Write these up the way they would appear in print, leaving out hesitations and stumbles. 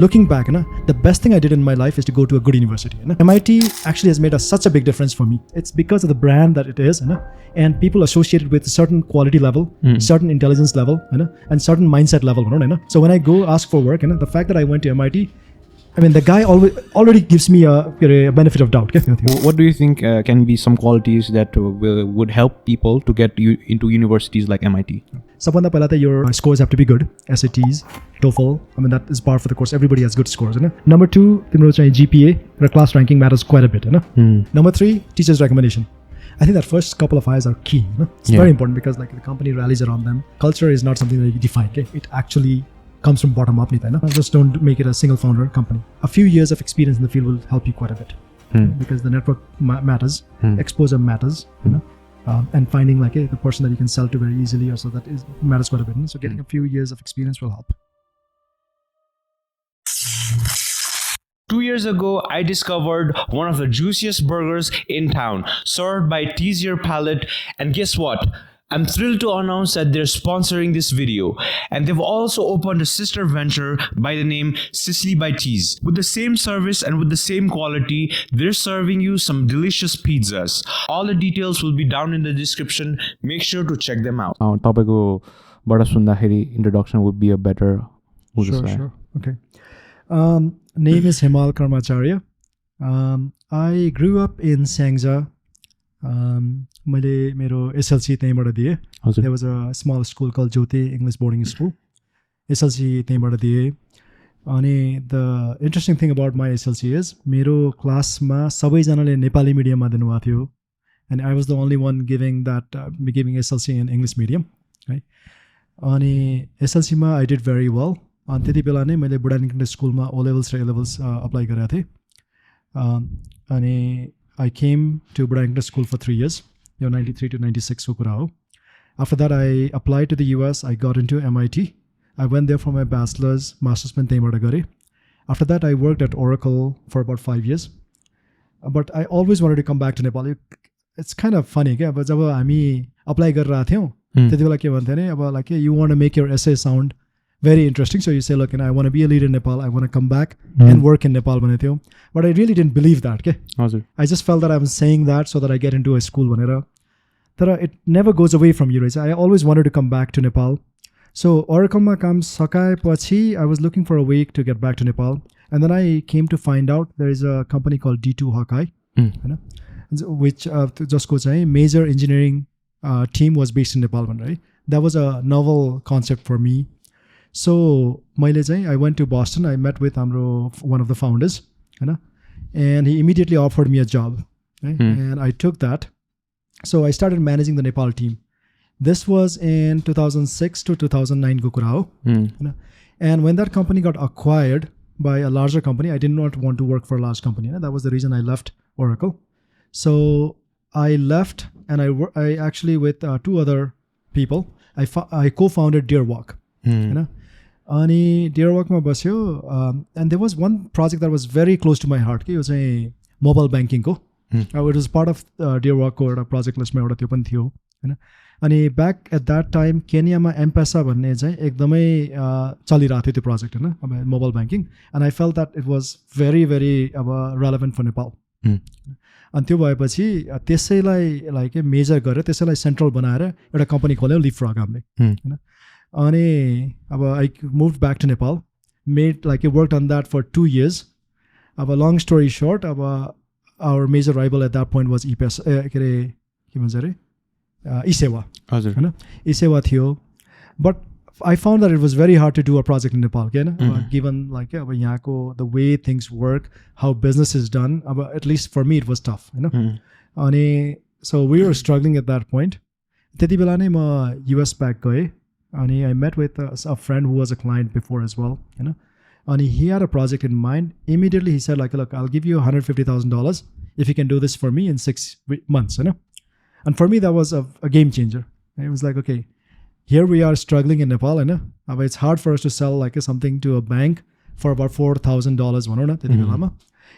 Looking back, the best thing I did in my life is to go to a good university. MIT actually has made such a big difference for me. It's because of the brand that it is, and people associated with a certain quality level, certain intelligence level, and certain mindset level. So when I go ask for work, the fact that I went to MIT, I mean, the guy already gives me a benefit of doubt. What do you think can be some qualities that would help people to get you into universities like MIT? Sabanda pahila ta your scores have to be good. SATs, TOEFL. I mean, that is par for the course. Everybody has good scores. Number 2, timro chahi GPA or class ranking matters quite a bit. Number 3, teacher's recommendation. I think that first couple of I's are key. It's very important because like the company rallies around them. Culture is not something that you define. It actually comes from bottom up. Just don't make it a single founder company. A few years of experience in the field will help you quite a bit because the network matters, exposure matters, and finding like the person that you can sell to very easily or so that matters quite a bit. So getting a few years of experience will help. 2 years ago, I discovered one of the juiciest burgers in town, served by Tease Your Palate, and guess what? I'm thrilled to announce that they're sponsoring this video, and they've also opened a sister venture by the name Sicily by Tease. With the same service and with the same quality, they're serving you some delicious pizzas. All the details will be down in the description. Make sure to check them out. तपाईँको बाट सुन्दाखेरि introduction would be a better. Sure. Okay. Name is Himal Karmacharya. I grew up in Sangja. मैले मेरो SLC त्यहीँबाट दिएँ. There was a small school called Jyoti English Boarding School. SLC त्यहीँबाट दिएँ. अनि the interesting thing about my SLC is मेरो क्लासमा सबैजनाले नेपाली मिडियममा दिनुभएको थियो. And I was the only one giving SLC in English medium. Right? अनि SLC मा I did very well. अनि त्यति बेला नै मैले बुढानीकण्ठ स्कुलमा O levels र A levels अप्लाई गरेको थिएँ. अनि I came to Brighton School for 3 years, 93 to 96 ko kura ho. After that, I applied to the US. I got into MIT. I went there for my bachelor's, master's mein त्यहीँबाट गरेँ. After that, I worked at Oracle for about 5 years. But I always wanted to come back to Nepal. It's kind of funny, अब जब हामी apply गरिरहेको थियौँ त्यति बेला के भन्थ्यो भने अब like you want to make your essay sound very interesting. So you say, look, I want to be a leader in Nepal. I want to come back and work in Nepal. But I really didn't believe that. I just felt that I was saying that so that I get into a school. It never goes away from you. Right? I always wanted to come back to Nepal. So Oracle ma kam sakai pachi, I was looking for a way to get back to Nepal. And then I came to find out there is a company called D2 Hawkeye, which just goes major engineering team was based in Nepal. Right? That was a novel concept for me. So I went to Boston. I met with one of the founders, and he immediately offered me a job, right? And I took that. So I started managing the Nepal team. This was in 2006 to 2009 Gukurao. And when that company got acquired by a larger company, I did not want to work for a large company. That was the reason I left Oracle. So I left, and I actually with 2 other people, I co-founded Deerwalk. अनि Deerwalk मा बस्यो and there was one project that was very close to my heart के यो चाहिँ mobile banking को it was part of Deerwalk को एउटा project लिस्टमा एउटा त्यो पनि थियो हैन अनि ब्याक एट दैट टाइम केनियामा एम्पेसा भन्ने चाहिँ एकदमै चलिरहेको थियो त्यो प्रोजेक्ट हैन अब mobile banking and I felt that it was very अब relevant for Nepal. अनि त्यो भएपछि त्यसैलाई लाइक मेजर गरेर त्यसैलाई सेन्ट्रल बनाएर एउटा कम्पनी खोल्यो Leapfrog हामीले हैन अनि अब I moved back to Nepal, worked on that for 2 years. अब long story short, अब our major rival at that point was Esewa. Hahn Esewa थियो. But I found that it was very hard to do a project in Nepal, given like अब यहाँको the way things work, how business is done. At least for me it was tough, अनि so we were struggling at that point. त्यति बेला नै म US back गएँ. And I met with a friend who was a client before as well, and he had a project in mind. Immediately he said like, look, I'll give you $150,000 if you can do this for me in 6 months, And for me, that was a game changer. And it was like, okay, here we are struggling in Nepal, it's hard for us to sell like something to a bank for about $4,000.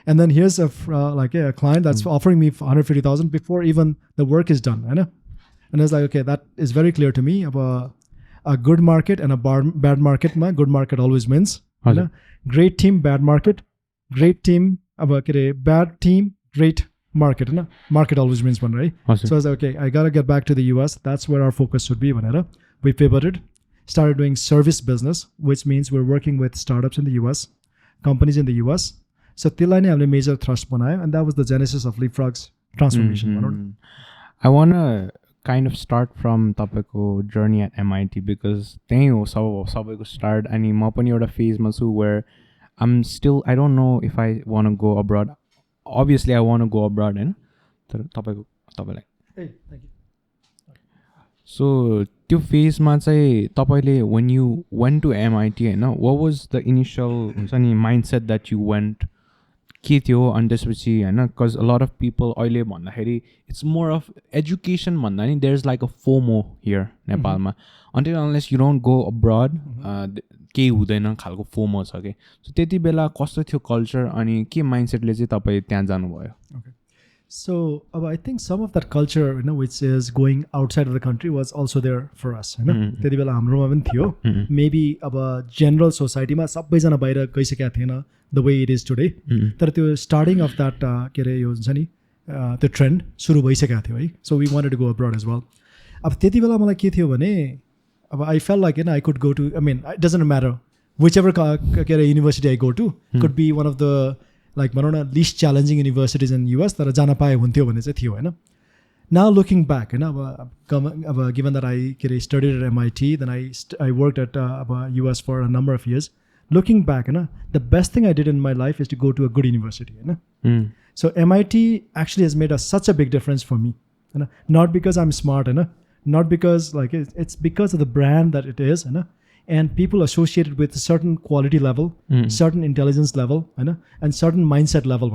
And then here's a client that's offering me $150,000 before even the work is done, And it's like, okay, that is very clear to me about a good market and a bad market. My good market always wins. होइन great team bad market great team अब के अरे bad team great market होइन market always wins भनेर है हजुर So I was like, okay, I gotta get back to the US. That's where our focus should be. Vanera. We pivoted, started doing service business, which means we're working with startups in the US, companies in the US. So Tilai ne hamle major thrust banayo, and that was the genesis of Leapfrog's transformation. भनौँ न। I wanna kind of start from तपाईँको journey at MIT because त्यही हो सबैको start अनि म पनि एउटा फेजमा छु where I'm still I don't know if I want to go abroad. Obviously I want to go abroad होइन तर तपाईँलाई Hey, thank you. So त्यो फेजमा चाहिँ तपाईँले when you went to MIT होइन what was the initial हुन्छ नि mindset that you went के थियो अनि त्यसपछि होइन because a lot of people अहिले भन्दाखेरि इट्स मोर अफ एजुकेसन भन्दा नि there is like a FOMO here नेपालमा until unless you don't go abroad केही हुँदैन खालको फोमो छ कि सो त्यति बेला कस्तो थियो कल्चर अनि के माइन्डसेटले चाहिँ तपाईँ त्यहाँ जानुभयो So I think some of that culture, which is going outside of the country, was also there for us. त्यति बेला हाम्रोमा पनि थियो maybe अब general society मा सबैजना बाहिर गइसकेका थिएन the way it is today. तर त्यो starting of that के अरे यो हुन्छ नि त्यो ट्रेन्ड सुरु भइसकेको थियो है so we wanted to go abroad as well. अब त्यति बेला मलाई के थियो भने अब I felt like I could go to it doesn't matter whichever के अरे university I go to could be one of the like भनौँ न least challenging universities in US तर जान पाए हुन्थ्यो भन्ने चाहिँ थियो होइन now looking back होइन अब given that I studied at MIT then I worked at US for a number of years looking back the best thing I did in my life is to go to a good university so MIT actually has made such a big difference for me not because I'm smart not because like it's because of the brand that it is and people associated with a certain quality level, certain intelligence level, and certain mindset level.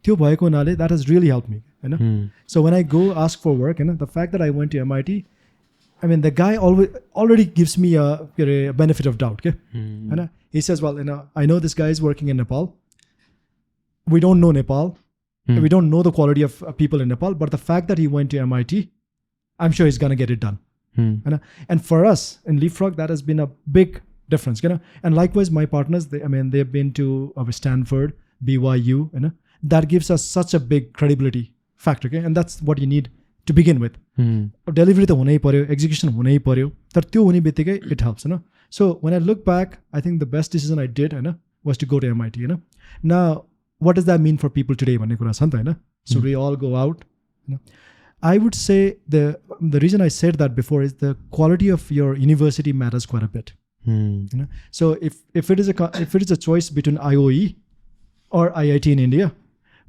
त्यो भएको हुनाले that has really helped me. So when I go ask for work, the fact that I went to MIT, the guy already gives me a benefit of doubt. Okay? He says, well, I know this guy is working in Nepal. We don't know Nepal. We don't know the quality of people in Nepal, but the fact that he went to MIT, I'm sure he's going to get it done. And for us in Leapfrog, that has been a big difference. And likewise, my partners, they've been to Stanford, BYU. That gives us such a big credibility factor. Okay? And that's what you need to begin with. Delivery to hunai paryo, execution hunai paryo. Tar tyo hune bittikai it helps. So when I look back, I think the best decision I did was to go to MIT. Now, what does that mean for people today? Should we all go out? I would say the reason I said that before is the quality of your university matters quite a bit. So if it is a choice between IOE or IIT in India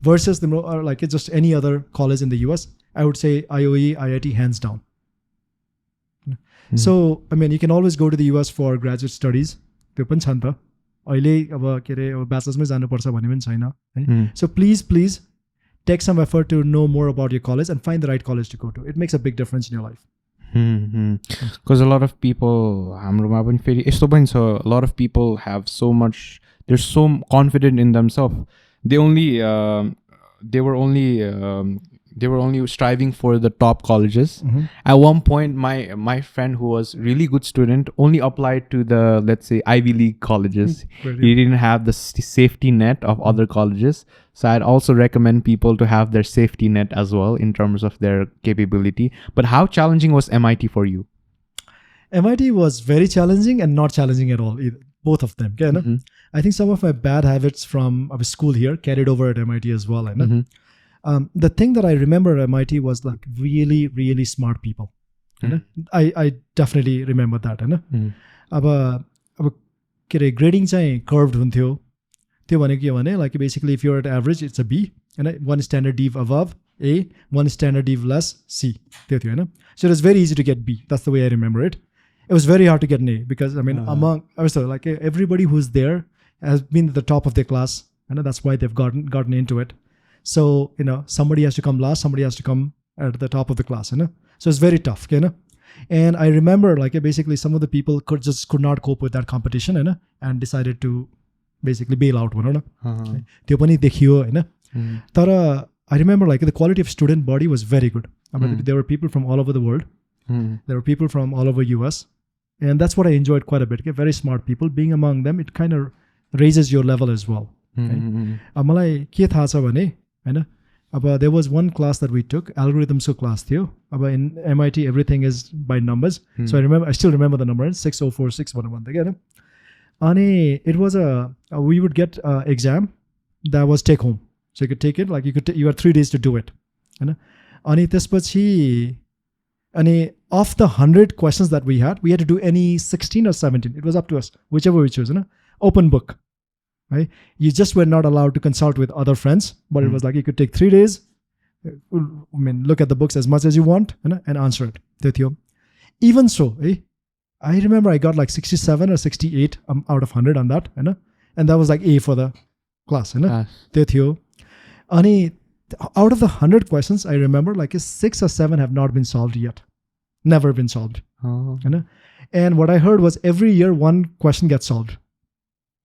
versus or like just any other college in the US, I would say IOE, IIT hands down. So you can always go to the US for graduate studies. त्यो पनि छ नि त अहिले अब के अरे ब्याचलर्समै जानुपर्छ भन्ने पनि छैन है So please take some effort to know more about your college and find the right college to go to. It makes a big difference in your life. Because a lot of people, a lot of people have so much, they're so confident in themselves. They were only striving for the top colleges. At one point, my friend who was really good student only applied to the, let's say, Ivy League colleges. He didn't have the safety net of other colleges. So I'd also recommend people to have their safety net as well in terms of their capability. But how challenging was MIT for you? MIT was very challenging and not challenging at all, either. Both of them. Okay, I think some of my bad habits from school here carried over at MIT as well. The thing that I remember at MIT was like really, really smart people. I definitely remember that. अब grading चाहिँ curved हुन्थ्यो त्यो भनेको के भने like basically if you're at average it's a B one standard dev above A, one standard dev less C. त्यो थियो हैन So it was very easy to get B. That's the way I remember it. It was very hard to get an A because like everybody who's there has been at the top of their class and that's why they've gotten into it. So somebody has to come last, somebody has to come at the top of the class. So it's very tough. And I remember like basically some of the people could not cope with that competition and decided to basically bail out. त्यो पनि देखियो हैन तर I remember like the quality of student body was very good. There were people from all over the world. There were people from all over US. And that's what I enjoyed quite a bit. Very smart people. Being among them, it kind of raises your level as well. अब मलाई के थाहा छ भने हैन अब there was one class that we took, algorithms को class थियो. अब in MIT everything is by numbers. So I still remember the number 6046 भन्दै के हैन. अनि it was we would get exam that was take home. So you could take it like you had 3 days to do it. हैन. अनि त्यसपछि अनि of the 100 questions that we had to do any 16 or 17. It was up to us, whichever we choose, you know? Open book. Right? You just were not allowed to consult with other friends, but it was like you could take 3 days, look at the books as much as you want, you know, and answer it. Even so, I remember I got like 67 or 68 out of 100 on that, you know, and that was like A for the class, you know. And out of the 100 questions, I remember like 6 or 7 have not been solved yet. Never been solved. You know? And what I heard was every year one question gets solved.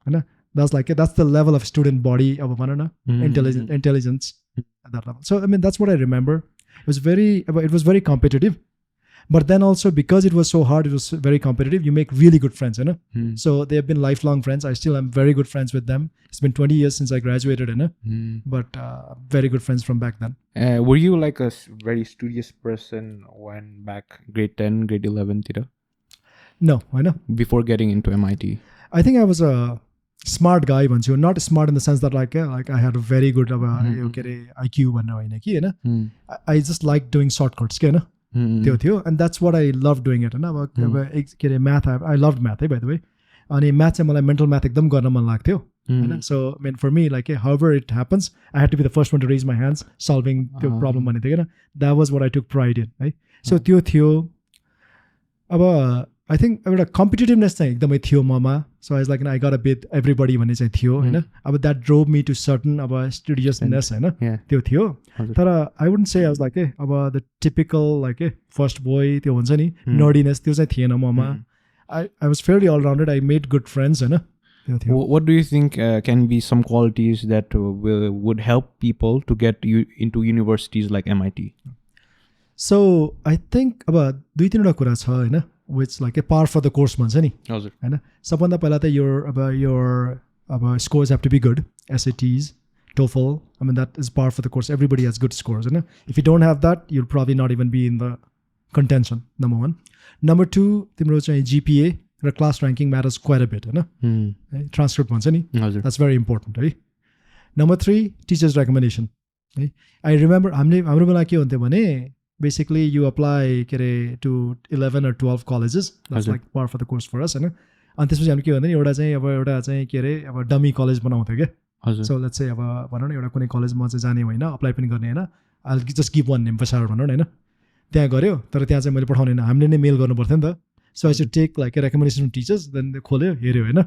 You know? That's the level of student body of intelligence at that level. So I mean that's what I remember. It was very competitive. But then also because it was so hard, it was very competitive, you make really good friends, you know. So they have been lifelong friends. I still am very good friends with them. It's been 20 years since I graduated, you know. But very good friends from back then. Were you like a very studious person when back grade 10, grade 11 tira? No, I know. Before getting into MIT? I think I was a smart guy once. You're not smart in the sense that like I had a very good IQ you know. I just like doing shortcuts, you know. And that's what I loved doing it. Math, I loved math, by the way. And math and mental math ekdam गर्न मन लाग्थ्यो. So I mean for me like however it happens, I had to be the first one to raise my hands solving the problem भन्ने थियो हैन. That was what I took pride in, right? So त्यो थियो. अब I think एउटा competitiveness चाहिँ एकदमै थियो mama. So I was like I got to beat everybody भन्ने चाहिँ थियो हैन. अब that drove me to certain अब studiousness हैन. त्यो थियो. तर I wouldn't say I was like अब the typical like first boy त्यो हुन्छ नि nerdiness त्यो चाहिँ थिएन ममा. I was fairly all rounded. I made good friends हैन. What do you think can be some qualities that would help people to get you into universities like MIT? So I think अब दुई तीनवटा कुरा छ हैन. Which like a par for the course भन्छ नि हैन. सबभन्दा पहिला त your scores have to be good. SATs, TOEFL, I mean that is par for the course. Everybody has good scores, you know. If you don't have that, you'll probably not even be in the contention. Number 1. Number 2, तिम्रो चाहिँ GPA raw class ranking matters quite a bit, Hahn. Transcript भन्छ नि. That's very important, right? Number 3, teacher's recommendation. I remember हाम्रो बेला के हुन्थ्यो भने basically you apply to 11 or 12 colleges. That's like par for the course for us, हैन. अनि त्यसपछि हामी के भन्दैन एउटा चाहिँ अब डमी कलेज बनाउँथ्यो के. So let's say अब भनौँ न एउटा कुनै कलेजमा चाहिँ जाने होइन अप्लाई पनि गर्ने होइन. I'll just give one name Bachelor भनौँ न हैन. त्यहाँ गऱ्यो तर त्यहाँ चाहिँ मैले पठाउने होइन हामीले नै मेल गर्नु पर्थ्यो नि त. So I should take like a recommendation from teachers, then they खोल्यो हेर्यो हैन.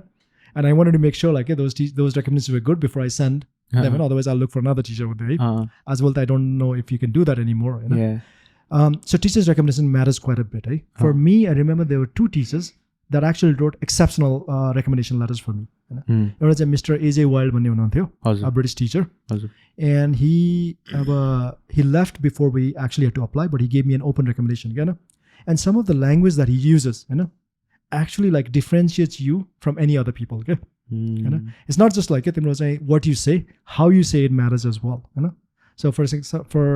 And I wanted to make sure like those recommendations were good before I send them, and otherwise I'll look for another teacher with them. As well, I don't know if you can do that anymore. You know? So teachers' recommendation matters quite a bit. For me, I remember there were 2 teachers that actually wrote exceptional recommendation letters for me. One was Mr. Esewa भन्ने हुनुहुन्थ्यो, a British teacher. And he left before we actually had to apply, but he gave me an open recommendation. You know? And some of the language that he uses, you know, actually like differentiates you from any other people. Okay? You know? It's not just like what you say, how you say it matters as well. You know? So for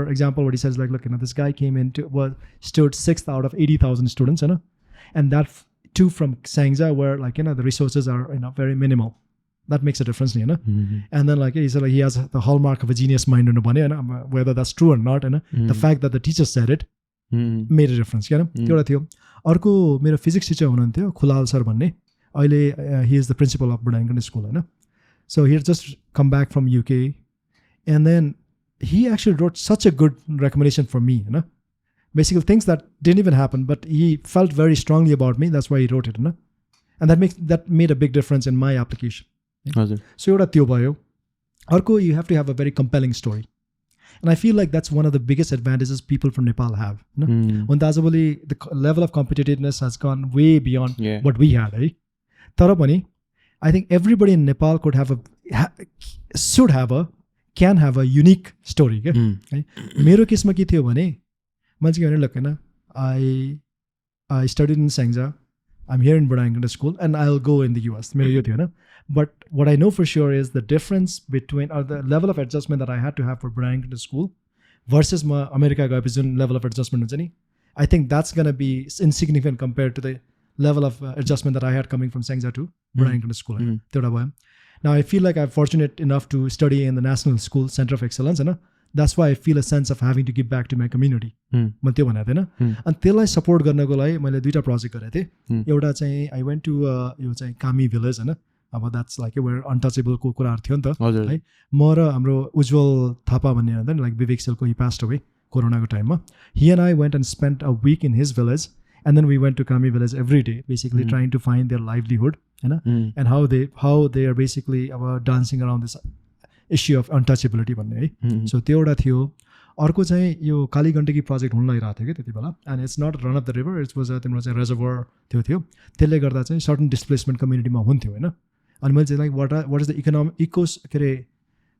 example, what he says like, look, you know, this guy came stood 6th out of 80,000 students, you know, and that too from Sangja where like, you know, the resources are, you know, very minimal. That makes a difference, you know. And then like he said like he has the hallmark of a genius mind, you know, whether that's true or not, you know, the fact that the teacher said it made a difference, you know. एउटा थियो. अर्को मेरो physics Stitcher हुनुहुन्थ्यो Khulal sir भन्ने. अहिले he is the principal of Budayangan school, Hahn. So he had just come back from UK, and then he actually wrote such a good recommendation for me, you know. Basically things that didn't even happen, but he felt very strongly about me. That's why he wrote it, you know. And that made a big difference in my application. So एउटा त्यो भयो. अर्को you have to have a very compelling story. And I feel like that's one of the biggest advantages people from Nepal have. You know? The level of competitiveness has gone way beyond what we had. तर पनि I think everybody in Nepal can have a unique story. मेरो केसमा के थियो भने मान्छे के भने लक हैन I studied in Sangja. I'm here in Budayangan school and I'll go in the US. मेरो यो थियो हैन. But what I know for sure is the difference between, or the level of adjustment that I had to have for belonging to the school versus my America गएपछि जुन level of adjustment हुन्छ नि, I think that's going to be insignificant compared to the level of adjustment that I had coming from Sengza to belonging to the school. त्यो भयो. Now I feel like I'm fortunate enough to study in the National School Center of Excellence, and that's why I feel a sense of having to give back to my community. म त्यो भनेको थिएन. अनि त्यसलाई support गर्नको लागि मैले दुईटा प्रोजेक्ट गरेको थिएँ. एउटा चाहिँ आई वेन्ट टु यो चाहिँ कामी भिलेज होइन, अब द्याट्स लाइक वेयर अनटचेबलको कुराहरू थियो नि त है. म र हाम्रो उज्जवल थापा भन्ने हुन्छ नि, लाइक विवेक सेलको, हि पास्ड अवे कोरोनाको टाइममा. हि and I Venant end spent a week in his village, and then we went to Kami village every day, basically trying to find their livelihood, you know, and how they are basically dancing around this issue of untouchability भन्ने है. So त्यो एउटा थियो. अर्को चाहिँ यो Kali Gandaki project हुन लागिरहेको थियो कि त्यति बेला, and it's not run of the river, it's was तिम्रो चाहिँ रेजर्भर थियो. त्यसले गर्दा चाहिँ सर्टन डिस्प्लेसमेन्ट कम्युनिटीमा हुन्थ्यो होइन. अनि मैले चाहिँ like what is the economic के अरे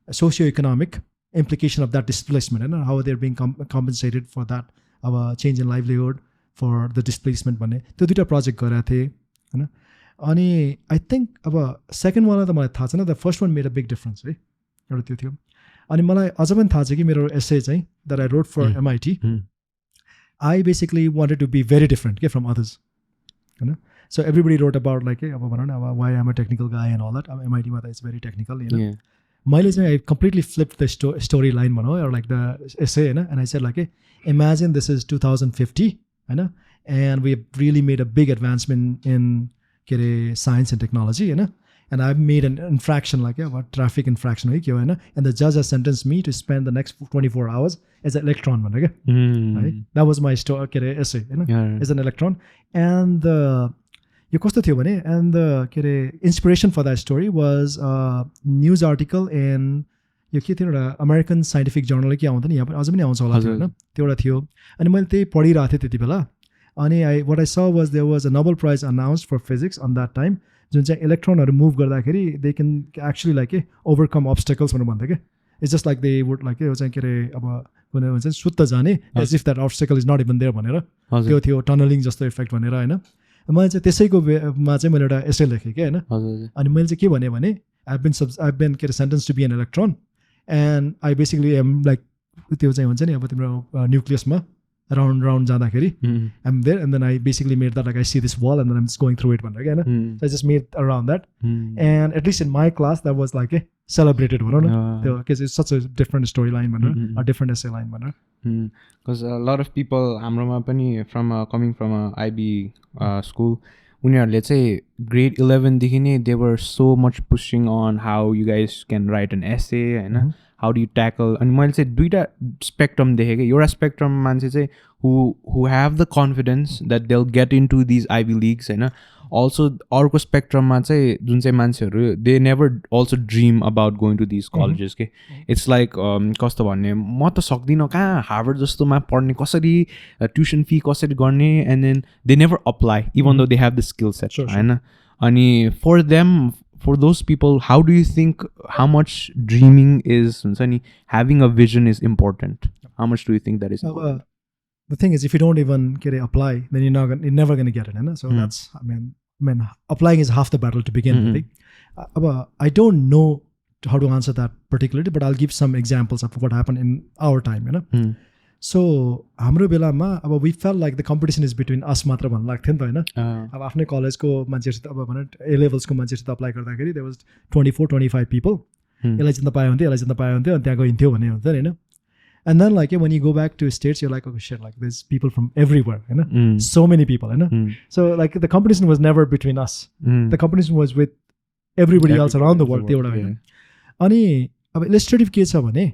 socio economic implication of that displacement होइन, how they are being compensated for that अब change in livelihood for the displacement भन्ने त्यो दुईवटा प्रोजेक्ट गरेको थिएँ होइन. अनि आई थिङ्क अब सेकेन्ड वाला त मलाई थाहा छैन, the first one made a big difference है, एउटा त्यो थियो. अनि मलाई अझ पनि थाहा छ कि मेरो एसे चाहिँ that I wrote for MIT, I basically wanted to be very different के फ्रम अदर्स होइन. So everybody wrote about like अब भनौँ न अब why am a technical guy and all that. अब MIT मा त इट्स भेरी टेक्निकल होइन. मैले चाहिँ I completely flip the story line भनौँ, or like the essay होइन, and I said like, imagine this is 2050 होइन, and we have really made a big advancement in के अरे science and technology होइन, and I've made an infraction like a traffic infraction है के हो होइन, and the judge has sentenced me to spend the next 24 hours as an electron भनेर क्या है. That was my story के अरे essay होइन, as an electron. And यो कस्तो थियो भने, and the के अरे inspiration for that story was a news article in यो के थियो एउटा अमेरिकन साइन्टिफिक जर्नल के आउँथ्यो नि, यहाँ पनि अझ पनि आउँछ होला होइन, त्यो एउटा थियो. अनि मैले त्यही पढिरहेको थिएँ त्यति बेला. अनि what I saw was there was a Nobel Prize announced for physics on that time, जुन चाहिँ इलेक्ट्रोनहरू मुभ गर्दाखेरि they can actually like overcome obstacles भनेर भन्थ्यो क्या. It's just like they would like यो चाहिँ के अरे अब कुनै भन्छ सुत्त जाने as if that obstacle is not even there भनेर, त्यो थियो टनलिङ जस्तो इफेक्ट भनेर होइन. मैले चाहिँ त्यसैको मा चाहिँ मैले एउटा एसे लेखेँ क्या होइन. अनि मैले चाहिँ के भने I've been के अरे sentenced to be an electron, and I basically am like त्यो चाहिँ हुन्छ नि अब तिम्रो न्युक्लियसमा राउन्ड जाँदाखेरि I'm there, and then I basically made that like I see this wall and then I'm just going through it भनेर क्या होइन. So I just made around that, and at least in my class that was like celebrated भनौँ न त्यो, because it's such a different storyline भनेर, a different essay line भनेर. Because a lot of people हाम्रोमा पनि coming from a IB school, उनीहरूले चाहिँ grade 11 देखि नै they were so much pushing on how you guys can write an essay होइन, how do you tackle. अनि मैले चाहिँ दुईवटा स्पेक्ट्रम देखेँ कि, एउटा स्पेक्ट्रम मान्छे चाहिँ who have the confidence that they'll get into these Ivy Leagues होइन. Also अर्को स्पेक्ट्रममा चाहिँ जुन चाहिँ मान्छेहरू they never also dream about going to these colleges के. It's like कस्तो भन्ने, म त सक्दिनँ कहाँ हार्वर्ड जस्तोमा पढ्ने, कसरी ट्युसन फी कसरी गर्ने, and then they never apply even though they have the skill set होइन. अनि for them, for those people, how do you think, how much dreaming is, having a vision is important? How much do you think that is important? The thing is, if you don't even apply, then you're never going to get it. Right? So that's, I mean, applying is half the battle to begin with. I don't know how to answer that particularly, but I'll give some examples of what happened in our time. You know? So हाम्रो बेलामा अब we felt like the competition is between us मात्र भन्नु लाग्थ्यो नि त होइन. अब आफ्नै कलेजको मान्छेहरू अब भनौँ A levelsको मान्छेहरू अप्लाई गर्दाखेरि there was 24-25 people. यसलाई जित्न पायो हुन्थ्यो, यसलाई जित्न पायो हुन्थ्यो, अनि त्यहाँ गइन्थ्यो भन्ने हुन्थ्यो नि होइन. And then like when you go back to states, you're like, oh shit, like there's people from everywhere, you know, so many people, you know. So like the competition was never between us. The competition was with everybody else around the world. अनि अब इलस्ट्रेटिभ के छ भने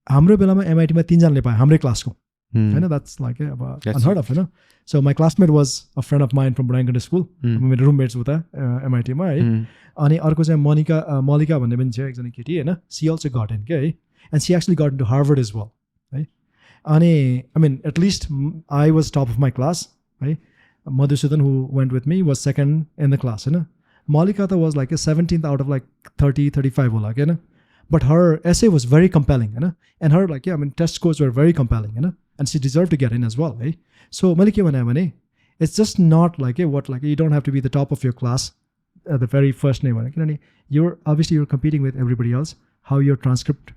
हाम्रो बेलामा MIT मा 3 जनाले पाए हाम्रै क्लासको हैन. That's like unheard of, you know. So my classmate was a friend of mine from Brian School. मेरो roommates उता MIT मा है. अनि अर्को चाहिँ मलिका भन्ने पनि छ एकजना केटी हैन. She also got in के है, and she actually got into Harvard as well, right? अनि I mean at least I was top of my class, right? Madhusudan, who went with me, was second in the class, you know. Malika was like a 17th out of like 30-35 होला के हैन. But her essay was very compelling, you know? And her like test scores were very compelling, you know? And she deserved to get in as well, right? So Malika, it's just not like what, like you don't have to be the top of your class at the very first name. You're obviously competing with everybody else. How your transcript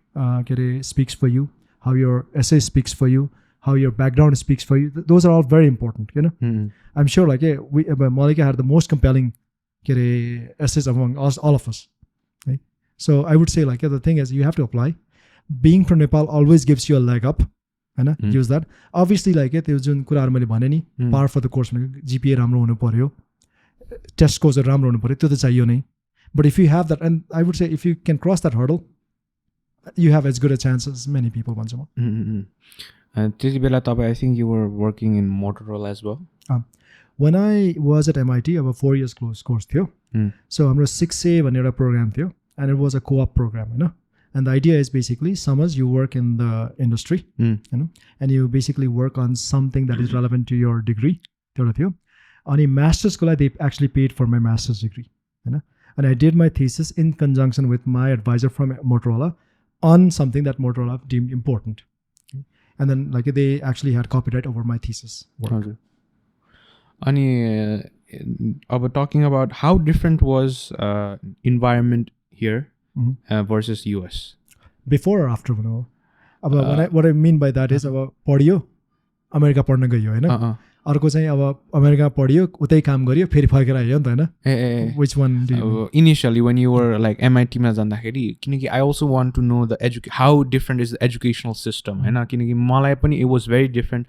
speaks for you, how your essay speaks for you, how your background speaks for you. Those are all very important. I'm sure Malika had the most compelling essays among all of us. Right? So I would say the thing is you have to apply. Being from Nepal always gives you a leg up. Use that. Obviously त्यो जुन कुराहरु मैले भने नि par for the course GPA राम्रो हुनु पर्यो, test scores राम्रो हुनु पर्यो, त्यो त चाहियो नै. But if you have that, and I would say if you can cross that hurdle, you have as good a chance as many people. त्यति बेला तपाई I think you were working in Motorola as well. When I was at MIT, about 4 years course थियो. So हाम्रो 6A भन्ने एउटा program थियो, and it was a co-op program, And the idea is basically, summers you work in the industry, and you basically work on something that is relevant to your degree. On a master's school, they actually paid for my master's degree, and I did my thesis in conjunction with my advisor from Motorola on something that Motorola deemed important, and then they actually had copyright over my thesis work. About talking about how different was environment here versus US. Before or after? What I mean by that is पढियो America पढ्न गयो हैन, अर्को चाहिँ अब America पढियो उतै काम गरियो फेरि फर्केर आयो नि त हैन. Which one do you initially when you were like MIT मा जाँदाखेरि, किनकि I also want to know how different is the educational system हैन, किनकि मलाई पनि it was very different.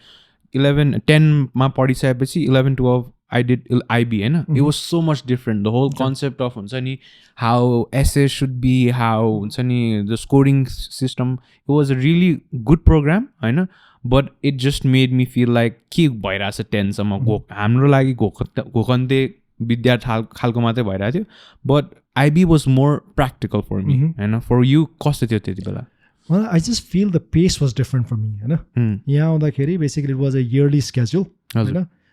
10 मा पढिसकेपछि 11 12 I did IB Hahn. It was so much different. The whole concept of हुन्छ नि how essays should be, how हुन्छ नि the scoring system, it was a really good program Hahn. But it just made me feel like के भइरहेछ 10 सम्म हाम्रो लागि घोकन्ते विद्यार्थी खालको मात्रै भइरहेको थियो. But IB was more practical for me Hahn. For you कस्तो थियो त्यति बेला? Well, I just feel the pace was different for me, यहाँ आउँदाखेरि basically it was a yearly schedule,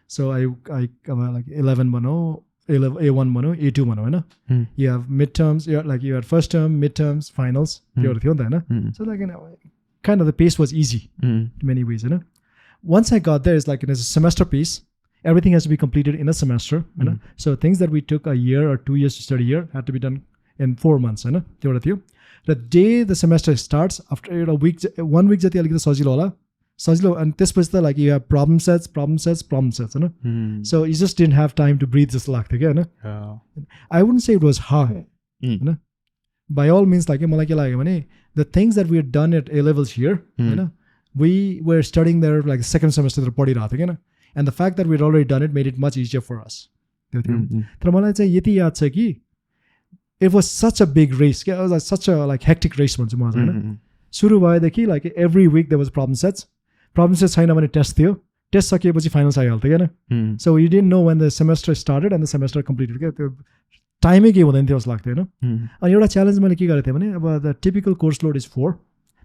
so I like 11 भनौँ, A1 भनौँ, A2 भनौँ हैन. You have midterms, you had first term, midterms, finals, त्योहरु थियो नि त हैन. So kind of the pace was easy in many ways, Once I got there, it's like it's a semester piece. Everything has to be completed in a semester, So things that we took a year or 2 years to study here had to be done in 4 months, त्योहरु थियो. The day the semester starts, after 1 week जति अलिकति सजिलो and त्यसपछि त you have problem sets, So you just didn't have time to breathe जस्तो लाग्थ्यो क्या हैन. I wouldn't say it was hard, By all means मलाई के लाग्यो भने the things that we had done at A levels here, we were studying there like second semester पढिरहेको थियो क्या, and the fact that we'd already done it made it much easier for us. तर मलाई चाहिँ यति याद छ कि it was such a big race. It was such a hectic race. सुरु भएदेखि every week there was problem sets छैन भने टेस्ट थियो, टेस्ट सकिएपछि फाइनल्स आइहाल्थ्यो क्या. So you didn't know when the semester started and the semester completed. त्यो टाइमै के हुँदैन थियो जस्तो लाग्थ्यो हैन. अनि एउटा च्यालेन्ज मैले के गरेको थिएँ भने अब the typical course load is 4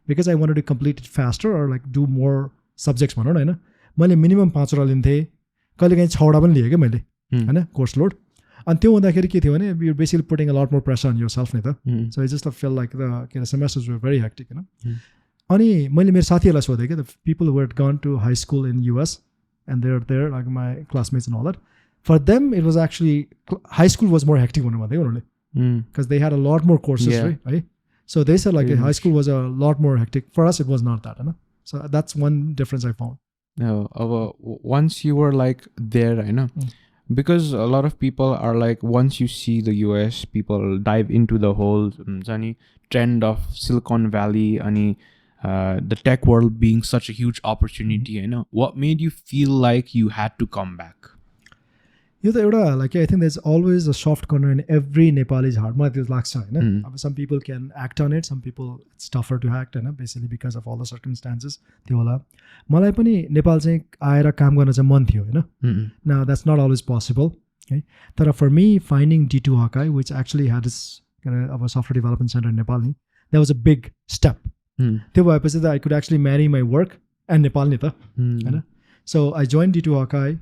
because I wanted to complete it faster or do more subjects भनौँ न हैन. मैले मिनिमम 5 वटा लिन्थेँ, कहिलेकाहीँ 6 वटा पनि लिएँ क्या मैले हैन कोर्स लोड. अनि त्यो हुँदाखेरि के थियो भने you're basically putting a lot more pressure on yourself नि त. So I just felt like the semesters were very hectic, अनि मैले मेरो साथीहरूलाई सोधेँ क्या, the people who had gone to high school in US and they're there like my classmates and all that, for them it was actually high school was more hectic भन्नु भन्दै उनीहरूले, because they had a lot more courses, right? So they said high school was a lot more hectic. For us it was not that, so that's one difference I found. No, once you were there, I know. Because a lot of people are once you see the US, people dive into the whole trend of Silicon Valley and the tech world being such a huge opportunity. What made you feel like you had to come back? I think there's always a soft corner in every Nepali's heart. Some people can act on it, some people it's tougher to act, basically because of all the circumstances. मलाई पनि नेपाल चाहिँ आएर काम गर्न चाहिँ मन थियो हैन. Now that's not always possible, okay? तर for me finding D2 Hawkeye, which actually had its of a software development center in Nepal, that was a big step. त्यो भएपछि त I could actually marry my work and Nepal नि त हैन. So I joined D2 Hawkeye.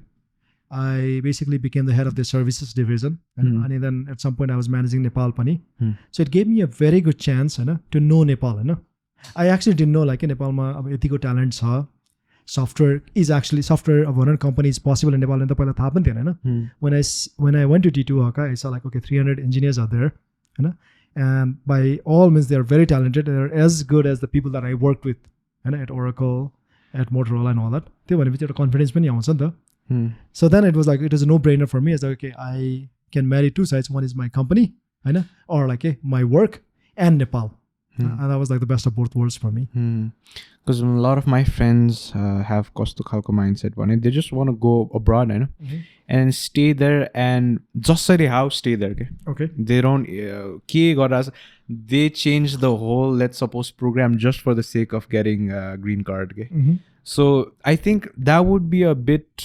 I basically became the head of the services division, and then at some point I was managing Nepal pani. So it gave me a very good chance to know Nepal. I actually didn't know Nepal ma ab yatiko talent cha. software of one company is possible in Nepal. And the पहिला थाहा पनि थिएन हैन. When I went to Deerwalk, I saw like, okay, 300 engineers are there, Hahn. And by all means, they are very talented. They're as good as the people that I worked with, Hahn, at Oracle, at Motorola and all that. त्यो भनेपछि एउटा confidence पनि आउँछ नि त. So then it was a no-brainer for me. It's like, okay, I can marry two sides. One is my company, Hahn, or like my work and Nepal. And that was like the best of both worlds for me. Because a lot of my friends have kasto khalko mindset भने they just want to go abroad, Hahn, and stay there and जसरी how stay there, okay? Okay. They don't के गरेर they change the whole, let's suppose, program just for the sake of getting a green card, okay? So I think that would be a bit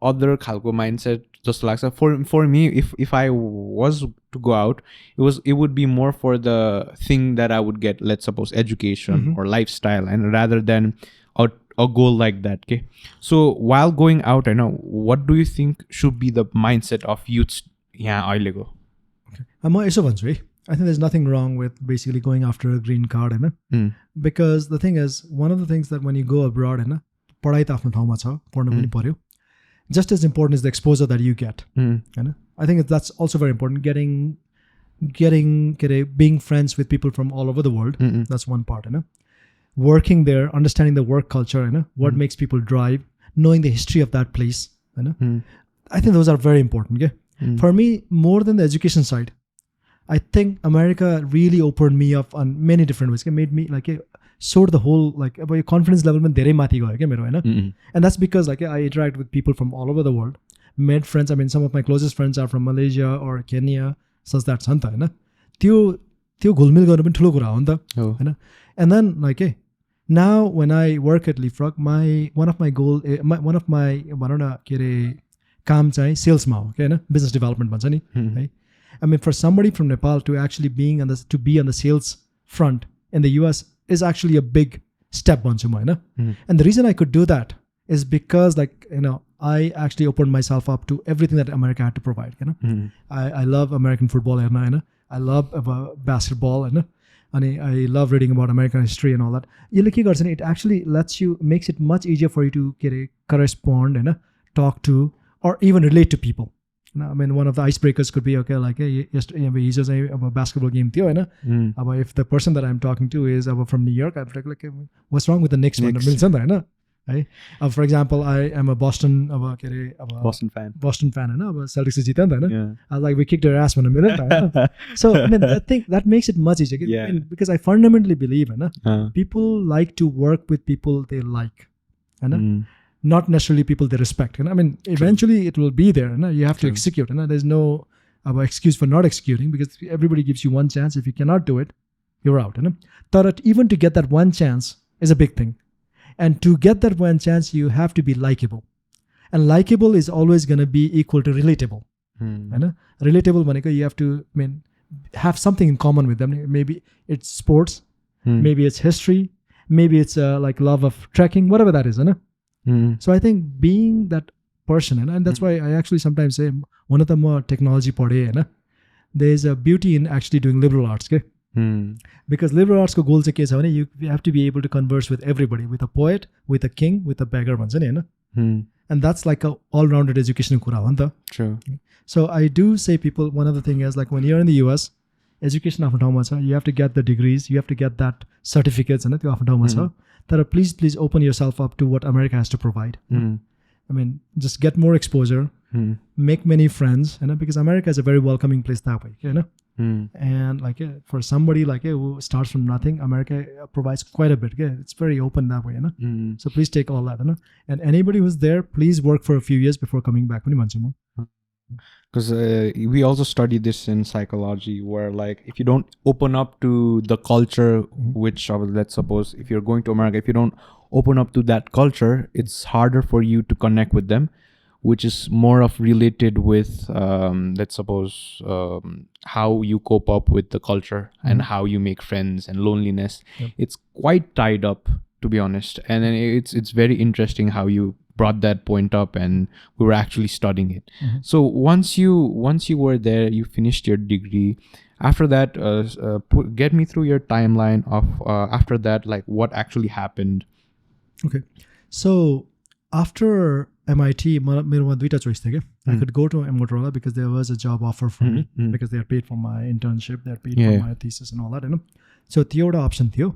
other khalko mindset just like that. For me, if I was to go out, it would be more for the thing that I would get, let's suppose, education or lifestyle, and rather than a goal like that, okay? So while going out, I know, what do you think should be the mindset of youths? Yeah, I'll go. Okay. I'm Esewa भन्छु है. I think there's nothing wrong with basically going after a green card, Hahn. Because the thing is, one of the things that when you go abroad, हैन, पढाइ त आफ्नो ठाउँमा छ, पढ्नु पनि पर्यो. Just as important is the exposure that you get. Hahn. I think that's also very important. Being friends with people from all over the world. That's one part, Hahn. Working there, understanding the work culture, Hahn, what makes people drive, knowing the history of that place, Hahn. I think those are very important, okay? For me, more than the education side, I think America really opened me up on many different ways. It made me like sort the whole like about your confidence level में धेरै माथि गयो क्या मेरो हैन. And that's because like I interact with people from all over the world, made friends. I mean, some of my closest friends are from Malaysia or Kenya, such that छ नि त हैन. त्यो घुलमिल गर्नु पनि ठुलो कुरा हो नि त हैन. And then like now when I work at Leapfrog, one of my भनौँ न के अरे काम चाहिँ सेल्समा हो के हैन, business development भन्छ नि है. I mean, for somebody from Nepal to actually be on the sales front in the US is actually a big step once more, you know? And the reason I could do that is because, like, you know, I actually opened myself up to everything that America had to provide, you know? I love American football, you know? I love basketball, you know? And I love reading about American history and all that. It actually makes it much easier for you to correspond, you know, talk to, or even relate to people. I mean, one of the icebreakers could be, okay, like, hey, yesterday, he's just a basketball game, if the person that I'm talking to is from New York, I'd be like, what's wrong with the Knicks? For example, I am a Boston fan. Celtics is I was like, we kicked their ass in a minute. So, I mean, I think that makes it much easier. Because I fundamentally believe, people like to work with people they like. Not necessarily people they respect. I mean, eventually it will be there. You have to execute. There's no excuse for not executing because everybody gives you one chance. If you cannot do it, you're out. But even to get that one chance is a big thing. And to get that one chance, you have to be likable. And likable is always going to be equal to relatable. Relatable, you have to have something in common with them. Maybe it's sports, maybe it's history, maybe it's like love of trekking, whatever that is. So I think being that person, and that's why I actually sometimes say one of the more technology pade, there's a beauty in actually doing liberal arts. Okay? Because liberal arts goal is you have to be able to converse with everybody, with a poet, with a king, with a beggar. And that's like a all-rounded education. True. So I do say people, one other thing is like when you're in the US, education you have to get the degrees, you have to get that certificates that please open yourself up to what America has to provide. I mean, just get more exposure, make many friends, because America is a very welcoming place that way, And like for somebody like who starts from nothing, America provides quite a bit. It's very open that way, So please take all that, And anybody who's there, please work for a few years before coming back. Because we also study this in psychology, where like if you don't open up to the culture, which let's suppose if you're going to America, if you don't open up to that culture, it's harder for you to connect with them, which is more of related with let's suppose how you cope up with the culture and how you make friends and loneliness. It's quite tied up, to be honest, and then it's very interesting how you brought that point up and we were actually studying it. So once you were there, you finished your degree. After that, get me through your timeline of after that, like what actually happened. Okay. So after MIT, मेरोमा दुईटा choice थियो क्या. I could go to Motorola because there was a job offer for me because they had paid for my internship, they had paid for my thesis and all that, you know. So त्यो एउटा option थियो.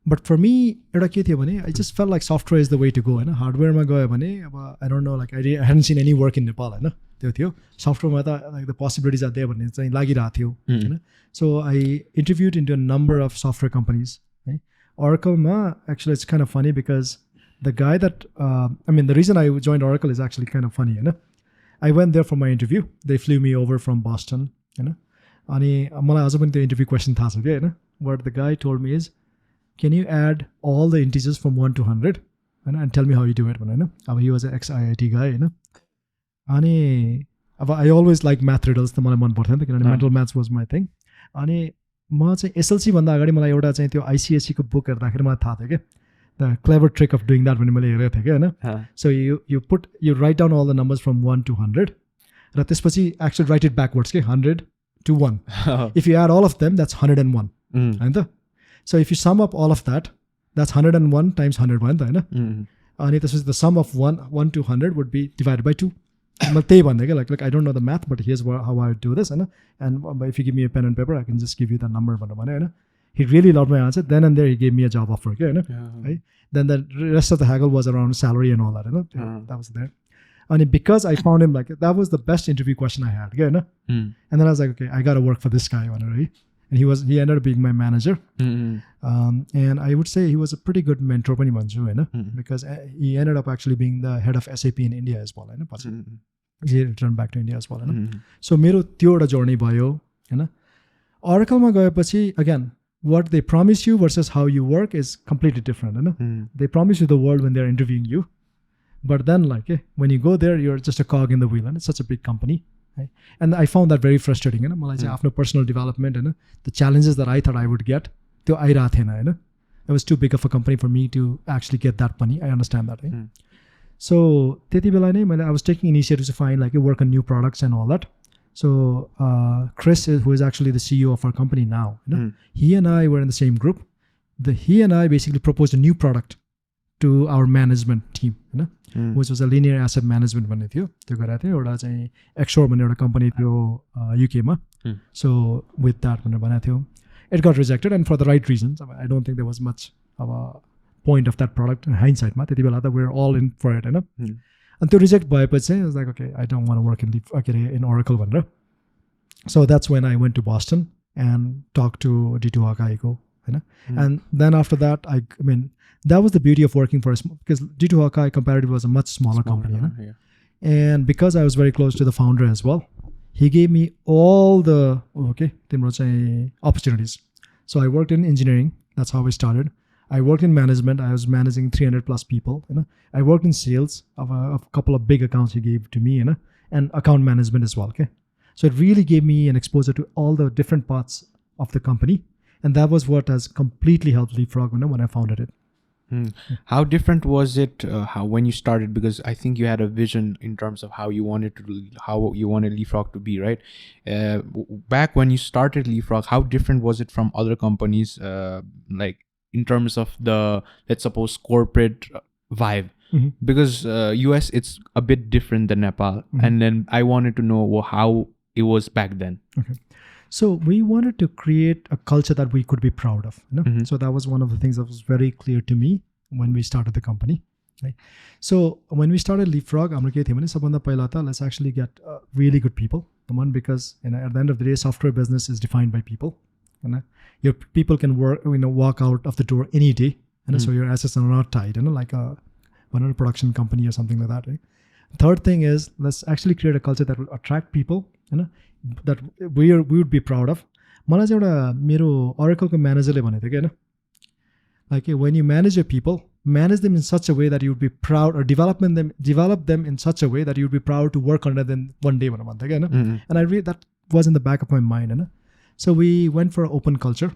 But for me, एउटा के थियो भने I just felt like software is the way to go, होइन. हार्डवेयरमा गयो भने अब I don't know, like I hadn't seen any work in Nepal, होइन. त्यो थियो. सफ्टवेयरमा त like the possibilities are there भन्ने चाहिँ लागिरहेको थियो, होइन. So I interviewed into a number of software companies, right? Oracleमा actually it's kind of funny because the guy that the reason I joined Oracle is actually kind of funny, you know. I went there for my interview. They flew me over from Boston, you know. अनि मलाई अझ पनि त्यो interview question थाहा छ क्या, होइन. What the guy told me is, can you add all the integers from 1 to 100 and tell me how you do it, होइन. अब he was an ex-IIT guy, होइन. अनि अब I always like math riddles, त मलाई मन पर्थ्यो नि त किनभने mental maths was my thing. अनि म चाहिँ एसएलसी भन्दा अगाडि मलाई एउटा चाहिँ त्यो ICSE को बुक हेर्दाखेरि मलाई थाहा थियो क्या, the clever trick of doing that भन्ने मैले हेरेको थिएँ क्या, होइन. So you write down all the numbers from 1 to 100 र त्यसपछि actually write it backwards के 100 to 1. If you add all of them, that's 101, होइन त. So if you sum up all of that, that's 101 times 100 भयो नि त, होइन. अनि त्यसपछि the sum of 1 to 100 would be divided by 2. मैले त्यही भन्दै क्या, like I don't know the math, but here's how I would do this, होइन. And if you give me a pen and paper, I can just give you the number भनेर भने, होइन. He really loved my answer. Then and there he gave me a job offer, क्या, होइन. Right? Then the rest of the haggle was around salary and all that, you know. That was there. And because I found him, like, that was the best interview question I had, you know. And then I was like, okay, I got to work for this guy, right? And he ended up being my manager. And I would say he was a pretty good mentor पनि भन्छु, होइन. Because he ended up actually being the head of SAP in India as well, होइन. He returned back to India as well, होइन. So मेरो त्यो एउटा journey भयो, होइन. Oracleमा गएपछि again, what they promise you versus how you work is completely different, होइन. They promise you the world when they're interviewing you, but then like when you go there, you're just a cog in the wheel, and it's such a big company. Right? And I found that very frustrating, होइन. मलाई चाहिँ आफ्नो personal development, होइन, the challenges that I thought I would get, त्यो आइरहेको थिएन, होइन. It was too big of a company for me to actually get that money. I understand that, right? So त्यति बेला नै मैले I was taking initiatives to find like work on new products and all that. So Chris, who is actually the CEO of our company now, you know, he and I were in the same group. He and I basically proposed a new product to our management team, you know, which was a linear asset management भन्ने थियो. त्यो गरेको थियो. एउटा चाहिँ Exor भन्ने एउटा company थियो UK मा. So with that भनेर भनेको थियो. It got rejected and for the right reasons. I don't think there was much of a point of that product in hindsight मा. त्यति बेला त we were all in for it, होइन. And त्यो reject भएपछि I was like, okay, I don't want to work in Oracle भनेर. So that's when I went to Boston and talked to Deerwalk guy, होइन. And then after that, I mean, that was the beauty of working for us because Deerwalk comparatively was a much smaller company, you know? And because I was very close to the founder as well, he gave me all the opportunities. So I worked in engineering. That's how I started. I worked in management. I was managing 300 plus people, you know. I worked in sales of a couple of big accounts he gave to me, you know, and account management as well. Okay. So it really gave me an exposure to all the different parts of the company. And that was what has completely helped Leapfrog, you know, when I founded it. How different was it when you started? Because I think you had a vision in terms of how you wanted Leapfrog to be, right? Back when you started Leapfrog, how different was it from other companies, like in terms of the, let's suppose, corporate vibe? Because US, it's a bit different than Nepal. And then I wanted to know how it was back then. Okay. So we wanted to create a culture that we could be proud of, you know? So that was one of the things that was very clear to me when we started the company. Right? So when we started Leapfrog, let's actually get really good people. One, because at the end of the day, software business is defined by people. Your people can walk out of the door any day, so your assets are not tied, like a production company or something like that. Right? Third thing is, let's actually create a culture that will attract people, that we would be proud of. मलाई चाहिँ एउटा मेरो Oracleको म्यानेजरले भनेको थियो, like when you manage your people, manage them in such a way that you would be proud, or develop them in such a way that you would be proud to work under them one day. And I really, that was in the back of my mind. So we went for an open culture.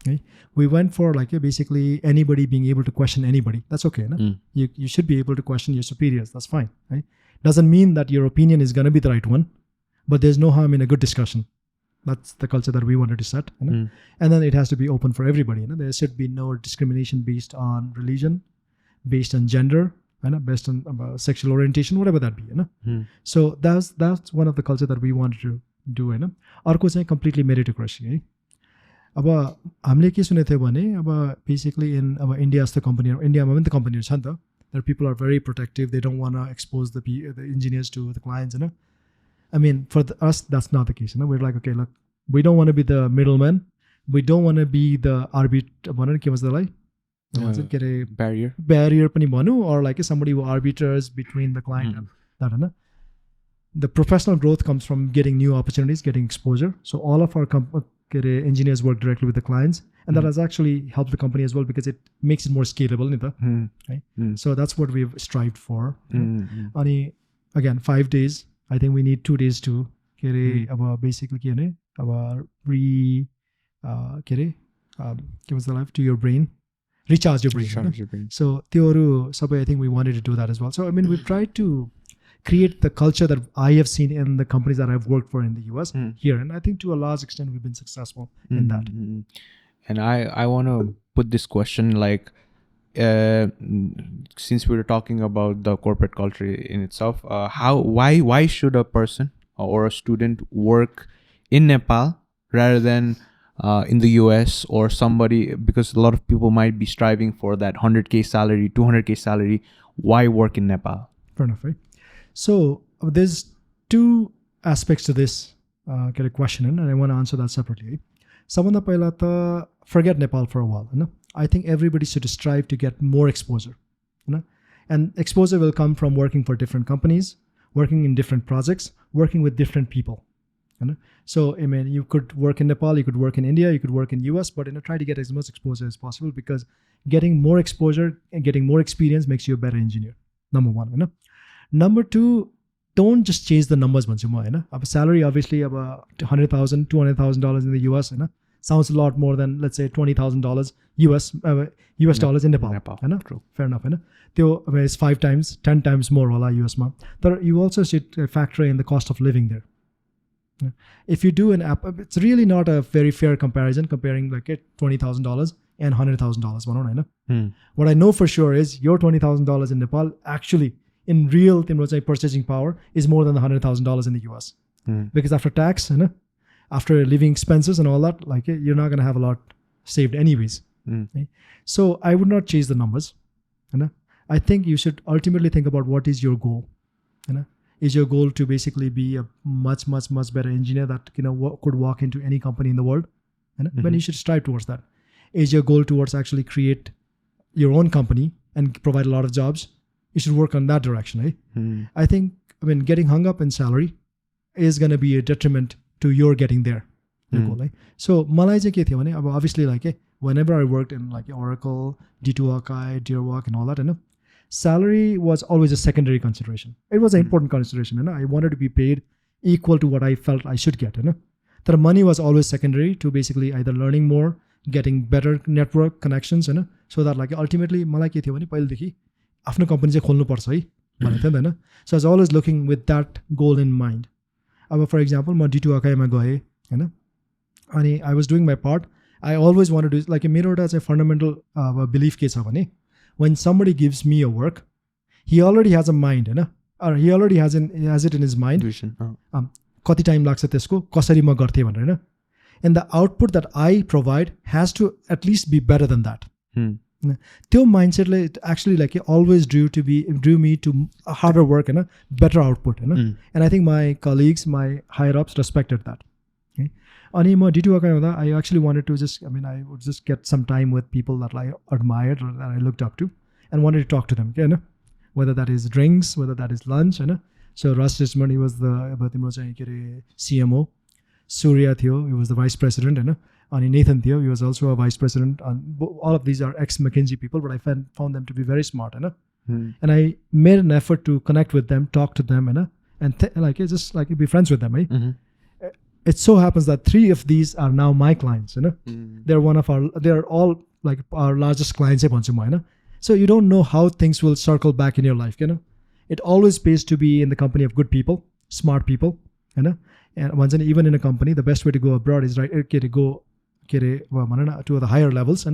Okay? We went for basically anybody being able to question anybody. That's okay. You should be able to question your superiors. That's fine. Right? Doesn't mean that your opinion is going to be the right one, but there's no harm in a good discussion. That's the culture that we wanted to set. And then it has to be open for everybody. There should be no discrimination based on religion, based on gender, based on sexual orientation, whatever that be. So that's one of the culture that we wanted to do. अर्को चाहिँ completely meritocracy है. अब हामीले के सुनेको थियो भने अब बेसिकली इन अब इन्डिया जस्तो कम्पनीहरू इन्डियामा पनि त कम्पनीहरू छ नि त that people are very protective, they don't want to expose the engineers to the clients. I mean, for us that's not the case. We're like, okay, look, we don't want to be the middleman, we don't want to be the arbiter, के भन्छ त्यसलाई barrier पनि भनौँ, or like somebody who arbiters between the client and that. The professional growth comes from getting new opportunities, getting exposure. So all of our engineers work directly with the clients, and that has actually helped the company as well because it makes it more scalable. Right? So that's what we've strived for. Ani again 5 days. I think we need 2 days to basically give us the life to your brain, recharge your brain. So I think we wanted to do that as well. So I mean, we've tried to create the culture that I have seen in the companies that I've worked for in the US here, and I think to a large extent we've been successful in that. And I want to put this question, like since we were talking about the corporate culture in itself, why should a person or a student work in Nepal rather than in the US or somebody, because a lot of people might be striving for that 100K salary, 200K salary. Why work in Nepal? Fair enough, right? So there's 2 aspects to this question, and I want to answer that separately. Sabanda pahila ta forget Nepal for a while. I think everybody should strive to get more exposure. And exposure will come from working for different companies, working in different projects, working with different people. So I mean, you could work in Nepal, you could work in India, you could work in US, but try to get as much exposure as possible, because getting more exposure and getting more experience makes you a better engineer. Number 1. Number 2, don't just chase the numbers. A salary obviously about $100,000, $200,000 in the US sounds a lot more than, let's say, $20,000 US dollars in Nepal. True. Fair enough. It's 5 times, 10 times more US ma. But you also should factor in the cost of living there. If you do an app, it's really not a very fair comparison comparing like $20,000 and $100,000. What I know for sure is your $20,000 in Nepal actually in real purchasing power is more than the $100,000 in the US. Because after tax, after living expenses and all that, like you're not going to have a lot saved anyways. Right? So I would not chase the numbers. I think you should ultimately think about what is your goal. Is your goal to basically be a much better engineer that could walk into any company in the world? Then you should strive towards that. Is your goal towards actually create your own company and provide a lot of jobs? You should work on that direction. Right? I think getting hung up in salary is going to be a detriment to your getting there. Goal, right? So malai चाहिँ के थियो भने अब obviously like whenever I worked in like Oracle, D2Walk, Deerwalk and all that, salary was always a secondary consideration. It was an important consideration. I wanted to be paid equal to what I felt I should get. The money was always secondary to basically either learning more, getting better network connections, so that like ultimately मलाई के थियो भने पहिलेदेखि आफ्नो company चाहिँ खोल्नु पर्छ है भनेको थियो हैन. So I was always looking with that goal in mind. For example, म D2Walk मा गए हैन, अनि I was doing my part. I always wanted to, like मेरो एउटा चाहिँ fundamental belief के छ भने when somebody gives me a work, he already has a mind, or he already has it in his mind. कति time लाग्छ त्यसको, कसरी म गर्थे भनेर हैन. And the output that I provide has to at least be better than that. त्यो mindsetले actually like always drew me to harder work and better output. And I think my colleagues, my higher ups respected that. अनि म D2Walk हुँदा I actually wanted to just, I would just get some time with people that I admired or that I looked up to and wanted to talk to them, whether that is drinks, whether that is lunch. So Russ Richmond, he was the CMO. Surya थियो, he was the vice president. And Nathan थियो, he was also a vice president. All of these are ex-McKinsey people, but I found them to be very smart. And I made an effort to connect with them, talk to them, and just like be friends with them. It so happens that 3 of these are now my clients. They're all like our largest clients. So you don't know how things will circle back in your life. It always pays to be in the company of good people, smart people. And once even in a company, the best way to go abroad is to the higher levels,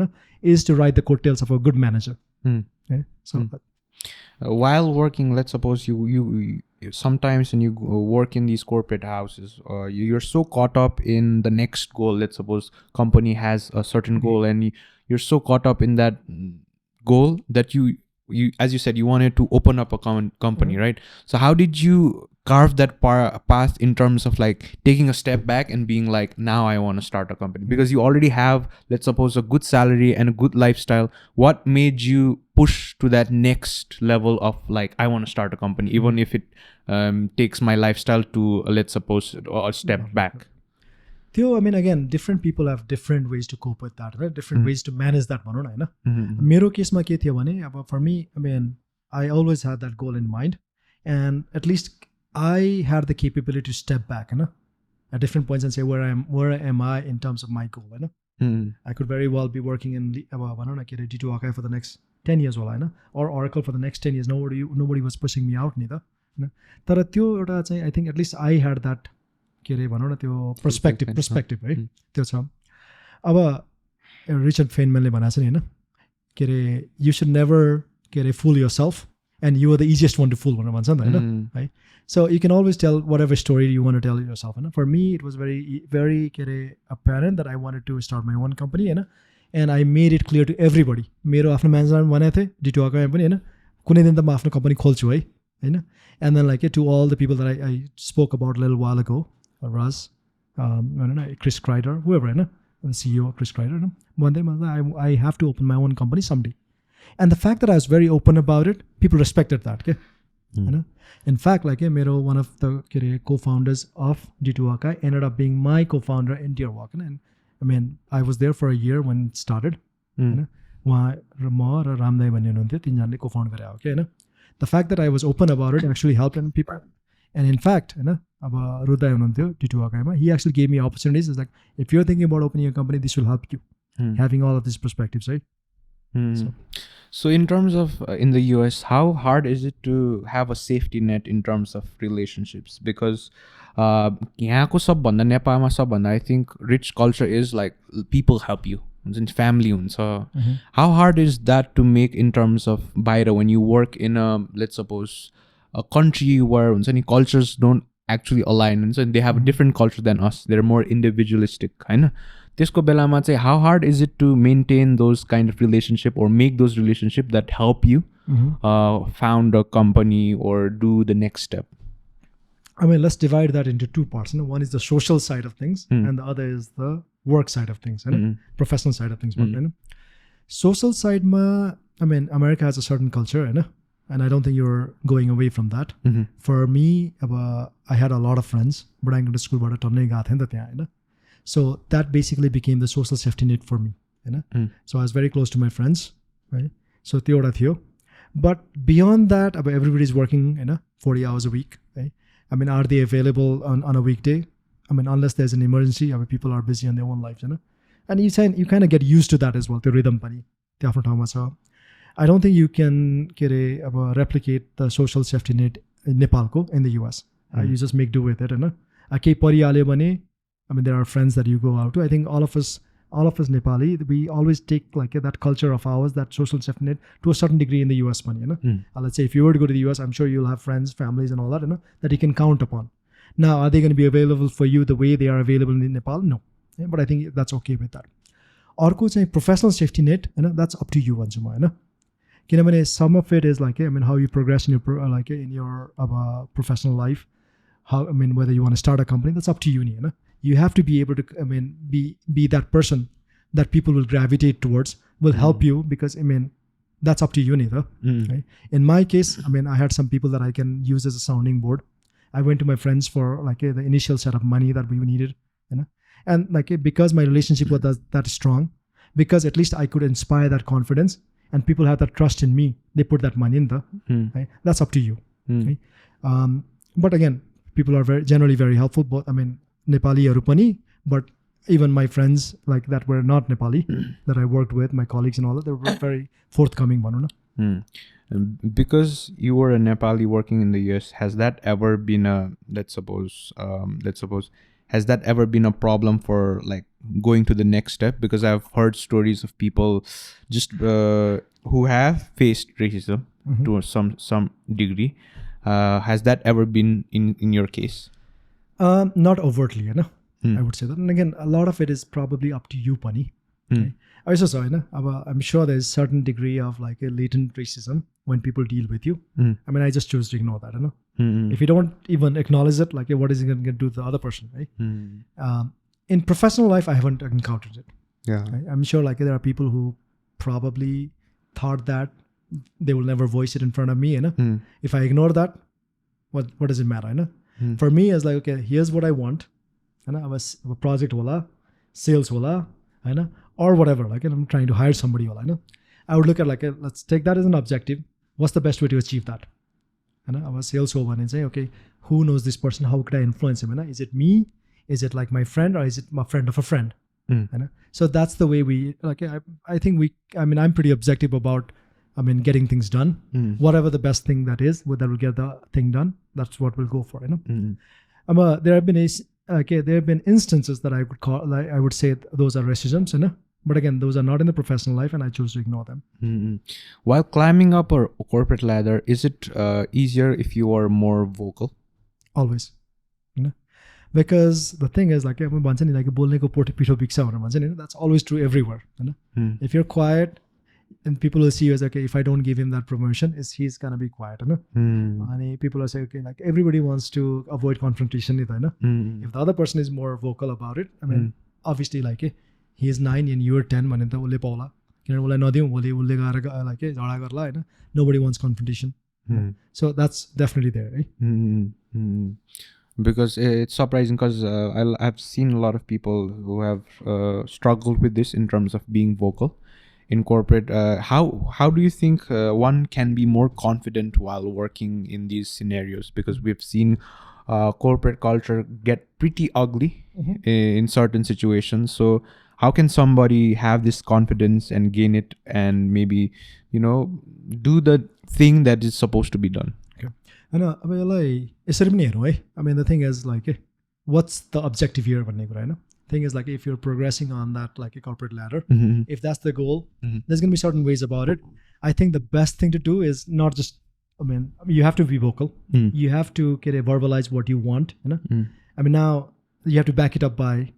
is to ride the coattails of a good manager. Okay? So While working, let's suppose you sometimes when you work in these corporate houses, you're so caught up in the next goal. Let's suppose company has a certain goal, and you're so caught up in that goal that you as you said, you wanted to open up a company, right? So how did you carve that path in terms of like taking a step back and being like, now I want to start a company? Because you already have, let's suppose, a good salary and a good lifestyle. What made you push to that next level of like, I want to start a company, even if it takes my lifestyle to, let's suppose, a step back? Theo, I mean, again, different people have different ways to cope with that, right? Different ways to manage that भनौँ न हैन. मेरो केसमा के थियो भने, अब for me, I mean, I always had that goal in mind, and at least I had the capability to step back, Hahn, at different points and say where am I in terms of my goal, Hahn. I could very well be working in अब भनौँ न के अरे Deerwalk for the next 10 years होला, हैन, or Oracle for the next 10 years. Nobody was pushing me out नि त, हैन. तर त्यो एउटा चाहिँ I think at least I had that के अरे भनौँ न त्यो पर्सपेक्टिभ है, त्यो छ. अब रिचर्ड फेनम्यानले भनेको छ नि होइन, के अरे यु सुड नेभर के अरे fool yourself and you are the easiest one to fool भनेर भन्छ नि त होइन है. So you can always tell whatever story you want to tell yourself होइन. For me it was very के अरे apparent that I wanted to start my own company होइन. And I made it clear to everybody. मेरो आफ्नो म्यानेजरले भनेको थिएँ डिटुवाकमा पनि होइन, कुनै दिन त म आफ्नो कम्पनी खोल्छु है होइन. And then like to all the people that I spoke about little while ago, Raz, I don't know, Chris Kreider, whoever, the CEO of Chris Kreider, one day I have to open my own company someday. And the fact that I was very open about it, people respected that. Okay? In fact, like one of the co-founders of Deerwalk ended up being my co-founder in Deerwalk. And I mean, I was there for a year when it started. The fact that I was open about it actually helped people. And in fact, अब रुद्र हुनुहुन्थ्यो डिटुवाकमा, he actually gave me opportunities. It's like, if you're thinking about opening a company, this will help you. Having all of these perspectives, right? So in terms of in the US, how hard is it to have a safety net in terms of relationships? Because यहाँको सबभन्दा नेपालमा सबभन्दा I think rich culture is like people help you. Family हुन्छ. How hard is that to make in terms of बाहिर when you work in a, let's suppose, a country where हुन्छ नि cultures don't actually align, and so they have a different culture than us. They're more individualistic, हैन. त्यसको बेलामा चाहिँ how hard is it to maintain those kind of relationship or make those relationship that help you found a company or do the next step? I mean, let's divide that into two parts. One is the social side of things, and the other is the work side of things, professional side of things. Social side ma, I mean, America has a certain culture, and I don't think you're going away from that. For me, I had a lot of friends, but I went to school about a so that basically became the social safety net for me. So I was very close to my friends, right? So but beyond that, everybody's working 40 hours a week, right? I mean, are they available on a weekday? I mean, unless there's an emergency, people are busy in their own lives, and you kind of get used to that as well, the rhythm pani. I don't think you can replicate the social safety net in Nepal in the US. You just make do with it. I mean, there are friends that you go out to. I think all of us Nepali, we always take like that culture of ours, that social safety net, to a certain degree in the US money. Let's say if you were to go to the US, I'm sure you'll have friends, families and all that, that you can count upon. Now, are they going to be available for you the way they are available in Nepal? No. But I think that's okay with that. Orko चाहिँ professional safety net, that's up to you once more. Some of it is like, I mean, how you progress in your professional life. How, I mean, whether you want to start a company, that's up to you. You have to be able to, I mean, be that person that people will gravitate towards, will help you, because I mean, that's up to you. Right? In my case, I mean, I had some people that I can use as a sounding board. I went to my friends for like the initial set of money that we needed, and like because my relationship was that strong, because at least I could inspire that confidence. And people have that trust in me. They put that money in right? That's up to you. Right? But again, people are generally very helpful. But I mean, Nepali Arupani, but even my friends like that were not Nepali that I worked with, my colleagues and all that, they were very forthcoming. Because you were a Nepali working in the US, has that ever been a, let's suppose, has that ever been a problem for like going to the next step? Because I've heard stories of people just who have faced racism to some degree, has that ever been in your case? Not overtly, you know. I would say that. And again, a lot of it is probably up to you, Pani. Okay? I also saw, you know, I'm sure there's certain degree of like a latent racism when people deal with you. I mean, I just choose to ignore that, you know. If you don't even acknowledge it, like, what is it going to do to the other person, right? In professional life, I haven't encountered it. Yeah. Right? I'm sure like there are people who probably thought that they will never voice it in front of me, you know. If I ignore that, what does it matter, you know? For me, it's like, okay, here's what I want. You know, a project wala, sales wala, you know, or whatever. Like, I'm trying to hire somebody wala, you know. I would look at like, let's take that as an objective. What's the best way to achieve that? You know, I was sales over and say, okay, who knows this person? How could I influence him? You know? Is it me? Is it like my friend, or is it my friend of a friend? You know? So that's the way we like. I think I'm pretty objective about. Getting things done. Whatever the best thing that is, that will get the thing done. That's what we'll go for. You know. There have been instances that I would call. Like, I would say those are racisms. You know. But again, those are not in the professional life, and I choose to ignore them. While climbing up a corporate ladder, is it easier if you are more vocal? Always. You know. Because the thing is, like, that's always true everywhere. You know? If you're quiet, and people will see you as, okay, if I don't give him that promotion, he's gonna be quiet, you know? And people are saying, okay, like, everybody wants to avoid confrontation, you know? If the other person is more vocal about it, obviously, like, he is 9 and you are 10, nobody wants confrontation. So that's definitely there, right? Because it's surprising, because I've seen a lot of people who have struggled with this in terms of being vocal in corporate. How do you think one can be more confident while working in these scenarios? Because we've seen corporate culture get pretty ugly in certain situations. So how can somebody have this confidence and gain it, and maybe, you know, do the thing that is supposed to be done? Okay. The thing is, like, what's the objective here? Thing is, like, if you're progressing on that, like, a corporate ladder, if that's the goal, there's going to be certain ways about it. I think the best thing to do is not just, you have to be vocal. You have to verbalize what you want, you know. Now you have to back it up by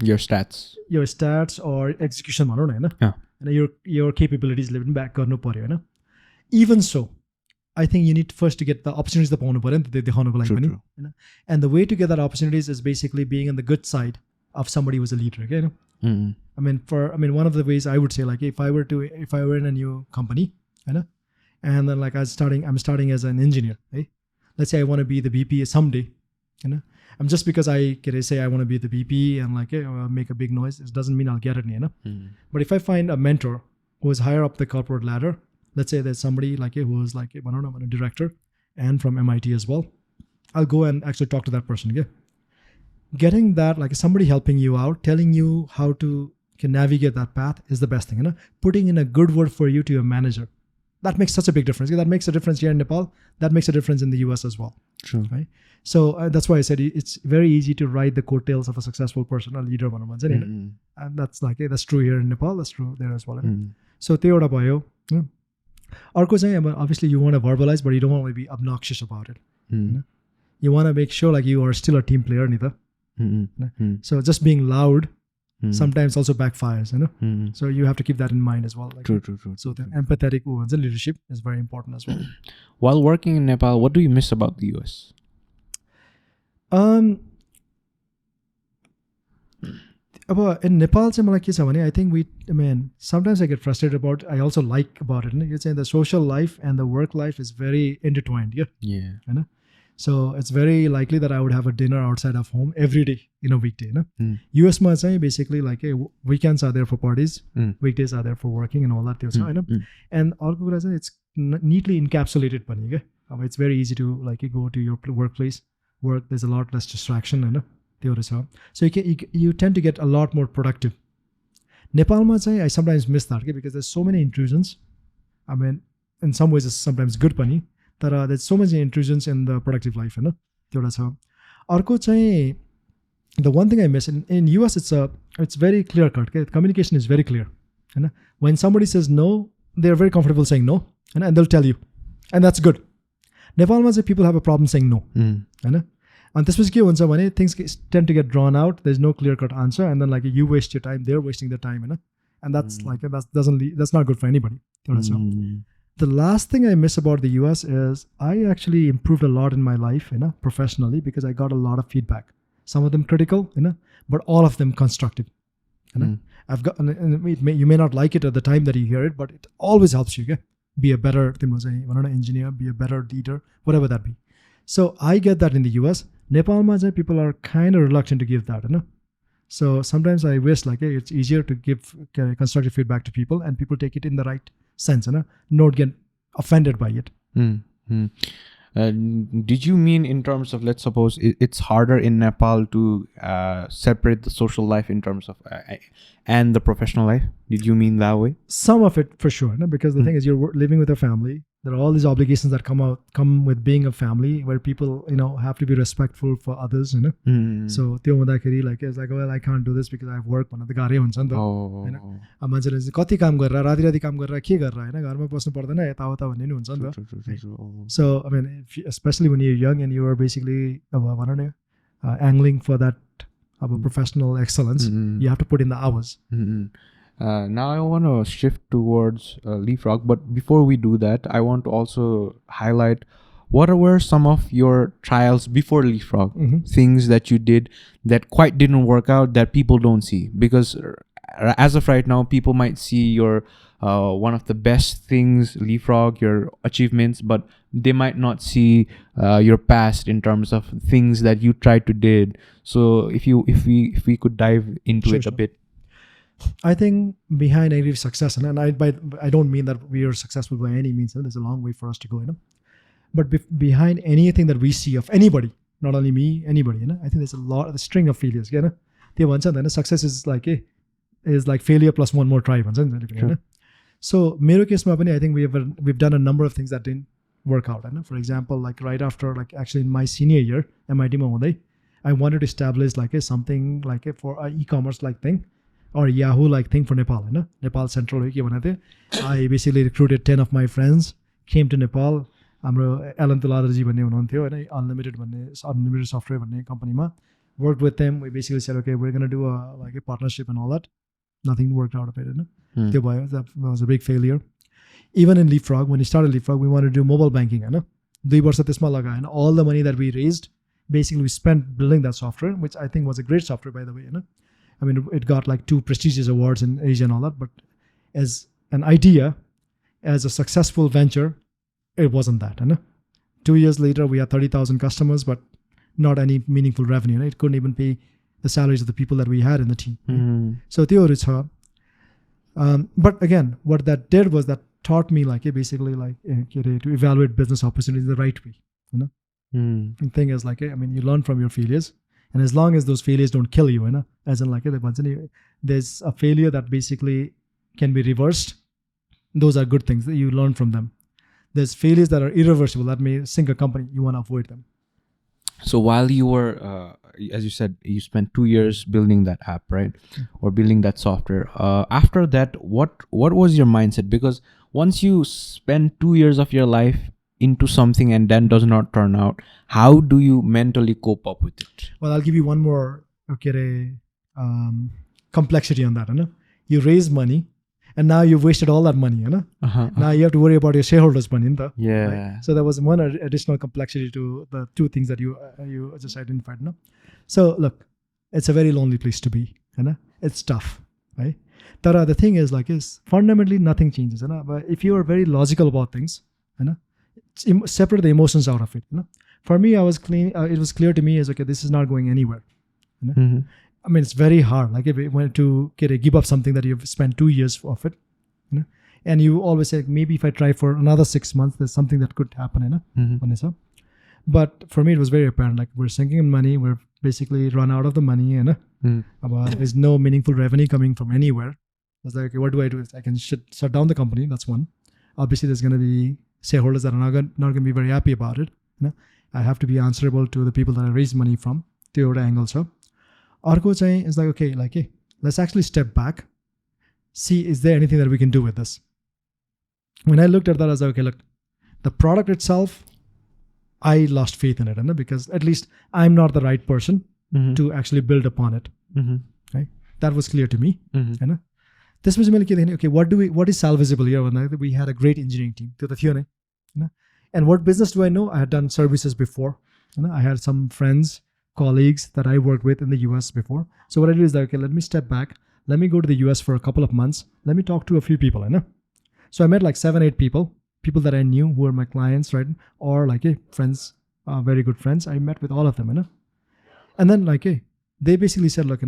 your stats or execution, and your capabilities living back. Even so, I think you need first to get the opportunities and the way to get that opportunities is basically being on the good side of somebody who's a leader. Okay? One of the ways I would say, like, if I were in a new company, and then, like, I'm starting as an engineer, right? Let's say I want to be the VP someday, you know. Just because I say I want to be the VP and, like, make a big noise, it doesn't mean I'll get it, you know. But if I find a mentor who is higher up the corporate ladder, let's say there's somebody like who is like a director and from MIT as well, I'll go and actually talk to that person. Okay? Getting that, like, somebody helping you out, telling you how to navigate that path is the best thing. You know, putting in a good word for you to your manager, that makes such a big difference. That makes a difference here in Nepal. That makes a difference in the US as well. True. Right. So that's why I said it's very easy to ride the courtails of a successful person, a leader. And that's that's true here in Nepal. That's true there as well. So Theoda Bayo. Obviously you want to verbalize, but you don't want to be obnoxious about it. You know? You want to make sure, like, you are still a team player, Nita. So just being loud sometimes also backfires, you know. So you have to keep that in mind as well. Like, true. So the empathetic leadership is very important as well. While working in Nepal, what do you miss about the US? In Nepal, I think sometimes I get frustrated about. I also like about it. You're saying the social life and the work life is very intertwined. Yeah. You know? So it's very likely that I would have a dinner outside of home every day in a weekday. You know? US basically, like, weekends are there for parties, weekdays are there for working and all that. You know? And it's neatly encapsulated. It's very easy to, like, go to your workplace, work. There's a lot less distraction. You know? So you tend to get a lot more productive. Nepal, I sometimes miss that because there's so many intrusions. In some ways it's sometimes good pani. There's so many intrusions in the productive life. The one thing I miss in US, it's very clear cut. Communication is very clear. When somebody says no, they're very comfortable saying no, and they'll tell you, and that's good. Nepalमा चाहिँ people have a problem saying no, होइन. And त्यसपछि के हुन्छ भने things tend to get drawn out. There's no clear-cut answer, and then like you waste your time, they're wasting their time, होइन. And that's like that's not good for anybody. So the last thing I miss about the US is I actually improved a lot in my life, professionally, because I got a lot of feedback. Some of them critical, but all of them constructive. I've got, you may not like it at the time that you hear it, but it always helps you be a better engineer, be a better leader, whatever that be. So I get that in the US. Nepalma, people are kind of reluctant to give that. So sometimes I wish like it's easier to give constructive feedback to people, and people take it in the right sense, not get offended by it. Did you mean in terms of, let's suppose it's harder in Nepal to separate the social life in terms of and the professional life? Did you mean that way? Some of it for sure, because the thing is you're living with a family. There are all these obligations that come with being a family, where people have to be respectful for others. So त्यो हुँदाखेरि like it's like, well, I can't do this because I have work भन्दा त गाह्रै हुन्छ नि त हैन. अब मान्छेले चाहिँ कति काम गरेर राति काम गरेर के गरेर हैन, घरमा बस्नु पर्दैन यताउता भन्ने नि हुन्छ नि त. So I mean, especially when you're young and you are basically angling for that professional excellence, you have to put in the hours. Now I want to shift towards Leapfrog, but before we do that, I want to also highlight what were some of your trials before Leapfrog, things that you did that quite didn't work out that people don't see, because as of right now, people might see your one of the best things, Leapfrog, your achievements, but they might not see your past in terms of things that you tried to did. So if we could dive into it a bit. I think behind any success, and I don't mean that we are successful by any means. There's a long way for us to go, But behind anything that we see of anybody, not only me, anybody, I think there's a string of failures. Success is like failure plus one more try. Sure. So, मेरो केसमा पनि I think we've done a number of things that didn't work out. For example, like right after, actually in my senior year, MIT मा हुँदै, I wanted to establish something for an e-commerce like thing, or Yahoo like thing for Nepal, Nepal Central. I basically recruited 10 of my friends, came to Nepal. हाम्रो Alan Tuladarji भन्ने हुनुहुन्थ्यो हैन, unlimited software भन्ने company-मा, worked with them. We basically said, okay, we're going to do a partnership and all that. Nothing worked out of it, that was a big failure. Even in Leapfrog, when we started Leapfrog, we wanted to do mobile banking, 2 वर्ष त्यसमा लगाए, and all the money that we raised, basically we spent building that software, which I think was a great software, by the way, I mean, it got like 2 prestigious awards in Asia and all that, but as an idea, as a successful venture, it wasn't that. 2 years later, we had 30,000 customers, but not any meaningful revenue. It couldn't even pay the salaries of the people that we had in the team. So but again, what that did was that taught me basically to evaluate business opportunities the right way. The thing is you learn from your failures. And as long as those failures don't kill you, as in there's a failure that basically can be reversed. Those are good things that you learn from them. There's failures that are irreversible that may sink a company. You want to avoid them. So while you were, as you said, you spent 2 years building that app, right? Or building that software. After that, what was your mindset? Because once you spend 2 years of your life into something and then does not turn out, how do you mentally cope up with it? Well, I'll give you one more complexity on that. You raise money, and now you've wasted all that money. Now you have to worry about your shareholders' money. Yeah. Right? So there was one additional complexity to the 2 things that you just identified. So look, it's a very lonely place to be. It's tough, right? The thing is fundamentally nothing changes. But if you are very logical about things, separate the emotions out of it. For me, it was clear to me as this is not going anywhere. I mean, it's very hard. If you want to give up something that you've spent 2 years of it, and you always say maybe if I try for another 6 months, there's something that could happen. But for me, it was very apparent. We're sinking in money. We're basically run out of the money. There's no meaningful revenue coming from anywhere. I was like, okay, what do I do? I can shut down the company. That's one. Obviously, there's going to be shareholders that are not going to be very happy about it. I have to be answerable to the people that I raised money from. The other angle, so. Arko is okay, let's actually step back, see, is there anything that we can do with this? When I looked at that, I was like, okay, look, the product itself, I lost faith in it, because at least I'm not the right person to actually build upon it. Right? That was clear to me. This was okay, what is salvageable here? We had a great engineering team. And what business do I know? I had done services before. I had some friends, colleagues that I worked with in the US before. So what I did is like, okay, let me step back. Let me go to the US for a couple of months. Let me talk to a few people. So I met like 7-8 people that I knew who were my clients, right? Or like, hey, friends, very good friends. I met with all of them. And then like, hey, they basically said, look,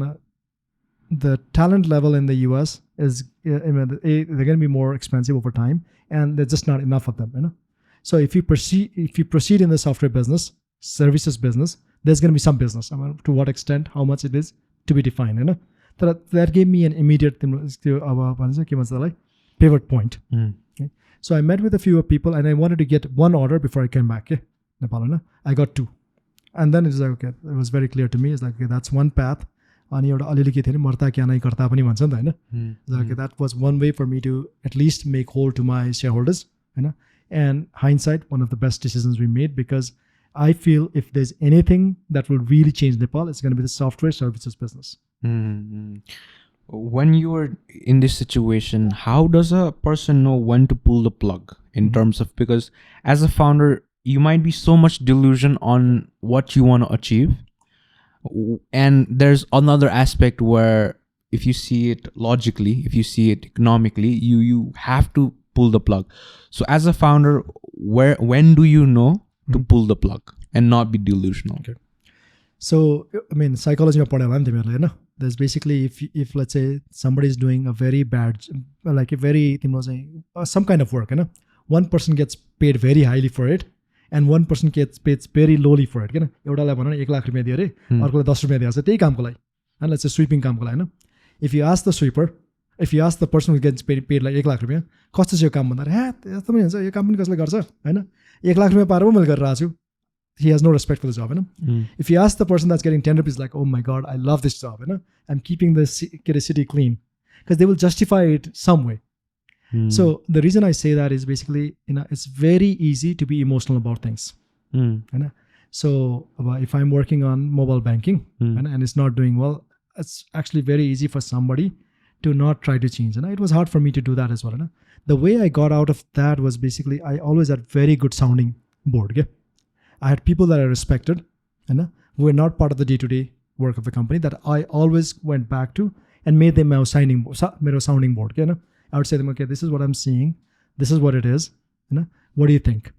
the talent level in the US is, they're going to be more expensive over time, and there's just not enough of them. So if you proceed in the software business, services business, there's going to be some business. To what extent, how much it is to be defined. That gave me an immediate pivot point. Okay? So I met with a few people, and I wanted to get one order before I came back. Nepal, I got 2. And then it was like, okay, it was very clear to me. It's like, okay, that's one path. Okay, that was one way for me to at least make whole to my shareholders. And hindsight, one of the best decisions we made, because I feel if there's anything that will really change Nepal, it's going to be the software services business. When you are in this situation, how does a person know when to pull the plug in terms of, because as a founder, you might be so much delusion on what you want to achieve. And there's another aspect where if you see it logically, if you see it economically, you have to pull the plug. So as a founder, when do you know to pull the plug and not be delusional? Okay. So, psychology there's basically, if let's say somebody is doing a very bad, like a very, some kind of work, one person gets paid very highly for it, and one person gets paid very lowly for it. And let's say sweeping काम. If you ask the sweeper, if you ask the person who gets paid like 1 lakh rupiयाँ, कस्तो छ यो काम भन्दा यस्तो पनि हुन्छ, यो काम पनि कसले गर्छ हैन, 1 lakh रुपियाँ पाएर मैले गरिरहेको छु. He has no respect for the job. If you ask the person that's getting 10 rupees, like, oh my God, I love this job. I'm keeping the city clean, because they will justify it some way. So the reason I say that is basically, it's very easy to be emotional about things. So if I'm working on mobile banking and it's not doing well, it's actually very easy for somebody to not try to change. And it was hard for me to do that as well. The way I got out of that was basically, I always had very good sounding board. Okay? I had people that I respected, who were not part of the day-to-day work of the company, that I always went back to and made them my sounding board. Okay? I would say to them, okay, this is what I'm seeing. This is what it is. What do you think?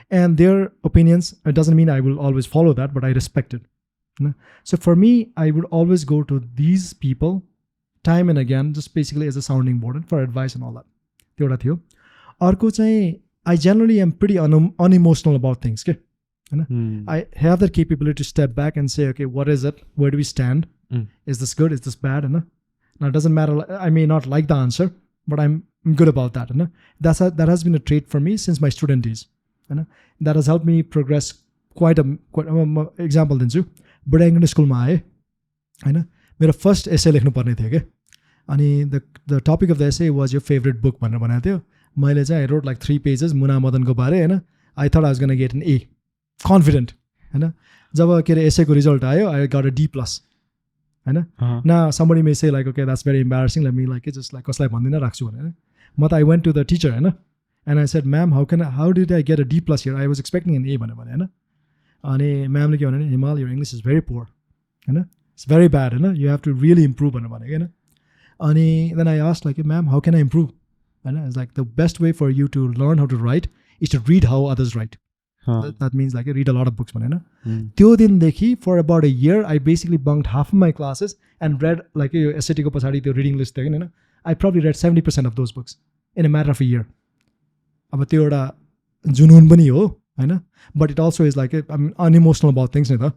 And their opinions, it doesn't mean I will always follow that, but I respect it. So for me, I would always go to these people time and again, just basically as a sounding board and for advice and all that. I generally am pretty unemotional about things. Okay? I have that capability to step back and say, okay, what is it? Where do we stand? Is this good? Is this bad? Now, it doesn't matter. I may not like the answer, but I'm good about that. That has been a trait for me since my student days. That has helped me progress quite example दिन्छु. बडा English स्कुलमा आएँ हैन, मेरो first essay लेख्नु पर्ने थियो के, अनि the topic of the essay was your favourite book भनेर भनेको थियो. मैले चाहिँ आई रोट लाइक 3 pages मुना मदनको बारे हैन. I thought I was gonna get an A, confident हैन. जब के अरे एसेको रिजल्ट आयो, आई गट अ D+. Hahn. Now somebody may say like, okay, that's very embarrassing, let me like it just like कसलाई भन्दिन राख्छु भनेर. म त I went to the teacher हैन, and I said, ma'am, how did I get a D+ here? I was expecting an A भनेर हैन. अनि म्यामले के भन्नु, हिमाल, your English is very poor Hahn, it's very bad Hahn, you have to really improve भनेर भनेको हैन. अनि then I asked like, ma'am, how can I improve? And it's like, the best way for you to learn how to write is to read how others write. That means like read a lot of books. त्यो दिनदेखि for about a year I basically bunked half of my classes and read like SAT को पछाडि त्यो reading list थियो हैन. I probably read 70% of those books in a matter of a year. अब त्यो एउटा जुनून पनि हो हैन, but it also is like I'm unemotional about things नि त.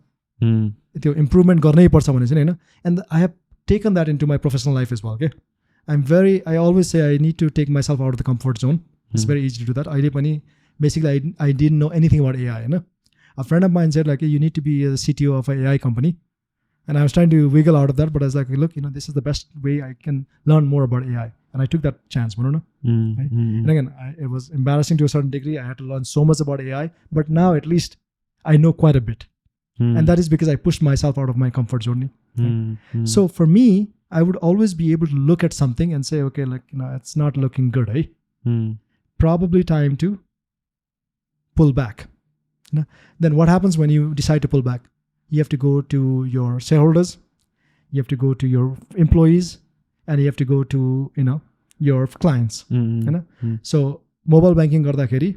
त्यो इम्प्रुभमेन्ट गर्नै पर्छ भने चाहिँ हैन. And I have taken that into my professional life as well. Okay, I always say I need to take myself out of the comfort zone. It's very easy to do that. अहिले पनि basically I didn't know anything about AI. A friend of mine said like, you need to be a CTO of an AI company. And I was trying to wiggle out of that, but I was like, look, this is the best way I can learn more about AI. And I took that chance, right? And again, it was embarrassing to a certain degree. I had to learn so much about AI, but now at least I know quite a bit. And that is because I pushed myself out of my comfort zone. So for me, I would always be able to look at something and say, okay, it's not looking good, eh? Probably time to pull back. Then what happens when you decide to pull back? You have to go to your shareholders, you have to go to your employees, and you have to go to your clients. So mobile banking गर्दाखेरि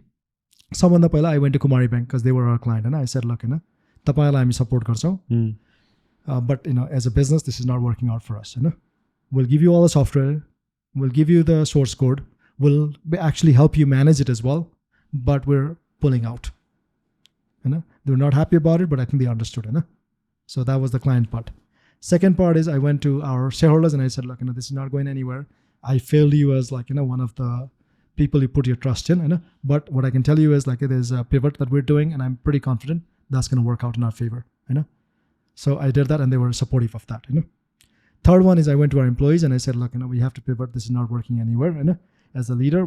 सबभन्दा पहिला I went to Kumari Bank because they were our client, and I said, look, तपाईलाई हामी support गर्छौँ, but as a business this is not working out for us. We'll give you all the software, we'll give you the source code, we'll actually help you manage it as well, but we're pulling out. They were not happy about it, but I think they understood. So that was the client part. Second part is I went to our shareholders and I said, look, this is not going anywhere. I failed you as one of the people you put your trust in. But what I can tell you is there's a pivot that we're doing, and I'm pretty confident that's going to work out in our favor. So I did that, and they were supportive of that. Third one is I went to our employees and I said, look, we have to pivot. This is not working anywhere. As a leader,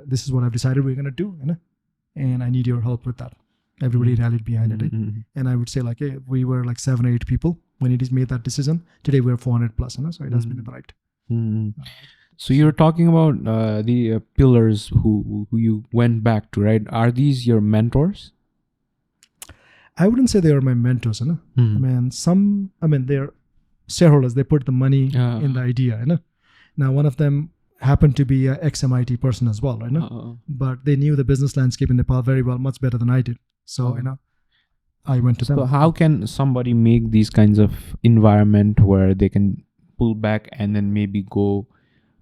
this is what I've decided we're gonna do. And I need your help with that. Everybody rallied behind it. And I would say hey, we were 7 or 8 people when it is made that decision. Today we're 400 plus. So it has been the right. So you're talking about the pillars who you went back to, right? Are these your mentors? I wouldn't say they are my mentors. They're shareholders. They put the money in the idea. Now one of them happened to be an ex-MIT person as well, but they knew the business landscape in Nepal very well, much better than I did. So I went to them. So how can somebody make these kinds of environment where they can pull back and then maybe go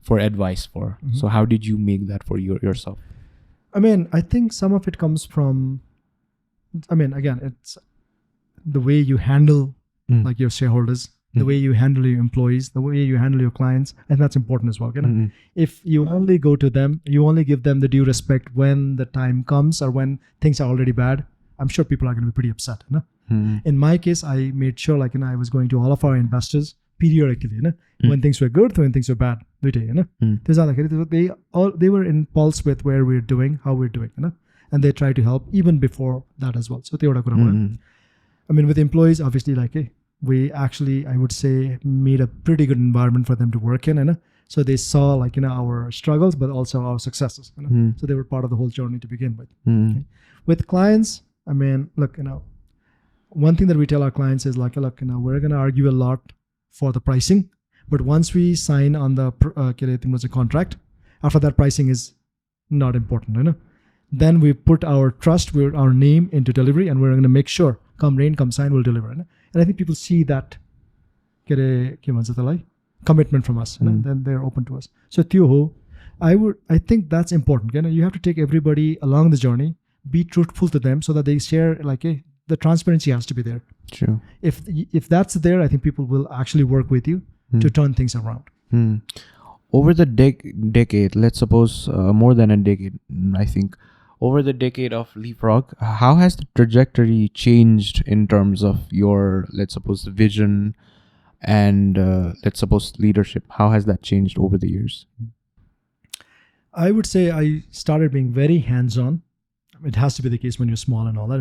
for advice for? So how did you make that for yourself? I think some of it comes from, again, it's the way you handle your shareholders, the way you handle your employees, the way you handle your clients, and that's important as well. If you only go to them, you only give them the due respect when the time comes or when things are already bad, I'm sure people are going to be pretty upset. In my case, I made sure I was going to all of our investors periodically, when things were good, when things were bad. They were in pulse with where we're doing, how we're doing, and they try to help even before that as well. So with employees, obviously, we actually, I would say, made a pretty good environment for them to work in. So they saw our struggles, but also our successes. So they were part of the whole journey to begin with. Okay? With clients, one thing that we tell our clients is look, we're going to argue a lot for the pricing, but once we sign on the contract, after that pricing is not important. Then we put our trust, our name into delivery, and we're going to make sure, come rain, come shine, we'll deliver. And I think people see that commitment from us, and then they're open to us. So I think that's important. You have to take everybody along the journey, be truthful to them so that they share, the transparency has to be there. True. If that's there, I think people will actually work with you to turn things around. Over the decade, let's suppose more than a decade, I think, over the decade of Leapfrog, how has the trajectory changed in terms of your, let's suppose, vision and let's suppose leadership? How has that changed over the years? I would say I started being very hands-on. It has to be the case when you're small and all that.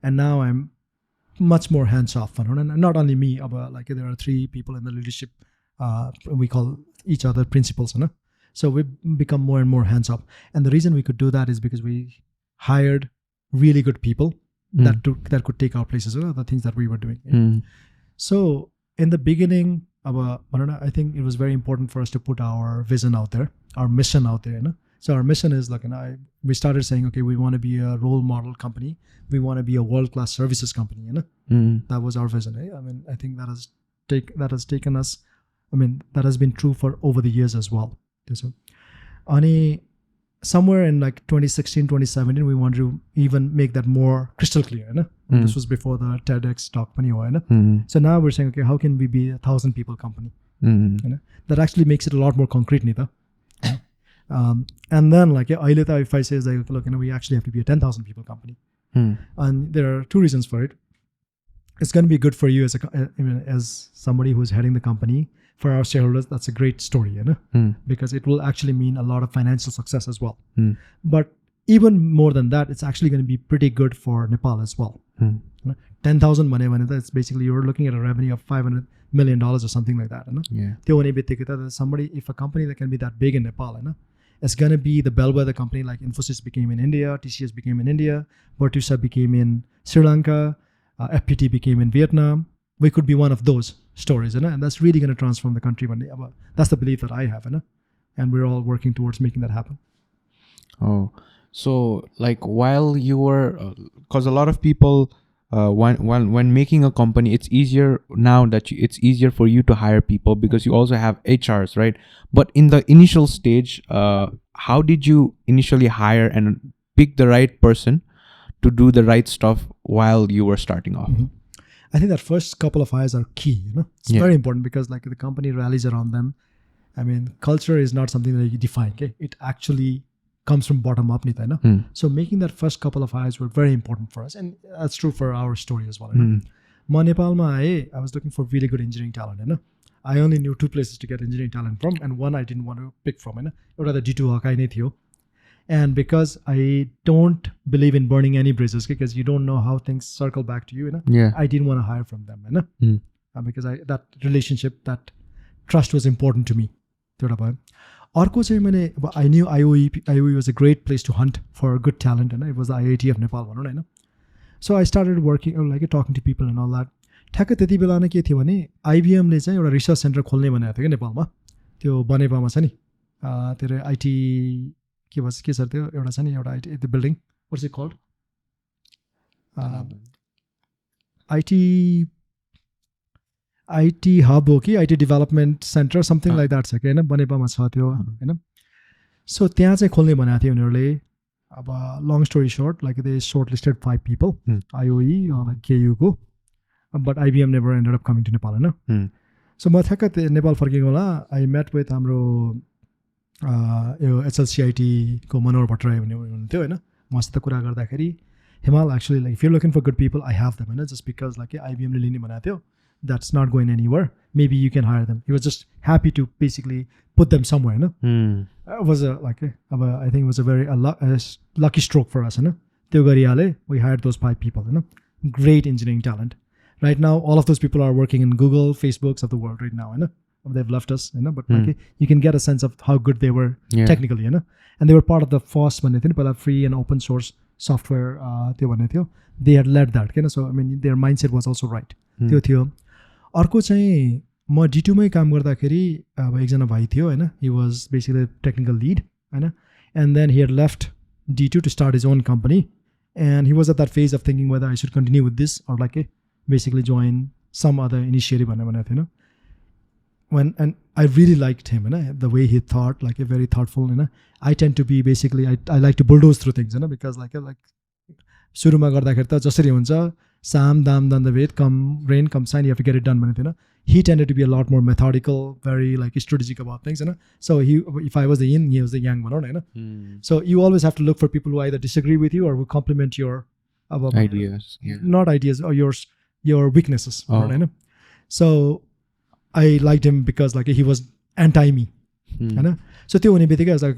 And now I'm much more hands-off. And not only me, but there are 3 people in the leadership. We call each other principals. So we've become more and more hands-off. And the reason we could do that is because we hired really good people that could take our places, the things that we were doing. So in the beginning, I think it was very important for us to put our vision out there, our mission out there. So our mission is we started saying, okay, we want to be a role model company. We want to be a world-class services company. That was our vision. I think that has taken us. That has been true for over the years as well. So, somewhere in 2016, 2017, we wanted to even make that more crystal clear. This was before the TEDx talk. So now we're saying, okay, how can we be 1,000 people company? That actually makes it a lot more concrete. And then if I say look, we actually have to be a 10,000 people company. And there are 2 reasons for it. it's going to be good for you as somebody who's heading the company. For our shareholders, that's a great story, you know, because it will actually mean a lot of financial success as well. But even more than that, it's actually going to be pretty good for Nepal as well. 10,000 money, that's basically you're looking at a revenue of $500 million or something like that. Somebody, if a company that can be that big in Nepal, it's going to be the bellwether company like Infosys became in India, TCS became in India, Vertusa became in Sri Lanka, FPT became in Vietnam. We could be one of those stories, and that's really going to transform the country one day. That's the belief that I have, and we're all working towards making that happen. Oh, so like while you were, because a lot of people, when making a company, it's easier now that it's easier for you to hire people because you also have HRs, right? But in the initial stage, how did you initially hire and pick the right person to do the right stuff while you were starting off? I think that first couple of hires are key. It's very important because like the company rallies around them. I mean, culture is not something that you define. Okay, it actually comes from bottom up. So making that first couple of hires were very important for us, and that's true for our story as well. Ma Nepalma I was looking for really good engineering talent. I only knew 2 places to get engineering talent from, and one I didn't want to pick from. It was the Deerwalk I थियो. And because I don't believe in burning any bridges, because you don't know how things circle back to you, I didn't want to hire from them, because that relationship, that trust was important to me. I knew IOE was a great place to hunt for good talent, and it was the IIT of Nepal. So I started working, like talking to people and all that. ठ्याक्कै त्यति बेला नै के थियो भने आइबिएमले चाहिँ एउटा research centre खोल्ने भनेको थियो कि नेपालमा, त्यो बनेपामा छ नि, त्यो आइटी के छ त्यो एउटा छ नि, एउटा आइटी त्यो building, what's it called, IT hub हो कि IT development centre something like that छ कि होइन, बनेपामा छ त्यो होइन. सो त्यहाँ चाहिँ खोल्ने भनेको थियो उनीहरूले. अब long story short, like they shortlisted 5 people, IOE like केयुको, but IBM never ended up coming to Nepal होइन. सो म ठ्याक्क नेपाल फर्केको होला, आई मेट विथ हाम्रो यो एचएलसिआइटीको मनोहर भट्टराई भन्ने हुनुहुन्थ्यो होइन. मसित कुरा गर्दाखेरि हिमाल actually like if you looking for good people I have them होइन, जस्ट बिकज लाइक आइबिएमले लिने भनेको थियो, that's not going anywhere, maybe you can hire them. He was just happy to basically put them somewhere, It was I think it was a very lucky stroke for us, we hired those 5 people, great engineering talent. Right now all of those people are working in Google, Facebooks of the world right now, they've left us, but you can get a sense of how good they were technically, and they were part of the FOSS free and open source software, they had led that, so I mean their mindset was also right. त्यो थियो. अर्को चाहिँ म D2मै काम गर्दाखेरि अब एकजना भाइ थियो होइन, he was basically technical lead होइन, and then he had left D2 to start his own company, and he was at that phase of thinking whether I should continue with this or like basically join some other initiative भनेको थियो. And I really liked him, the way he thought, like very thoughtful. I tend to be basically I like to bulldoze through things, because like सुरुमा गर्दाखेरि त जसरी हुन्छ Sam, Dam, Dandavet, come rain, come shine, you have to get it done. He tended to be a lot more methodical, very like strategic about things. So if I was the yin, he was the yang. So you always have to look for people who either disagree with you or who complement your ideas. Not ideas, or your weaknesses. So I liked him because like he was anti-me. So I was like,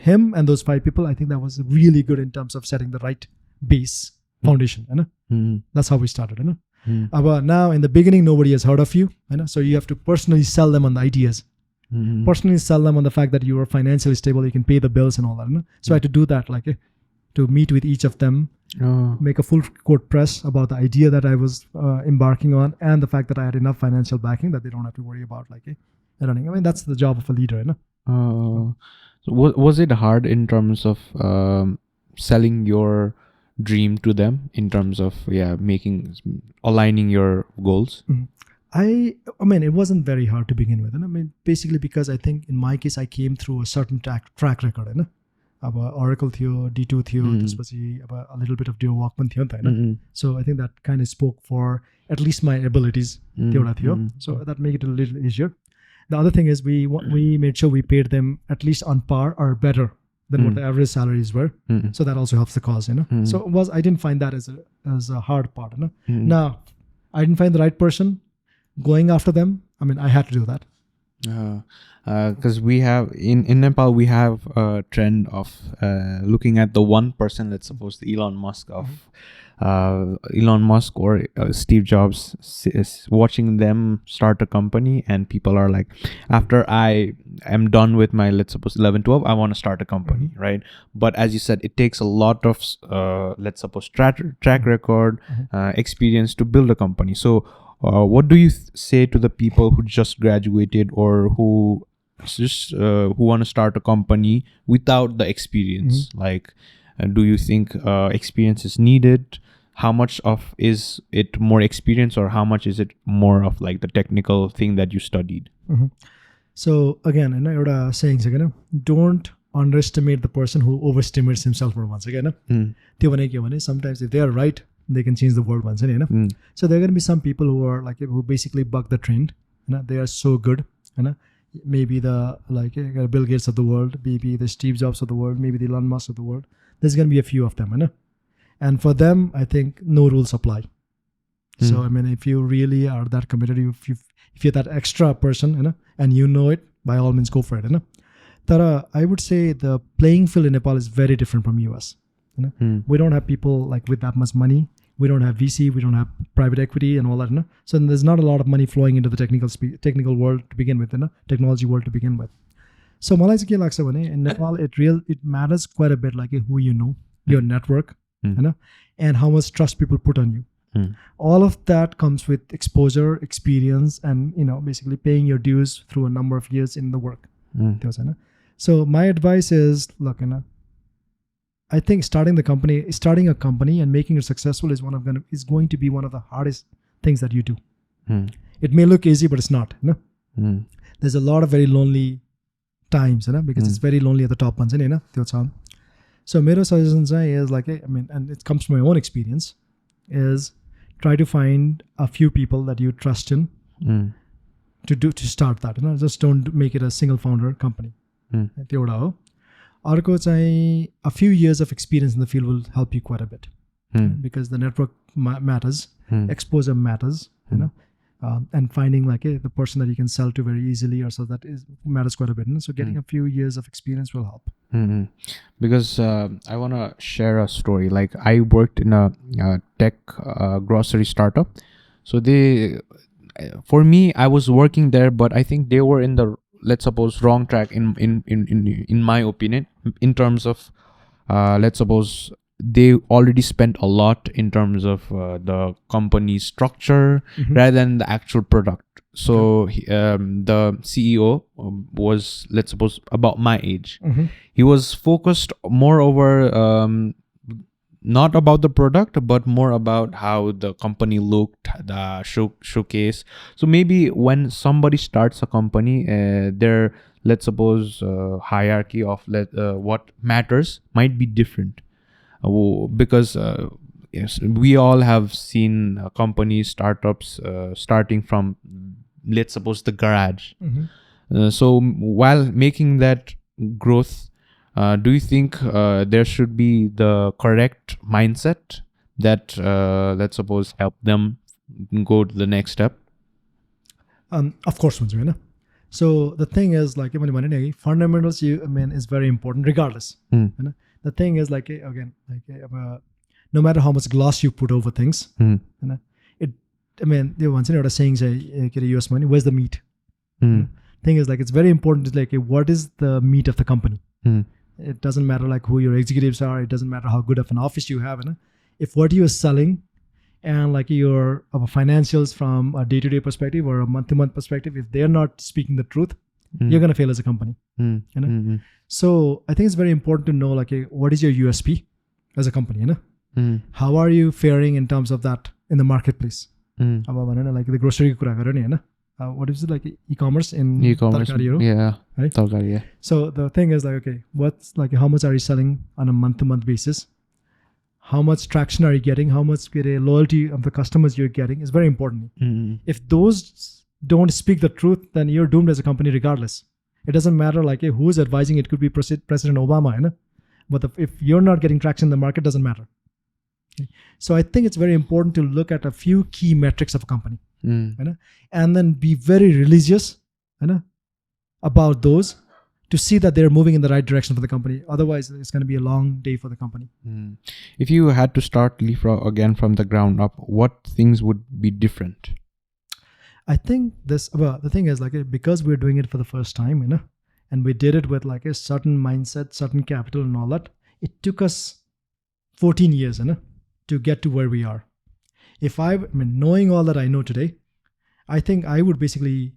him and those 5 people, I think that was really good in terms of setting the right base foundation. That's how we started. Now in the beginning nobody has heard of you, so you have to personally sell them on the ideas, personally sell them on the fact that you are financially stable, you can pay the bills and all that. So I had to do that, like to meet with each of them, make a full court press about the idea that I was embarking on, and the fact that I had enough financial backing that they don't have to worry about like running. I mean that's the job of a leader. So was it hard in terms of selling your dream to them, in terms of aligning your goals? I mean it wasn't very hard to begin with. I mean basically because I think in my case I came through a certain track record. Oracle थियो, D2 थियो, त्यसपछि a little bit of Deerwalk पनि थियो नि त. So I think that kind of spoke for at least my abilities. So that made it a little easier. The other thing is we made sure we paid them at least on par or better than what the average salaries were. So that also helps the cause, So I didn't find that as a hard part. Now, I didn't find the right person. Going after them, I mean, I had to do that. Because we have in Nepal we have a trend of looking at the one person, let's suppose the Elon Musk or Steve Jobs, is watching them start a company, and people are like, after I am done with my, let's suppose 11, 12, I want to start a company, right? But as you said, it takes a lot of let's suppose track record, experience to build a company. So what do you say to the people who just graduated or who want to start a company without the experience? Like, do you think experience is needed? How much of is it more experience, or how much is it more of like the technical thing that you studied? So again, एउटा saying छ हैन, don't underestimate the person who overestimates himself for once again. त्यो भने के भने, sometimes if they are right, they can change the world once again. So there are going to be some people who are like, who basically buck the trend. They are so good. Maybe the like Bill Gates of the world, maybe the Steve Jobs of the world, maybe the Elon Musk of the world. There's going to be a few of them. And for them, I think no rules apply. So I mean, if you really are that committed, if you're that extra person, and you know it, by all means, go for it. Tara, I would say the playing field in Nepal is very different from US. We don't have people like with that much money. We don't have VC. We don't have private equity and all that. So there's not a lot of money flowing into the technical world to begin with, technology world to begin with. So मलाई चाहिँ के लाग्छ भने, in Nepal it matters quite a bit, like who you know, your network, and how much trust people put on you. All of that comes with exposure, experience, and basically paying your dues through a number of years in the work. So my advice is, look, I think starting a company and making it successful is going to be one of the hardest things that you do. It may look easy, but it's not. There's a lot of very lonely times, because it's very lonely at the top ones. So my suggestion is like, and it comes from my own experience, is try to find a few people that you trust in to start that. Just don't make it a single founder company. A few years of experience in the field will help you quite a bit, because the network matters, exposure matters, and finding like the person that you can sell to very easily, or so that matters quite a bit. So getting a few years of experience will help. Because I want to share a story. Like, I worked in a tech grocery startup. So for me, I was working there, but I think they were in the, let's suppose, wrong track in my opinion, in terms of let's suppose they already spent a lot in terms of the company structure rather than the actual product. So the CEO was, let's suppose, about my age. He was focused more over not about the product, but more about how the company looked, the showcase. So maybe when somebody starts a company, their, let's suppose, hierarchy of what matters might be different. Because yes, we all have seen companies, startups starting from, let's suppose, the garage. So while making that growth, do you think there should be the correct mindset that, let's suppose, help them go to the next step? Of course, so the thing is, like, fundamentals, is very important regardless. The thing is, like, again, like, no matter how much gloss you put over things, there once in a saying, US money, where's the meat? Thing is, like, it's very important to, like, what is the meat of the company? It doesn't matter like who your executives are. It doesn't matter how good of an office you have. If what you are selling and like your financials from a day-to-day perspective or a month-to-month perspective, if they're not speaking the truth, you're going to fail as a company. So I think it's very important to know, like, what is your USP as a company? How are you faring in terms of that in the marketplace? Like the grocery, what is it, like e-commerce in e-commerce? Yeah, right? Yeah. So the thing is, like, okay, what's like, how much are you selling on a month-to-month basis? How much traction are you getting? How much loyalty of the customers you're getting is very important. If those don't speak the truth, then you're doomed as a company regardless. It doesn't matter like who's advising. It could be President Obama, but if you're not getting traction in the market, doesn't matter. So I think it's very important to look at a few key metrics of a company, and then be very religious about those to see that they're moving in the right direction for the company. Otherwise, it's going to be a long day for the company. If you had to start Leapfrog again from the ground up, what things would be different? I think the thing is because we're doing it for the first time, and we did it with like a certain mindset, certain capital and all that, it took us 14 years, to get to where we are. Knowing all that I know today, I think I would basically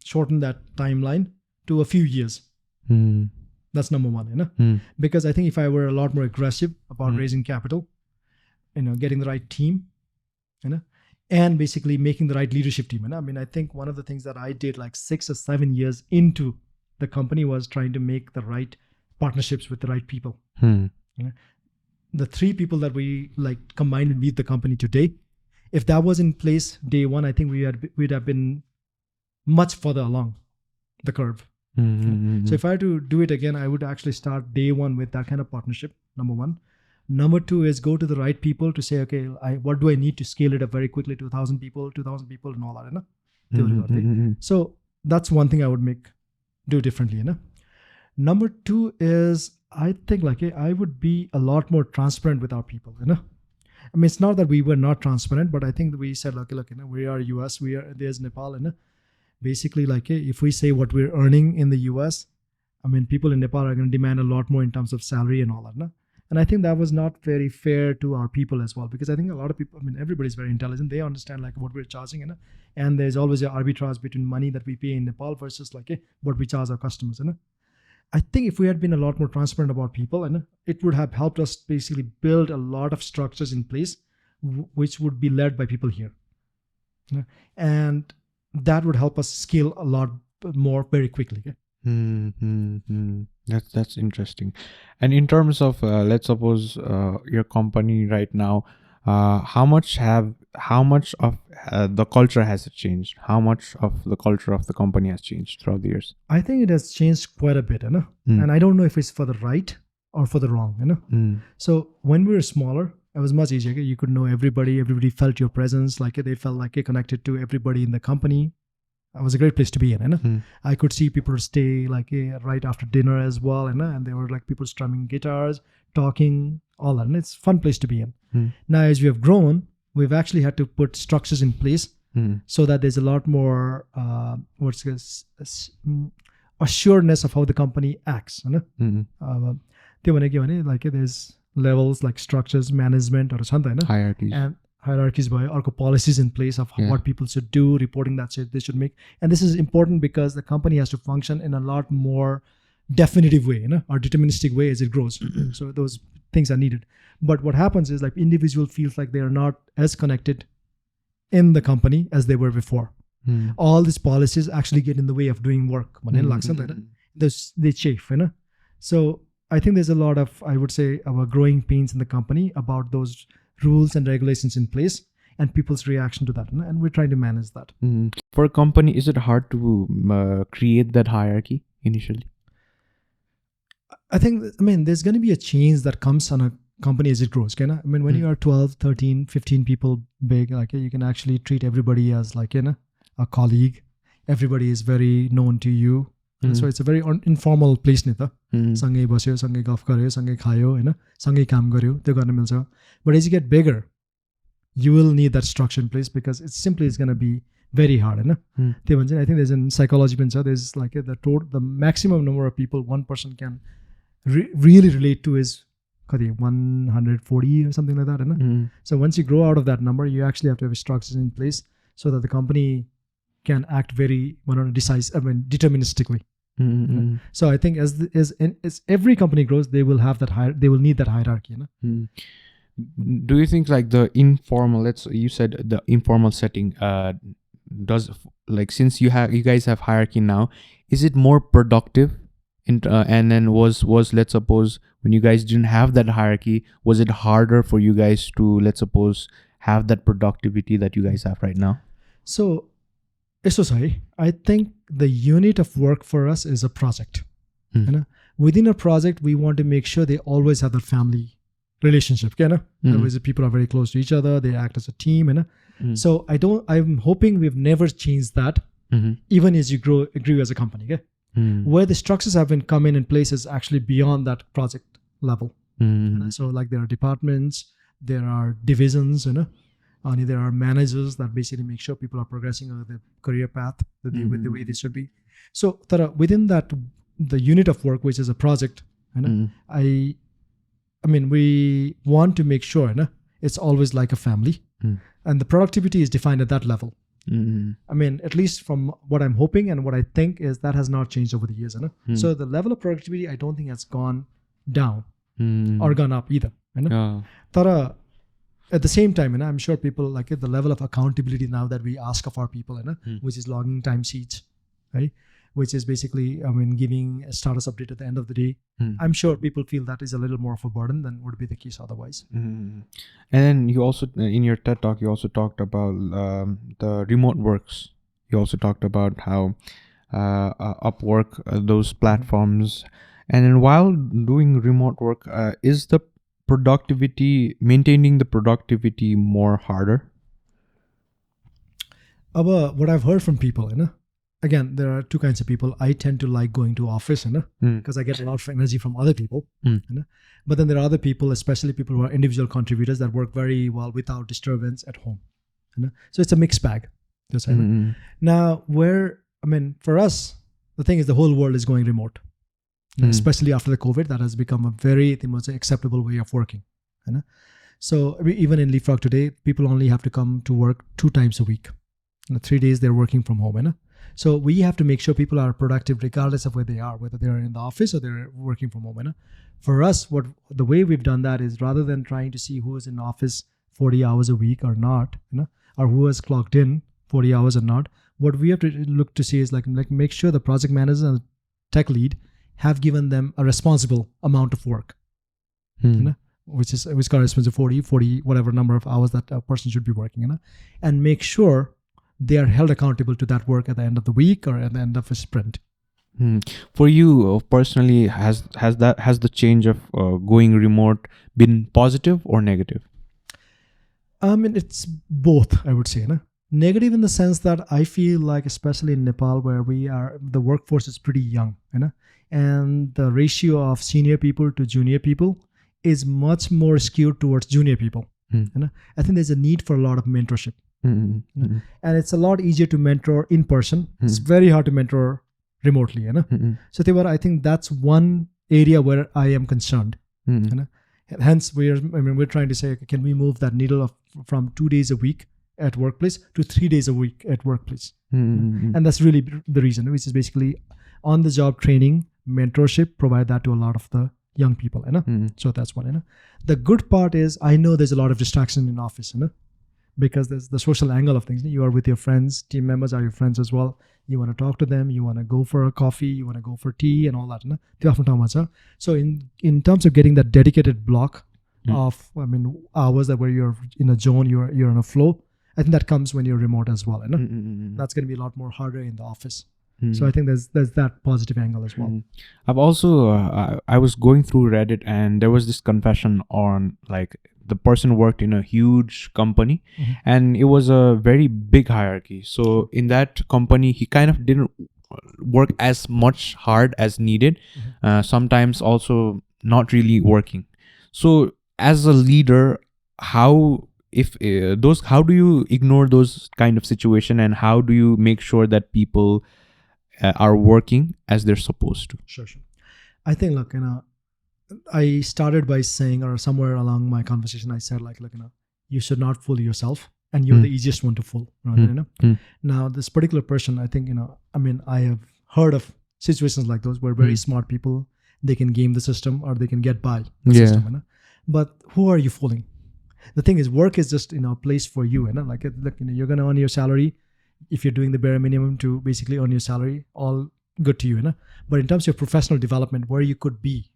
shorten that timeline to a few years. That's number one, because I think if I were a lot more aggressive about raising capital, getting the right team, and basically making the right leadership team. I think one of the things that I did like 6 or 7 years into the company was trying to make the right partnerships with the right people. The 3 people that we combined and lead the company today, if that was in place day one, I think we'd have been much further along the curve. So if I had to do it again, I would actually start day one with that kind of partnership, number one. Number 2 is go to the right people to say, okay, what do I need to scale it up very quickly to 1,000 people, 2,000 people and all that. So that's one thing I would do differently. Number 2 is I think I would be a lot more transparent with our people. It's not that we were not transparent, but I think that we said, look, we are US, there's Nepal, basically if we say what we're earning in the US, people in Nepal are going to demand a lot more in terms of salary and all that. And I think that was not very fair to our people as well, because I think a lot of people, everybody's very intelligent. They understand what we're charging, and there's always an arbitrage between money that we pay in Nepal versus what we charge our customers. I think if we had been a lot more transparent about people, it would have helped us basically build a lot of structures in place, which would be led by people here. And that would help us scale a lot more very quickly. That's interesting. And in terms of let's suppose your company right now, how much of the culture has changed? How much of the culture of the company has changed throughout the years? I think it has changed quite a bit, and I don't know if it's for the right or for the wrong. So when we were smaller, it was much easier. You could know everybody felt your presence, they felt connected to everybody in the company. It was a great place to be in. I could see people stay right after dinner as well, and there were people strumming guitars, talking, all that, and it's a fun place to be in. Now, as we have grown, we've actually had to put structures in place so that there's a lot more assuredness of how the company acts. There's levels structures, management or something, hierarchies. And hierarchies by policies in place of what people should do, reporting that they should make. And this is important because the company has to function in a lot more definitive way, or deterministic way as it grows. So those things are needed. But what happens is individual feels like they are not as connected in the company as they were before. All these policies actually get in the way of doing work. They chafe, So I think there's a lot of, I would say, our growing pains in the company about those rules and regulations in place and people's reaction to that, and we're trying to manage that. For a company, is it hard to create that hierarchy initially? I think there's going to be a change that comes on a company as it grows. When you are 12, 13, 15 people big, you can actually treat everybody as a colleague. Everybody is very known to you. So it's a very informal place नि त सँगै बस्यो सँगै गफ गर्यो सँगै खायो हैन सँगै काम गर्यो त्यो गर्न मिल्छ. But as you get bigger, you will need that structure in place because it simply is going to be very hard, हैन. त्यो भन्छ I think there's in psychology पनि छ, there's the maximum number of people one person can really relate to is 140 or something like that, Hahn. So once you grow out of that number, you actually have to have structures in place so that the company can act very deterministically. So I think as every company grows, they will have that they will need that hierarchy. Do you think the informal, you said the informal setting does since you guys have hierarchy now, is it more productive? And then was let's suppose when you guys didn't have that hierarchy, was it harder for you guys to let's suppose have that productivity that you guys have right now? So I think the unit of work for us is a project. Within a project, we want to make sure they always have their family relationship, Otherwise, people are very close to each other. They act as a team, So I'm hoping we've never changed that, even as you grew as a company, where the structures have been come in places actually beyond that project level. So like there are departments, there are divisions, and there are managers that basically make sure people are progressing on the career path with the way they should be. So within that, the unit of work, which is a project, I mean, we want to make sure it's always like a family, and the productivity is defined at that level. I mean, at least from what I'm hoping and what I think is that has not changed over the years. So the level of productivity, I don't think has gone down or gone up either. At the same time, I'm sure people like it, the level of accountability now that we ask of our people, which is logging time sheets, right? Which is basically, giving a status update at the end of the day. I'm sure people feel that is a little more of a burden than would be the case otherwise. And then you also, in your TED Talk, you also talked about the remote works. You also talked about how Upwork, those platforms. And then while doing remote work, is the maintaining the productivity more harder? What I've heard from people, again, there are two kinds of people. I tend to like going to office, because I get a lot of energy from other people. But then there are other people, especially people who are individual contributors that work very well without disturbance at home. So it's a mixed bag. Now, for us, the thing is the whole world is going remote, especially after the COVID. That has become a very most acceptable way of working. So even in Leapfrog today, people only have to come to work 2 times a week. 3 days they're working from home. So we have to make sure people are productive regardless of where they are, whether they're in the office or they're working from home. For us, the way we've done that is rather than trying to see who is in office 40 hours a week or not, or who has clocked in 40 hours or not, what we have to look to see is like make sure the project manager and tech lead have given them a responsible amount of work, which corresponds to 40, whatever number of hours that a person should be working, and make sure they are held accountable to that work at the end of the week or at the end of a sprint. For you personally, has the change of going remote been positive or negative? It's both, I would say. Negative in the sense that I feel like, especially in Nepal, where the workforce is pretty young, and the ratio of senior people to junior people is much more skewed towards junior people. I think there's a need for a lot of mentorship. And it's a lot easier to mentor in person. It's very hard to mentor remotely. So I think that's one area where I am concerned. Hence, we're trying to say, can we move that needle from 2 days a week at workplace to 3 days a week at workplace? And that's really the reason, which is basically on-the-job training, mentorship, provide that to a lot of the young people. So that's one. The good part is I know there's a lot of distraction in office. Because there's the social angle of things. You are with your friends, team members are your friends as well. You want to talk to them, you want to go for a coffee, you want to go for tea and all that. So in terms of getting that dedicated block of hours that where you're in a zone, you're in a flow, I think that comes when you're remote as well. That's going to be a lot more harder in the office. So I think there's that positive angle as well. I've also I was going through Reddit and there was this confession on like the person worked in a huge company and it was a very big hierarchy. So in that company, he kind of didn't work as much hard as needed. Sometimes also not really working. So as a leader, how do you ignore those kind of situation and how do you make sure that people are working as they're supposed to? Sure. I think, look, I started by saying, or somewhere along my conversation, I said, you should not fool yourself, and you're the easiest one to fool. Now, this particular person, I think, I have heard of situations like those where very smart people, they can game the system or they can get by the system. But who are you fooling? The thing is, work is just a place for you. You're going to earn your salary. If you're doing the bare minimum to basically earn your salary, all good to you. But in terms of professional development, where you could be,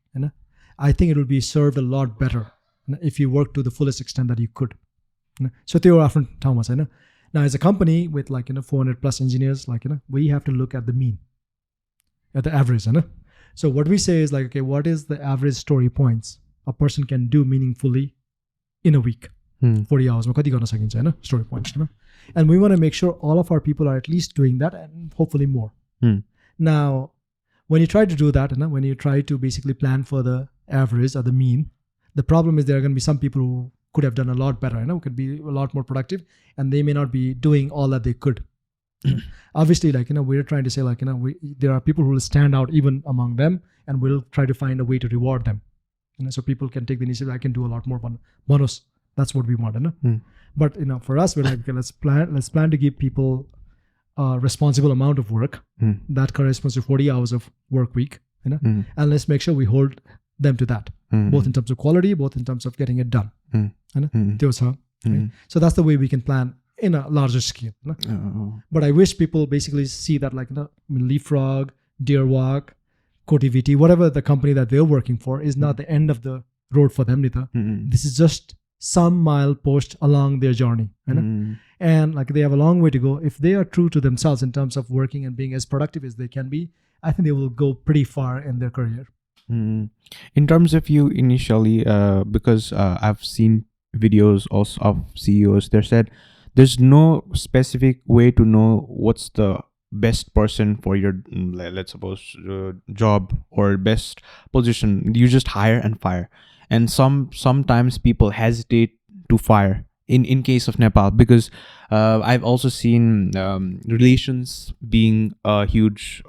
I think it will be served a lot better if you work to the fullest extent that you could. So they were often Thomas. Now, as a company with 400 plus engineers, we have to look at the mean, at the average. So what we say is okay, what is the average story points a person can do meaningfully in a week. 40 hours ma kati garna sakincha Hahn story points Hahn. And we want to make sure all of our people are at least doing that and hopefully more. Now, when you try to do that, when you try to basically plan for the average or the mean, the problem is there are going to be some people who could have done a lot better, who could be a lot more productive, and they may not be doing all that they could. Obviously, like, we're trying to say, like, there are people who will stand out even among them, and we'll try to find a way to reward them. So people can take the initiative. I can do a lot more bonus. That's what we want, But for us, we're like, okay, let's plan to give people a responsible amount of work that corresponds to 40 hours of work week, and let's make sure we hold them to that, both in terms of quality, both in terms of getting it done. So that's the way we can plan in a larger scale. But I wish people basically see that, like, Leapfrog, Deerwalk, CoTVT, whatever the company that they're working for is not the end of the road for them, Nita. This is just some milepost along their journey. And like, they have a long way to go. If they are true to themselves in terms of working and being as productive as they can be, I think they will go pretty far in their career. In terms of you initially, because I've seen videos also of CEOs, they said there's no specific way to know what's the best person for your, let's suppose, job or best position. You just hire and fire. And sometimes people hesitate to fire in case of Nepal, because I've also seen relations being a huge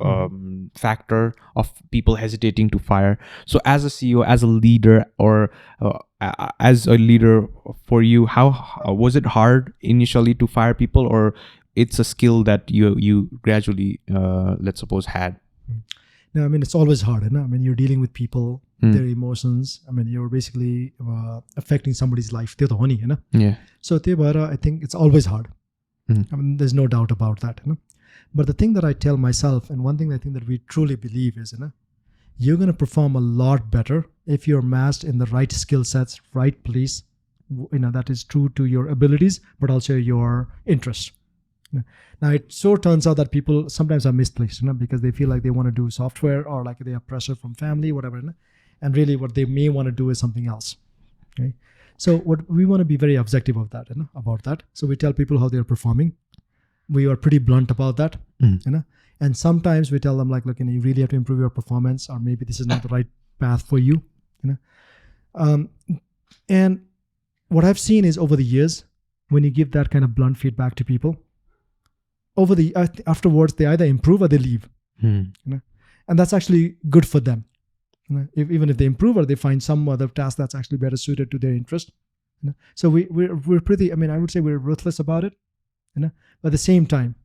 factor of people hesitating to fire. So as a CEO, as a leader, or as a leader for you, how was it hard initially to fire people, or it's a skill that you gradually, let's suppose, had? No, I mean, it's always hard. I mean, you're dealing with people, their emotions. I mean, you're basically affecting somebody's life. Yeah. So I think it's always hard. I mean, there's no doubt about that. But the thing that I tell myself, and one thing I think that we truly believe is, you're going to perform a lot better if you're massed in the right skill sets, right place, that is true to your abilities, but also your interests. Now, it so turns out that people sometimes are misplaced, because they feel like they want to do software, or like they have pressure from family, whatever, and really what they may want to do is something else. Okay, so what we want to be very objective of that, about that. So we tell people how they're performing. We are pretty blunt about that, and sometimes we tell them, like, look, you really have to improve your performance, or maybe this is not the right path for you. And what I've seen is, over the years, when you give that kind of blunt feedback to people, afterwards they either improve or they leave, and that's actually good for them. Even if they improve, or they find some other task that's actually better suited to their interest. So we're pretty, I mean, I would say we're ruthless about it, but at the same time,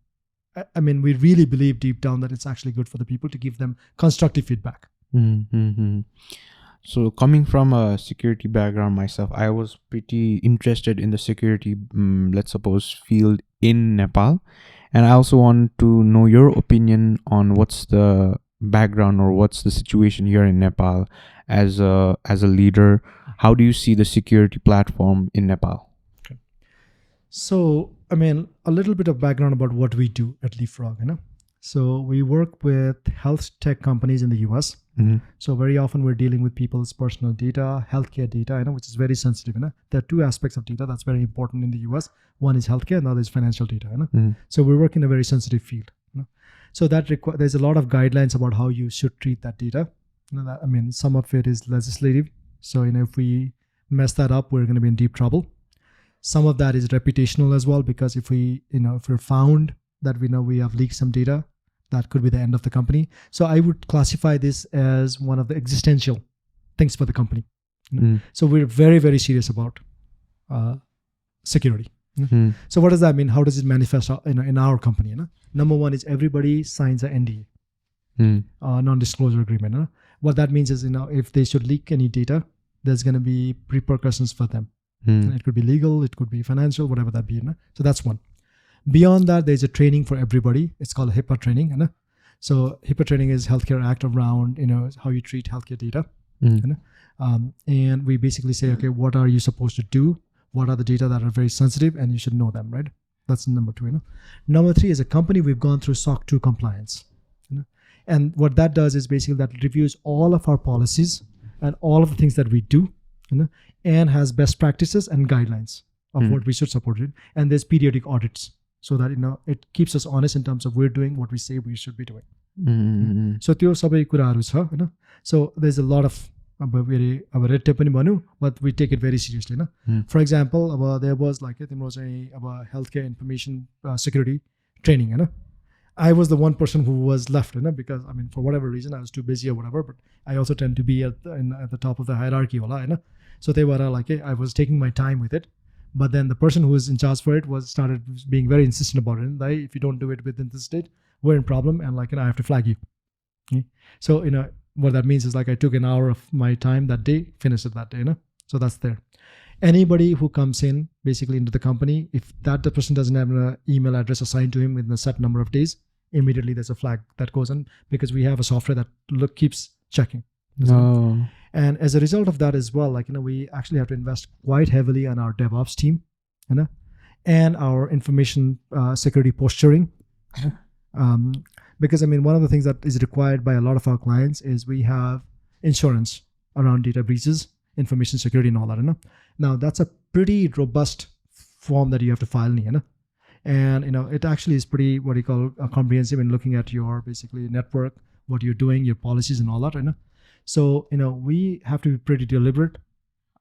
I mean, we really believe deep down that it's actually good for the people to give them constructive feedback. So coming from a security background myself, I was pretty interested in the security, let's suppose, field in Nepal. And I also want to know your opinion on what's the background or what's the situation here in Nepal as a leader. How do you see the security platform in Nepal? Okay. So, I mean, a little bit of background about what we do at Leapfrog. So we work with health tech companies in the US. So very often we're dealing with people's personal data, healthcare data, which is very sensitive. There are two aspects of data that's very important in the US. One is healthcare, and the other is financial data. So we work in a very sensitive field. So that there's a lot of guidelines about how you should treat that data. I mean, some of it is legislative. So if we mess that up, we're going to be in deep trouble. Some of that is reputational as well, because if we're found that we have leaked some data, that could be the end of the company. So I would classify this as one of the existential things for the company. So we're very, very serious about security. So what does that mean? How does it manifest in our company? Number one is everybody signs an NDA, non-disclosure agreement. What that means is, if they should leak any data, there's going to be repercussions for them. It could be legal, it could be financial, whatever that be. So that's one. Beyond that, there's a training for everybody. It's called HIPAA training. So HIPAA training is Healthcare Act around how you treat healthcare data. And we basically say, okay, what are you supposed to do? What are the data that are very sensitive, and you should know them, right? That's number two. Number three, as a company, we've gone through SOC 2 compliance. And what that does is basically that reviews all of our policies and all of the things that we do and has best practices and guidelines of what we should support it. And there's periodic audits so that it keeps us honest in terms of we're doing what we say we should be doing. So त्यो सबै कुराहरू छ हैन. So there's a lot of red tape पनि भन्नु, but we take it very seriously. For example, there was like तिम्रो चाहिँ healthcare information security training. I was the one person who was left, because I mean, for whatever reason, I was too busy or whatever. But I also tend to be at the top of the hierarchy, so they were like, I was taking my time with it. But then the person who was in charge for it started being very insistent about it. Like, if you don't do it within this date, we're in problem, and like, I have to flag you. Okay? So what that means is like I took an hour of my time that day, finished it that day. So that's there. Anybody who comes in basically into the company, if the person doesn't have an email address assigned to him within a set number of days, immediately there's a flag that goes on, because we have a software that keeps checking. And as a result of that as well, like we actually have to invest quite heavily on our DevOps team, and our information security posturing. Because I mean, one of the things that is required by a lot of our clients is we have insurance around data breaches, information security, and all that. Now that's a pretty robust form that you have to file, and it actually is pretty what you call comprehensive in looking at your basically network, what you're doing, your policies, and all that. So we have to be pretty deliberate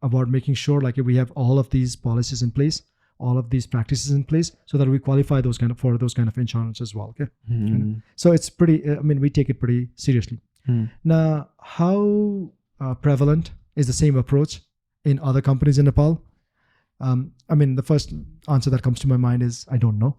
about making sure like we have all of these policies in place, all of these practices in place, so that we qualify for those kind of insurance as well. Okay. So it's pretty. I mean, we take it pretty seriously. Now, how prevalent is the same approach in other companies in Nepal? I mean, the first answer that comes to my mind is I don't know.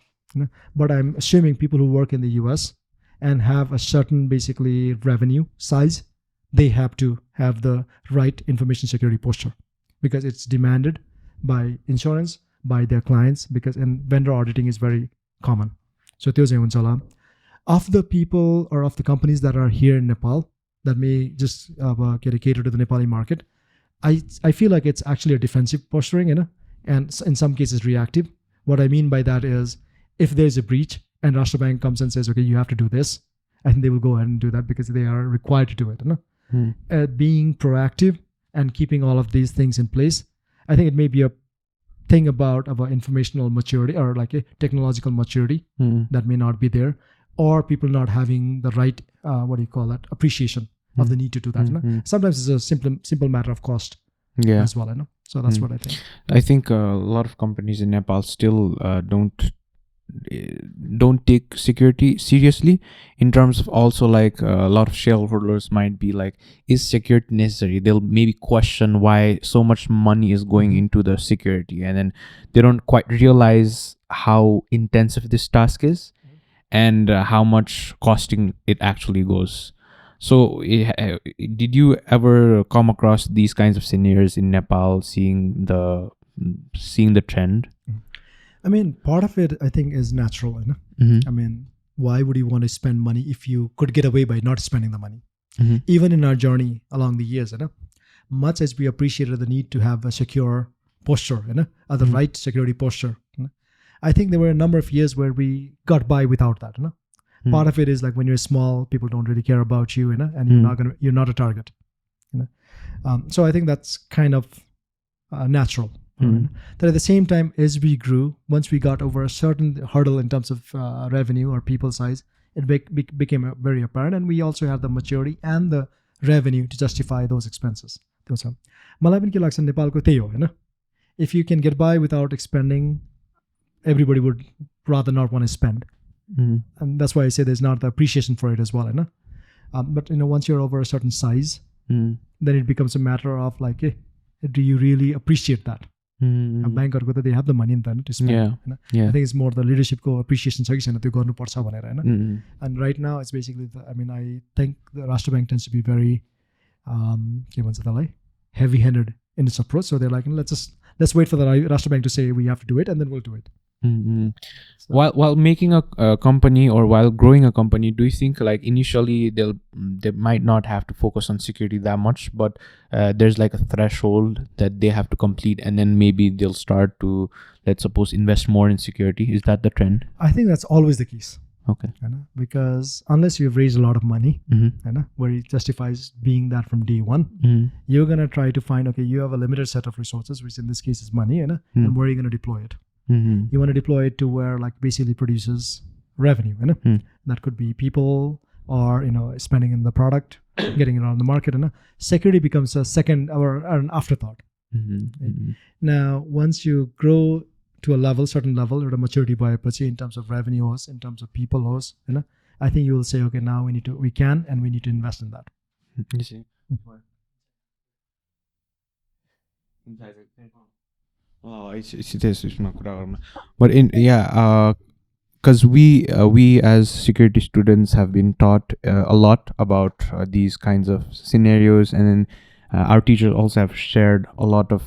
But I'm assuming people who work in the US and have a certain basically revenue size, they have to have the right information security posture, because it's demanded by insurance, by their clients, and vendor auditing is very common. So of the people or of the companies that are here in Nepal that may just cater to the Nepali market, I feel like it's actually a defensive posturing, and in some cases reactive. What I mean by that is, if there's a breach and Rashtra Bank comes and says, okay, you have to do this, I think they will go ahead and do that because they are required to do it. Being proactive and keeping all of these things in place, I think it may be a thing about informational maturity or like a technological maturity that may not be there, or people not having the right appreciation of the need to do that. Sometimes it's a simple matter of cost as well. So that's what I think. I think a lot of companies in Nepal still don't take security seriously, in terms of also like a lot of shareholders might be like, is security necessary? They'll maybe question why so much money is going into the security, and then they don't quite realize how intensive this task is and how much costing it actually goes. So did you ever come across these kinds of scenarios in Nepal, seeing the trend? I mean, part of it, I think, is natural. I mean, why would you want to spend money if you could get away by not spending the money? Even in our journey along the years, much as we appreciated the need to have a secure posture, the right security posture, I think there were a number of years where we got by without that. Part of it is like when you're small, people don't really care about you, and you're not a target. So I think that's kind of natural. That at the same time, as we grew, once we got over a certain hurdle in terms of revenue or people size, it became very apparent, and we also have the maturity and the revenue to justify those expenses. मलाई पनि के लाग्छ नेपालको त्यही हो हैन. If you can get by without expending, everybody would rather not want to spend. And that's why I say there's not the appreciation for it as well. But once you're over a certain size, then it becomes a matter of like, hey, do you really appreciate that? Bank they have the money to spend. I think it's more the leadership appreciation and right now it's basically I think the Rashtra Bank tends to be very heavy-handed in its approach. So they're like, let's wait for the Rashtra Bank to say we have to do it, and then we'll do it. So, while making a company or while growing a company, do you think like initially they might not have to focus on security that much, but there's like a threshold that they have to complete, and then maybe they'll start to, let's suppose, invest more in security? Is that the trend? I think that's always the case. Okay. Because unless you've raised a lot of money, where it justifies being that from day one, you're going to try to find, okay, you have a limited set of resources, which in this case is money, and where are you going to deploy it? You want to deploy it to where like basically produces revenue, that could be people or spending in the product, getting it on the market, and security becomes a second or an afterthought. Now once you grow to a certain level or a maturity by in terms of revenues, in terms of people, I think you will say, okay, now we need to invest in that. But because we as security students have been taught a lot about these kinds of scenarios, and then our teachers also have shared a lot of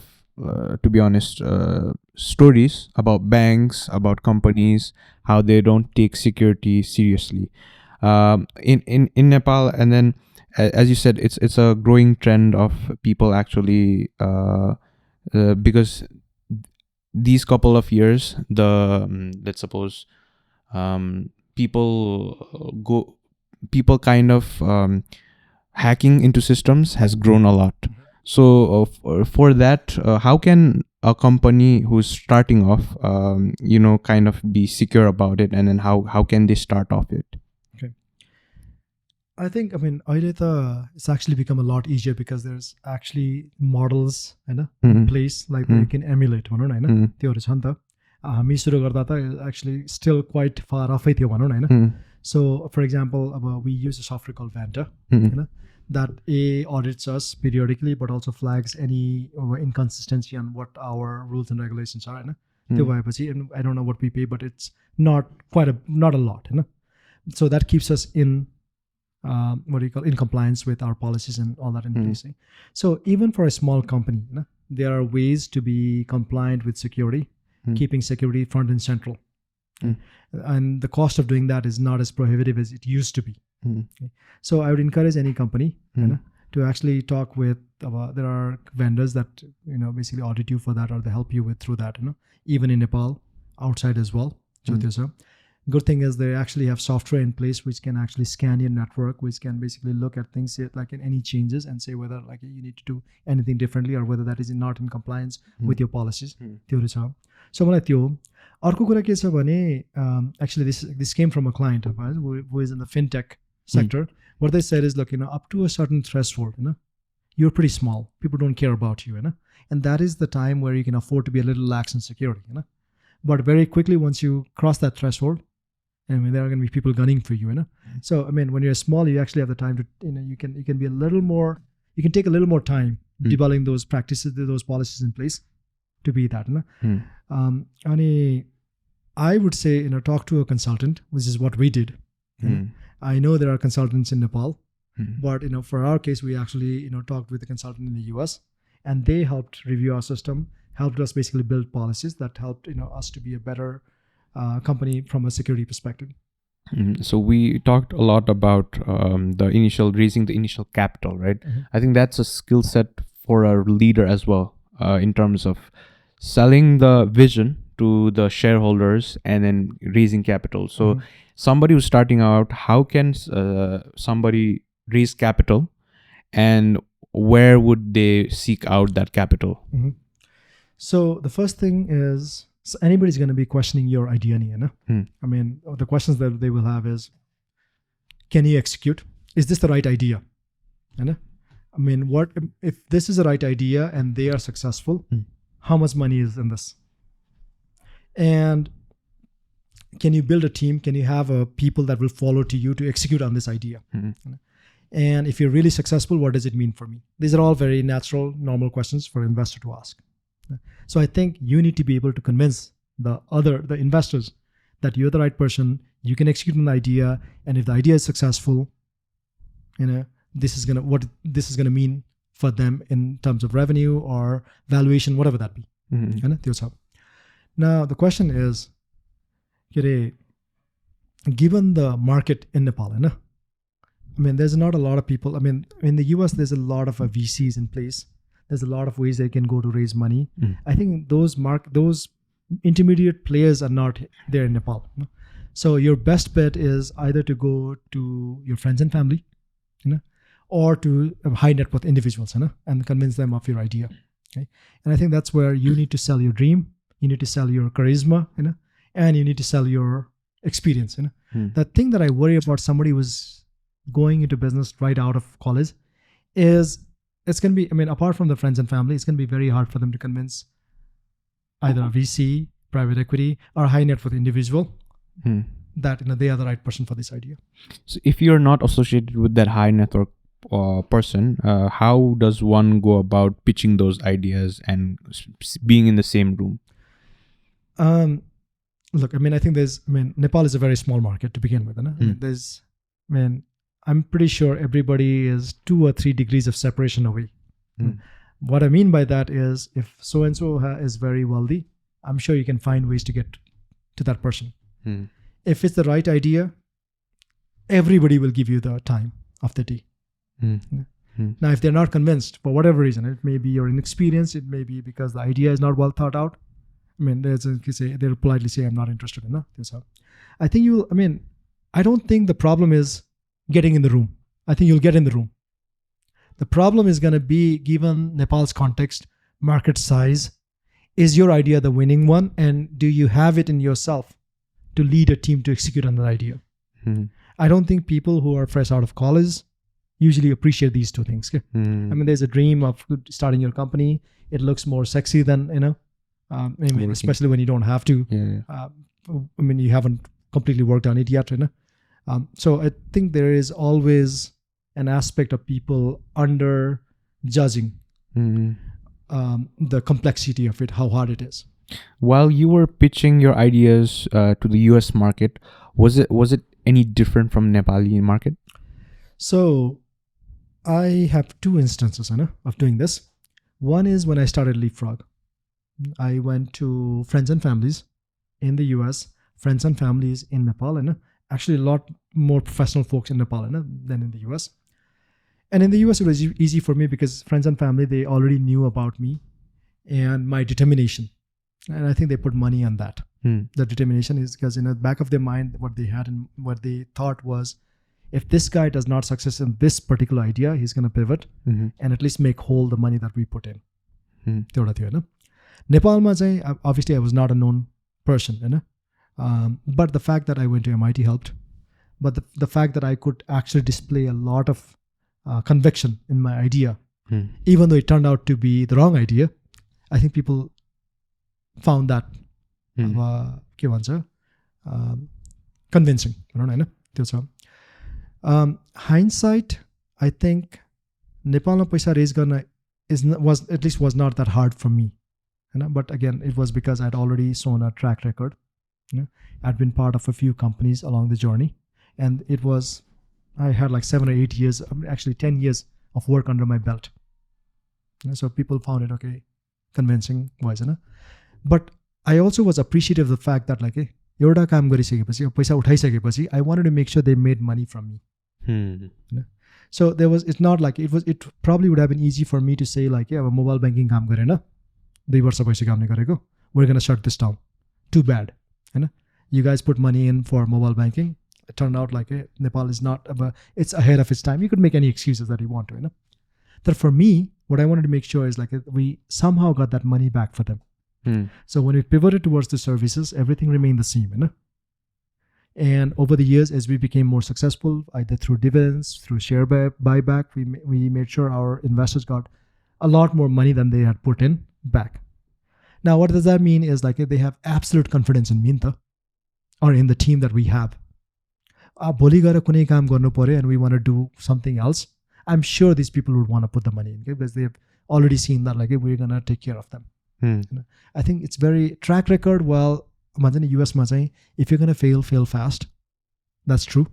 to be honest stories about banks, about companies, how they don't take security seriously in Nepal. And then as you said, it's a growing trend of people actually because these couple of years, let's suppose people kind of hacking into systems has grown a lot. So for that, how can a company who's starting off kind of be secure about it, and then how can they start off it? Okay, I think it's actually become a lot easier because there's actually models in place like you can emulate हामी सुरु गर्दा त actually still quite far off थियो. So for example, we use a software called Vanta that audits us periodically but also flags any inconsistency on what our rules and regulations are. And I don't know what we pay, but it's not a lot. So that keeps us in in compliance with our policies and all that in place. So even for a small company, there are ways to be compliant with security, keeping security front and central. And the cost of doing that is not as prohibitive as it used to be. So I would encourage any company to actually talk with there are vendors that basically audit you for that, or they help you through that, even in Nepal, outside as well. Good thing is they actually have software in place which can actually scan your network, which can basically look at things like in any changes and say whether like you need to do anything differently or whether that is not in compliance with your policies. So मलाई त्यो अर्को कुरा के छ भने actually this came from a client of ours who is in the fintech sector. What they said is, look, up to a certain threshold, you're pretty small, people don't care about you, and that is the time where you can afford to be a little lax in security, but very quickly once you cross that threshold, there are going to be people gunning for you, So when you're small, you actually have the time to you can be a little more, you can take a little more time developing those practices, those policies in place to be that. I would say talk to a consultant, which is what we did. I know there are consultants in Nepal, but for our case we actually talked with a consultant in the US, and they helped review our system, helped us basically build policies that helped us to be a better company from a security perspective. So we talked a lot about raising the initial capital, right? I think that's a skill set for a leader as well, in terms of selling the vision to the shareholders and then raising capital. So somebody who's starting out, how can somebody raise capital, and where would they seek out that capital? So the first thing is, anybody's going to be questioning your idea. The questions that they will have is, can you execute? Is this the right idea? What if this is the right idea and they are successful? How much money is in this? And can you build a team? Can you have people that will follow to you to execute on this idea? And if you're really successful, what does it mean for me? These are all very natural, normal questions for an investor to ask. So I think you need to be able to convince the investors that you're the right person, you can execute an idea, and if the idea is successful, this is gonna mean for them in terms of revenue or valuation, whatever that be. Now the question is, given the market in Nepal, there's not a lot of people. In the US, there's a lot of VCs in place. There's a lot of ways they can go to raise money. I think those intermediate players are not there in Nepal. So your best bet is either to go to your friends and family, or to high net worth individuals, and convince them of your idea. Okay, and I think that's where you need to sell your dream, you need to sell your charisma, and you need to sell your experience. The thing that I worry about somebody who's going into business right out of college is it's going to be, apart from the friends and family, it's going to be very hard for them to convince either a VC, private equity, or a high net worth individual that they are the right person for this idea. So if you're not associated with that high net worth person, how does one go about pitching those ideas and being in the same room? Look, I think Nepal is a very small market to begin with. I'm pretty sure everybody is 2 or 3 degrees of separation away. What I mean by that is, if so-and-so is very wealthy, I'm sure you can find ways to get to that person. If it's the right idea, everybody will give you the time of the day. Now, if they're not convinced for whatever reason, it may be your inexperience, it may be because the idea is not well thought out. They'll politely say, I'm not interested in this. I think I don't think the problem is getting in the room. I think you'll get in the room. The problem is going to be, given Nepal's context, market size, is your idea the winning one? And do you have it in yourself to lead a team to execute on that idea? I don't think people who are fresh out of college usually appreciate these 2 things. There's a dream of starting your company. It looks more sexy than, especially when you don't have to. You haven't completely worked on it yet. So I think there is always an aspect of people under judging the complexity of it, how hard it is. While you were pitching your ideas to the US market, was it any different from Nepali market? So I have 2 instances of doing this. One is when I started Leapfrog. I went to friends and families in the US, friends and families in Nepal, and actually a lot more professional folks in Nepal than in the US. And in the US, it was easy for me because friends and family, they already knew about me and my determination. And I think they put money on that. The determination is because in the back of their mind, what they had and what they thought was, if this guy does not success in this particular idea, he's going to pivot and at least make whole the money that we put in. Nepal, obviously, I was not a known person. But the fact that I went to MIT helped. But the fact that I could actually display a lot of conviction in my idea, even though it turned out to be the wrong idea, I think people found that convincing. Hindsight, I think Nepal paisa raise garna was not that hard for me. But again, it was because I'd already shown a track record. I'd been part of a few companies along the journey, and I had like 7 or 8 years, actually 10 years of work under my belt. So people found it convincing wise. But I also was appreciative of the fact that एउटा काम गरिसकेपछि पैसा उठाइसकेपछि I wanted to make sure they made money from me. So it's not like it probably would have been easy for me to say अब mobile banking काम गरेन 2 वर्ष पैसा काम गरेको, we're going to shut this down. Too bad. You guys put money in for mobile banking. It turned out Nepal is not, it's ahead of its time. You could make any excuses that you want to. But for me, what I wanted to make sure is we somehow got that money back for them. So when we pivoted towards the services, everything remained the same. And over the years, as we became more successful, either through dividends, through share buyback, we made sure our investors got a lot more money than they had put in back. Now, what does that mean is they have absolute confidence in me or in the team that we have. Bholi gएर कुनै काम गर्नु पर्यो and we want to do something else, I'm sure these people would want to put the money in because they've already seen that we're going to take care of them. I think it's very track record. Well, US if you're going to fail fast. That's true.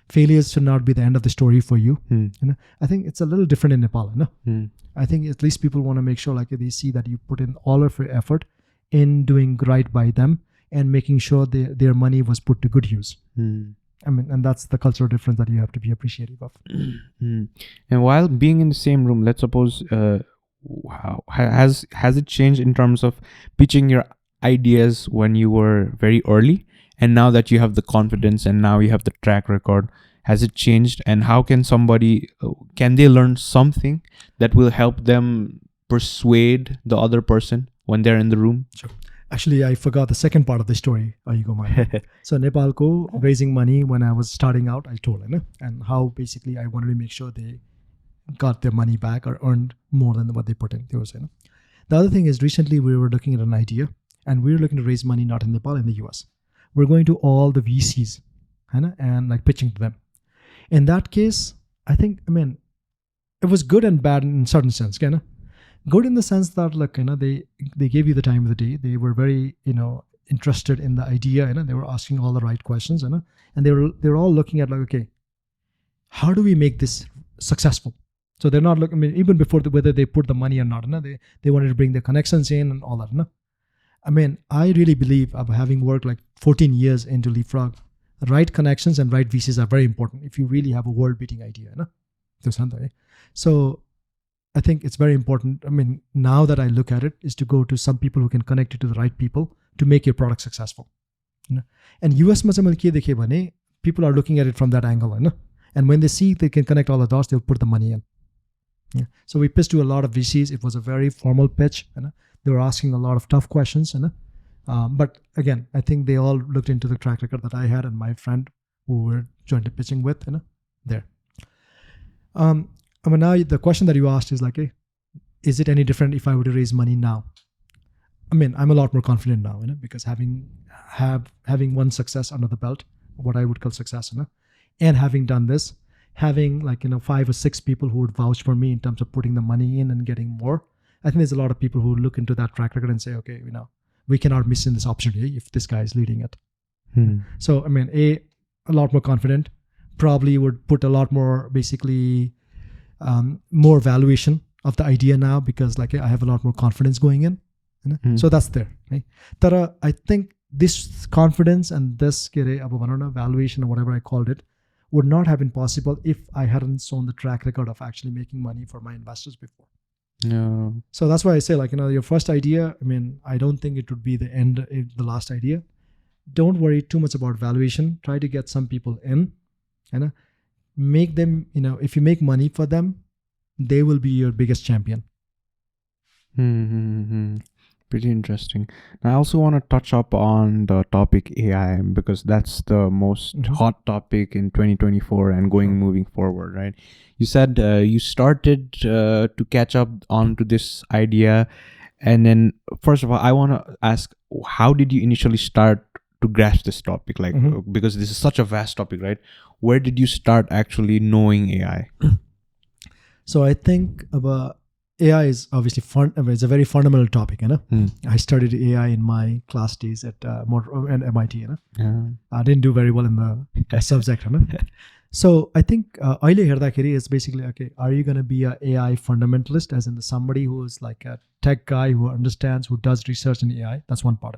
Failures should not be the end of the story for you. I think it's a little different in Nepal. I think at least people want to make sure they see that you put in all of your effort in doing right by them and making sure their money was put to good use. And that's the cultural difference that you have to be appreciative of. And while being in the same room, let's suppose, has it changed in terms of pitching your ideas when you were very early and now that you have the confidence and now you have the track record, has it changed? And how can somebody, can they learn something that will help them persuade the other person when they're in the room? Sure. Actually, I forgot the second part of the story. You go, Maya. So Nepal ko raising money when I was starting out, I told you, and how basically I wanted to make sure they got their money back or earned more than what they put in. The other thing is recently we were looking at an idea and we were looking to raise money not in Nepal, in the US. We're going to all the VCs and like pitching to them. In that case, I think, it was good and bad in certain sense. Good in the sense that they gave you the time of the day. They were very interested in the idea. They were asking all the right questions. And they were all looking at okay, how do we make this successful? So they're not looking. Even before whether they put the money or not. They wanted to bring their connections in and all that. I really believe, having worked like 14 years into Leapfrog, right connections and right VCs are very important if you really have a world-beating idea. So I think it's very important. Now that I look at it, is to go to some people who can connect you to the right people to make your product successful. And US people are looking at it from that angle. And when they see they can connect all the dots, they'll put the money in. So we pitched to a lot of VCs. It was a very formal pitch. They were asking a lot of tough questions. But again, I think they all looked into the track record that I had and my friend who were jointly pitching with there. Now the question that you asked is hey, is it any different if I were to raise money now? I'm a lot more confident now, because having one success under the belt, what I would call success, and having done this, having 5 or 6 people who would vouch for me in terms of putting the money in and getting more. I think there's a lot of people who look into that track record and say, okay, we cannot miss in this opportunity if this guy is leading it. So, a lot more confident, probably would put a lot more, basically, more valuation of the idea now because I have a lot more confidence going in. So that's there. Right? Tara, I think this confidence and this valuation or whatever I called it would not have been possible if I hadn't shown the track record of actually making money for my investors before. No. So that's why I say your first idea, I don't think it would be the last idea. Don't worry too much about valuation. Try to get some people in, make them, if you make money for them, they will be your biggest champion. Pretty interesting. I also want to touch up on the topic AI because that's the most hot topic in 2024 and moving forward, right? You said you started to catch up onto this idea. And then first of all, I want to ask, how did you initially start to grasp this topic? Because this is such a vast topic, right? Where did you start actually knowing AI? So I think AI is obviously fun. It's a very fundamental topic. I studied AI in my class days at MIT. I didn't do very well in the subject. So I think Aile Herdakiri is basically, okay, are you going to be an AI fundamentalist, as in somebody who is like a tech guy who understands, who does research in AI? That's one part.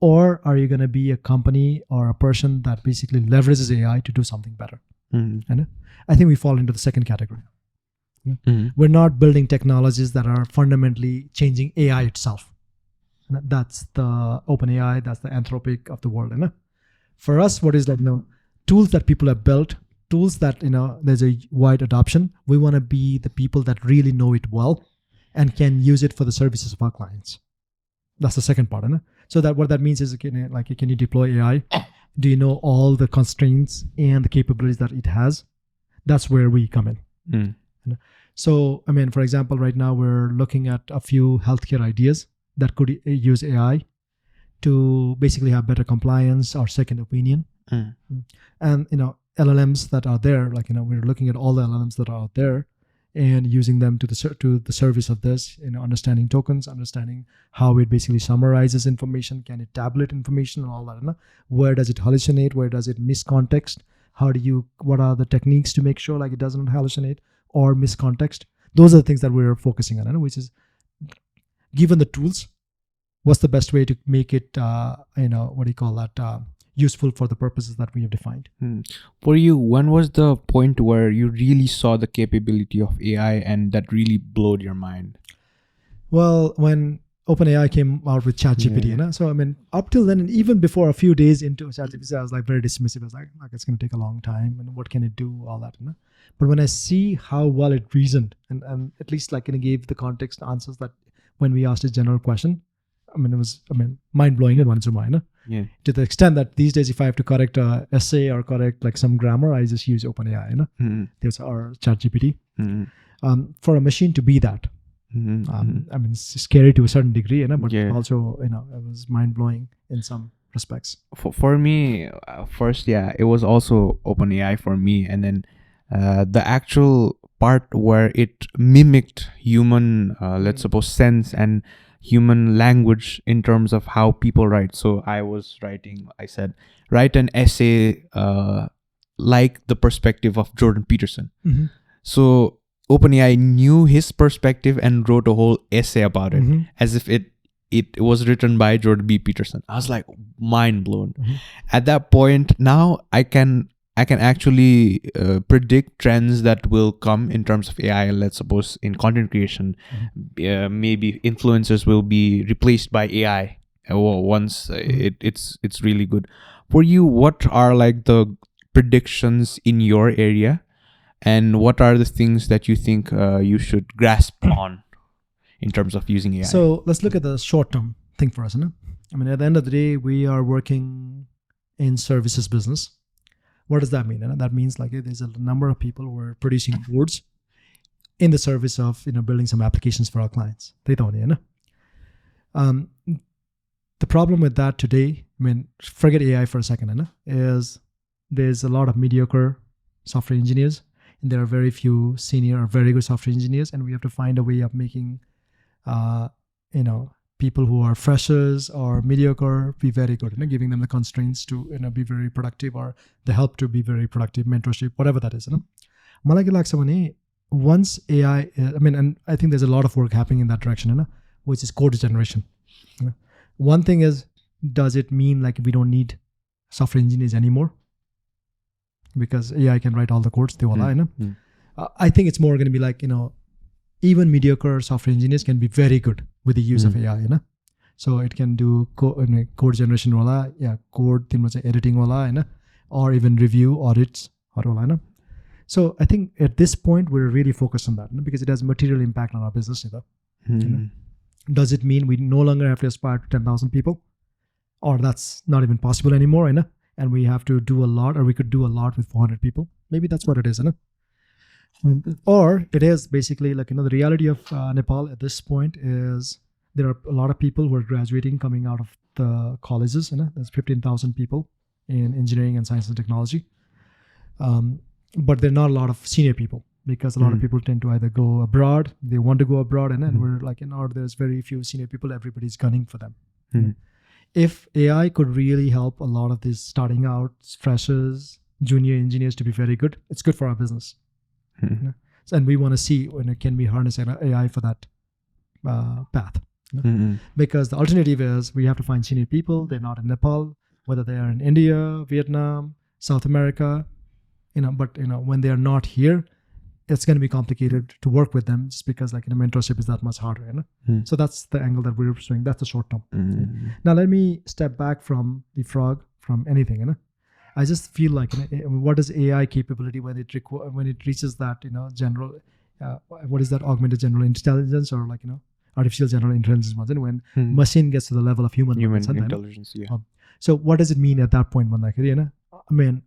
Or are you going to be a company or a person that basically leverages AI to do something better? I think we fall into the second category. We're not building technologies that are fundamentally changing AI itself. That's the OpenAI, that's the Anthropic of the world. For us, what is tools that people have built, tools that there's a wide adoption. We want to be the people that really know it well and can use it for the services of our clients. That's the second part. So that what that means is, can you deploy AI? Do you know all the constraints and the capabilities that it has? That's where we come in. So, for example, right now we're looking at a few healthcare ideas that could use AI to basically have better compliance or second opinion. And, LLMs that are there, we're looking at all the LLMs that are out there and using them to the service of this, understanding tokens, understanding how it basically summarizes information, can it tabulate information and all that. Where does it hallucinate? Where does it miss context? What are the techniques to make sure it doesn't hallucinate or miss context? Those are the things that we're focusing on, which is, given the tools, what's the best way to make it, useful for the purposes that we have defined. For you, when was the point where you really saw the capability of AI and that really blowed your mind? Well, when OpenAI came out with ChatGPT, you know. So I mean, up till then, and even before a few days into ChatGPT, I was like very dismissive. I was like it's going to take a long time, and what can it do, all that, you know. But when I see how well it reasoned, and at least like gave the context answers that when we asked a general question, I mean, it was mind blowing in one's mind. Yeah. To the extent that these days, if I have to correct a essay or correct like some grammar, I just use OpenAI, you know. Mm-hmm. There's our ChatGPT. Mm-hmm. For a machine to be that. Mm-hmm. I mean, it's scary to a certain degree, you know, but Yeah. also, you know, it was mind blowing in some respects. For me, first, yeah, it was also OpenAI for me, and then the actual part where it mimicked human, let's suppose, sense and human language in terms of how people write. So I said, write an essay like the perspective of Jordan Peterson. Mm-hmm. So OpenAI knew his perspective and wrote a whole essay about it, Mm-hmm. as if it was written by Jordan B. Peterson. I was like mind blown. Mm-hmm. At that point, now I can actually predict trends that will come in terms of AI. Let's suppose in content creation, maybe influencers will be replaced by AI once it's really good. For you, what are like the predictions in your area, and what are the things that you think you should grasp on in terms of using AI? So let's look at the short term thing for us. You know? I mean, at the end of the day, we are working in services business. What does that mean? You know? That means like there's a number of people who are producing codes in the service of building some applications for our clients. The problem with that today, I mean, forget AI for a second, is there's a lot of mediocre software engineers, and there are very few senior or very good software engineers, and we have to find a way of making people who are freshers or mediocre be very good, giving them the constraints to be very productive, or the help to be very productive, mentorship, whatever that is. मलाई के लाग्छ भने once AI, and I think there's a lot of work happening in that direction, which is code generation. One thing is, does it mean like we don't need software engineers anymore because AI can write all the codes? I think it's more going to be like, even mediocre software engineers can be very good with the use of AI. So it can do code generation, code editing, or even review audits. So I think at this point, we're really focused on that because it has a material impact on our business. Does it mean we no longer have to aspire to 10,000 people? Or that's not even possible anymore, and we have to do a lot, or we could do a lot with 400 people? Maybe that's what it is. Or it is basically like, the reality of Nepal at this point is there are a lot of people who are graduating, coming out of the colleges. There's 15,000 people in engineering and science and technology. But there are not a lot of senior people, because a lot of people tend to either go abroad, they want to go abroad, and then we're like, there's very few senior people, everybody's gunning for them. If AI could really help a lot of these starting out freshers, junior engineers to be very good, it's good for our business. And we want to see can we harness AI for that path. Because the alternative is we have to find senior people. They're not in Nepal, whether they are in India, Vietnam, South America, but when they are not here, it's going to be complicated to work with them, just because mentorship is that much harder. So that's the angle that we're pursuing. That's the short term. Now let me step back from the frog, from anything. I just feel like what is AI capability when it reaches that general what is that, augmented general intelligence, or artificial general intelligence, when machine gets to the level of human intelligence. So what does it mean at that point?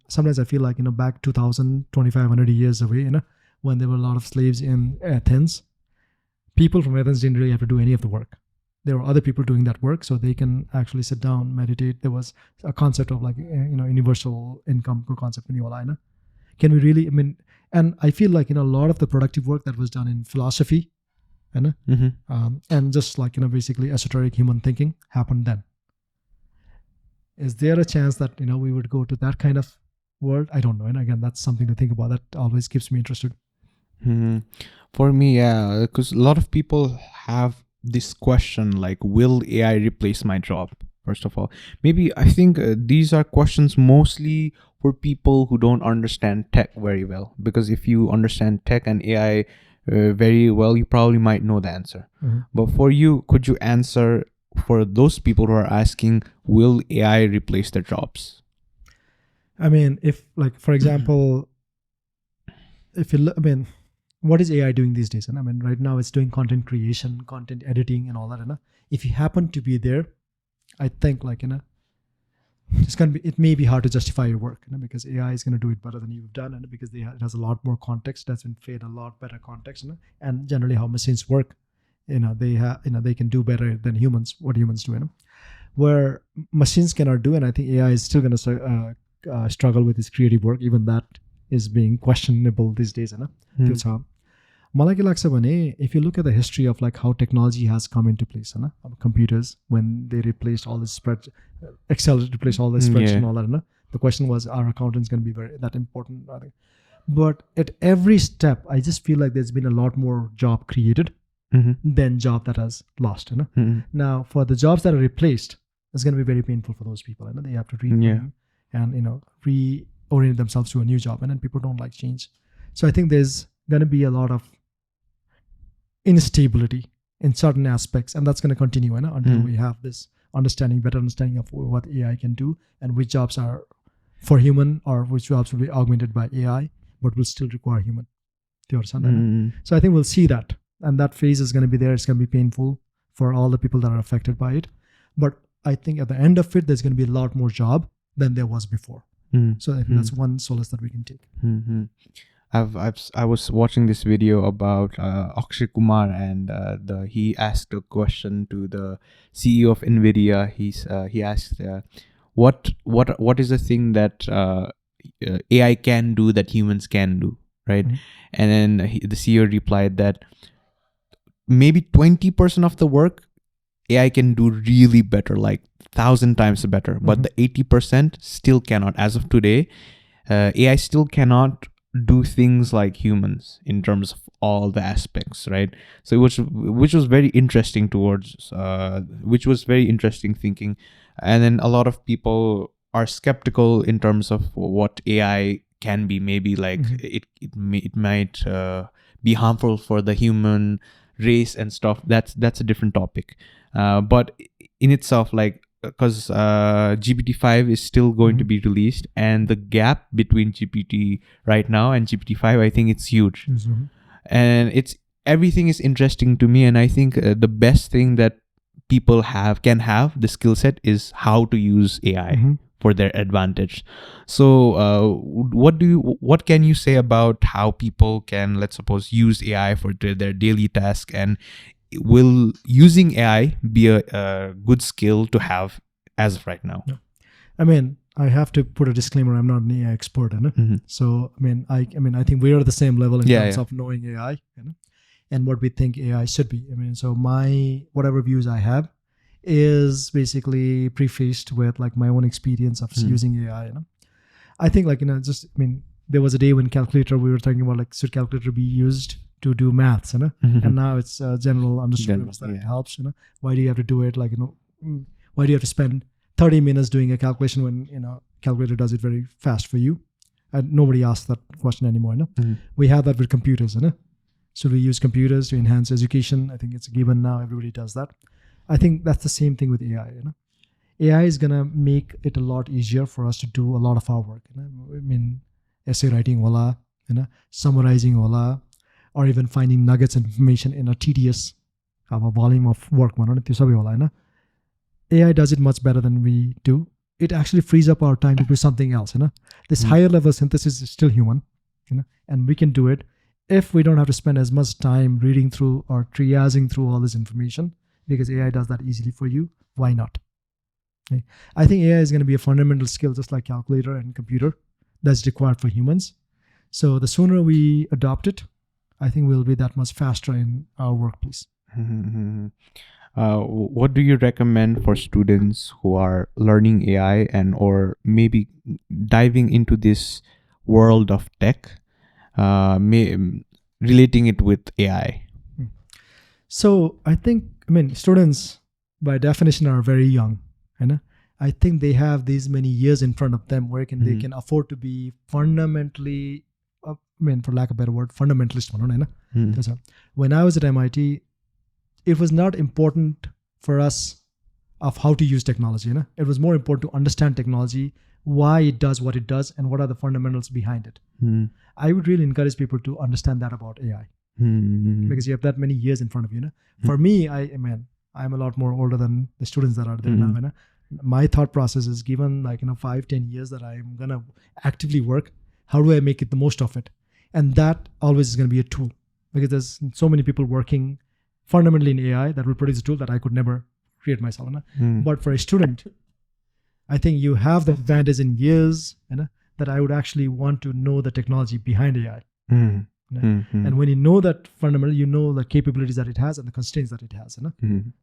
Sometimes I feel like back 2,500 years away, when there were a lot of slaves in Athens, people from Athens didn't really have to do any of the work. There were other people doing that work, so they can actually sit down, meditate. There was a concept of universal income concept. Can we really? And I feel like a lot of the productive work that was done in philosophy, and just basically esoteric human thinking happened then. Is there a chance that we would go to that kind of world? I don't know. And again, that's something to think about. That always keeps me interested. For me, yeah, because a lot of people have this question like, will AI replace my job? First of all, maybe I think these are questions mostly for people who don't understand tech very well, because if you understand tech and AI very well, you probably might know the answer. But for you, could you answer for those people who are asking, will AI replace their jobs? I mean, if like, for example, if you look, I mean, what is AI doing these days? And I mean, right now it's doing content creation, content editing, and all that. If you happen to be there, I think like it may be hard to justify your work, because AI is going to do it better than you've done, and because it has a lot more context, that's been fed a lot better context, and generally how machines work, they can do better than humans, what humans do, where machines cannot do, and I think AI is still going to struggle with its creative work, even that is being questionable these days, त्यो छ मलाई के लाग्छ भने if you look at the history of like how technology has come into place, computers, when they replaced all the Excel replaced all the spreadsheets and all that, the question was, are accountants going to be that important? But at every step, I just feel like there's been a lot more job created than job that has lost. Now, for the jobs that are replaced, it's going to be very painful for those people. They have to retrain and reorient themselves to a new job, and then people don't like change. So I think there's going to be a lot of instability in certain aspects, and that's going to continue until we have this better understanding of what AI can do and which jobs are for human or which jobs will be augmented by AI but will still require human. So I think we'll see that, and that phase is going to be there. It's going to be painful for all the people that are affected by it, but I think at the end of it, there's going to be a lot more job than there was before. So I think that's one solace that we can take. I was watching this video about Akshay Kumar, and he asked a question to the CEO of NVIDIA. He asked, what is the thing that AI can do that humans can do, right? And then the CEO replied that maybe 20% of the work AI can do really better, like 1,000 times better, but the 80% still cannot. As of today, AI still cannot do things like humans in terms of all the aspects, right? So which was very interesting which was very interesting thinking. And then a lot of people are skeptical in terms of what AI can be. Maybe like it might be harmful for the human race and stuff. That's a different topic. But in itself, like, because GPT-5 is still going to be released, and the gap between GPT right now and GPT-5, I think it's huge. And everything is interesting to me, and I think the best thing that people can have the skill set is how to use AI for their advantage. So what can you say about how people can, let's suppose, use AI for their daily task, and will using AI be a good skill to have as of right now? I mean, I have to put a disclaimer. I'm not an AI expert, so I think we are at the same level in terms of knowing AI, and what we think AI should be. So whatever views I have is basically prefaced with like my own experience of using AI. I think there was a day when calculator, we were talking about like, should calculator be used to do maths, and now it's general understood that it helps. Why do you have to do it? Like, why do you have to spend 30 minutes doing a calculation when calculator does it very fast for you? And nobody asks that question anymore. We have that with computers. Should we use computers to enhance education? I think it's a given now. Everybody does that. I think that's the same thing with AI. AI is gonna make it a lot easier for us to do a lot of our work. Essay writing wala, summarizing wala, or even finding nuggets and information in a tedious volume of work. AI does it much better than we do. It actually frees up our time to do something else. This higher level synthesis is still human, and we can do it if we don't have to spend as much time reading through or triaging through all this information, because AI does that easily for you. Why not? Okay. I think AI is going to be a fundamental skill, just like calculator and computer, that's required for humans. So the sooner we adopt it, I think we'll be that much faster in our workplace. What do you recommend for students who are learning AI or maybe diving into this world of tech, relating it with AI? So I think, students by definition are very young. I think they have these many years in front of them where they can afford to be fundamentally for lack of a better word, fundamentalist भनौँ न हैन त्यसो when I was at MIT it was not important for us of how to use technology Hahn it was more important to understand technology, why it does what it does, and what are the fundamentals behind it. I would really encourage people to understand that about AI because you have that many years in front of you. For me, I'm a lot more older than the students that are there now. My thought process is given 5-10 years that I'm gonna actively work, how do I make it the most of it? And that always is going to be a tool because there's so many people working fundamentally in AI that will produce a tool that I could never create myself. But for a student, I think you have the advantage in years that I would actually want to know the technology behind AI. And when you know that fundamental, you know the capabilities that it has and the constraints that it has.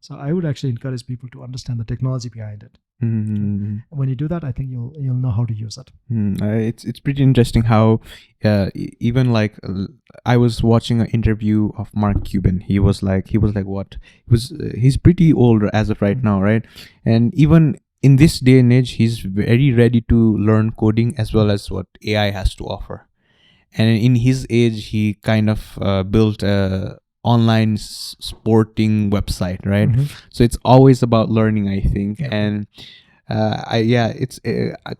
So I would actually encourage people to understand the technology behind it. When you do that, I think you'll know how to use it. It's pretty interesting how even like I was watching an interview of Mark Cuban. He was like what? He's pretty old as of right now, right? And even in this day and age, he's very ready to learn coding as well as what AI has to offer. And in his age, he kind of built a online sporting website, right? So it's always about learning, I think. And it's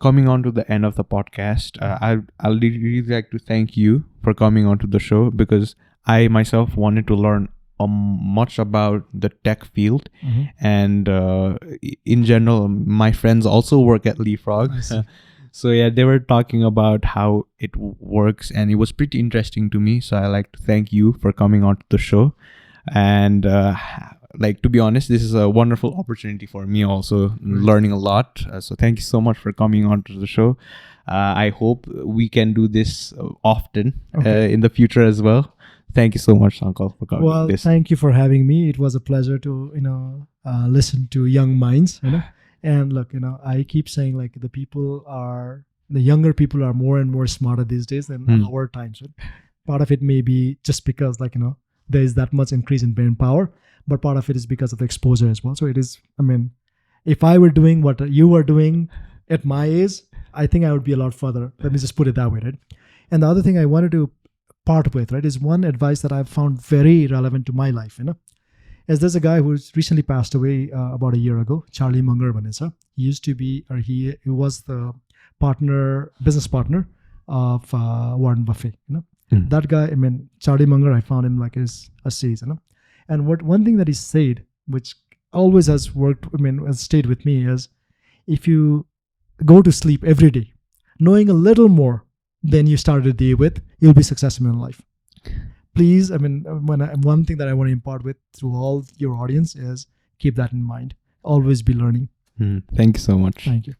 coming on to the end of the podcast. I'll really like to thank you for coming on to the show because I myself wanted to learn much about the tech field. And in general, my friends also work at Leapfrog. So yeah, they were talking about how it works and it was pretty interesting to me. So I like to thank you for coming on to the show. And like, to be honest, this is a wonderful opportunity for me also, learning a lot. So thank you so much for coming on to the show. I hope we can do this often in the future as well. Thank you so much, Uncle, for coming. Well, thank you for having me. It was a pleasure to, listen to young minds, And look, I keep saying like the younger people are more and more smarter these days than our times. Right? Part of it may be just because there is that much increase in brain power, but part of it is because of the exposure as well. So it is, if I were doing what you were doing at my age, I think I would be a lot further. Let me just put it that way, right? And the other thing I wanted to part with, right, is one advice that I've found very relevant to my life, As there's a guy who's recently passed away about a year ago, Charlie Munger Vanessa. He used to be, or he was the business partner of Warren Buffett. That guy, Charlie Munger, I found him like as a sage. And one thing that he said, which always has worked, has stayed with me, is if you go to sleep every day, knowing a little more than you started the day with, you'll be successful in life. Please, one thing that I want to impart with through all your audience is keep that in mind. Always be learning. Thank you so much. Thank you.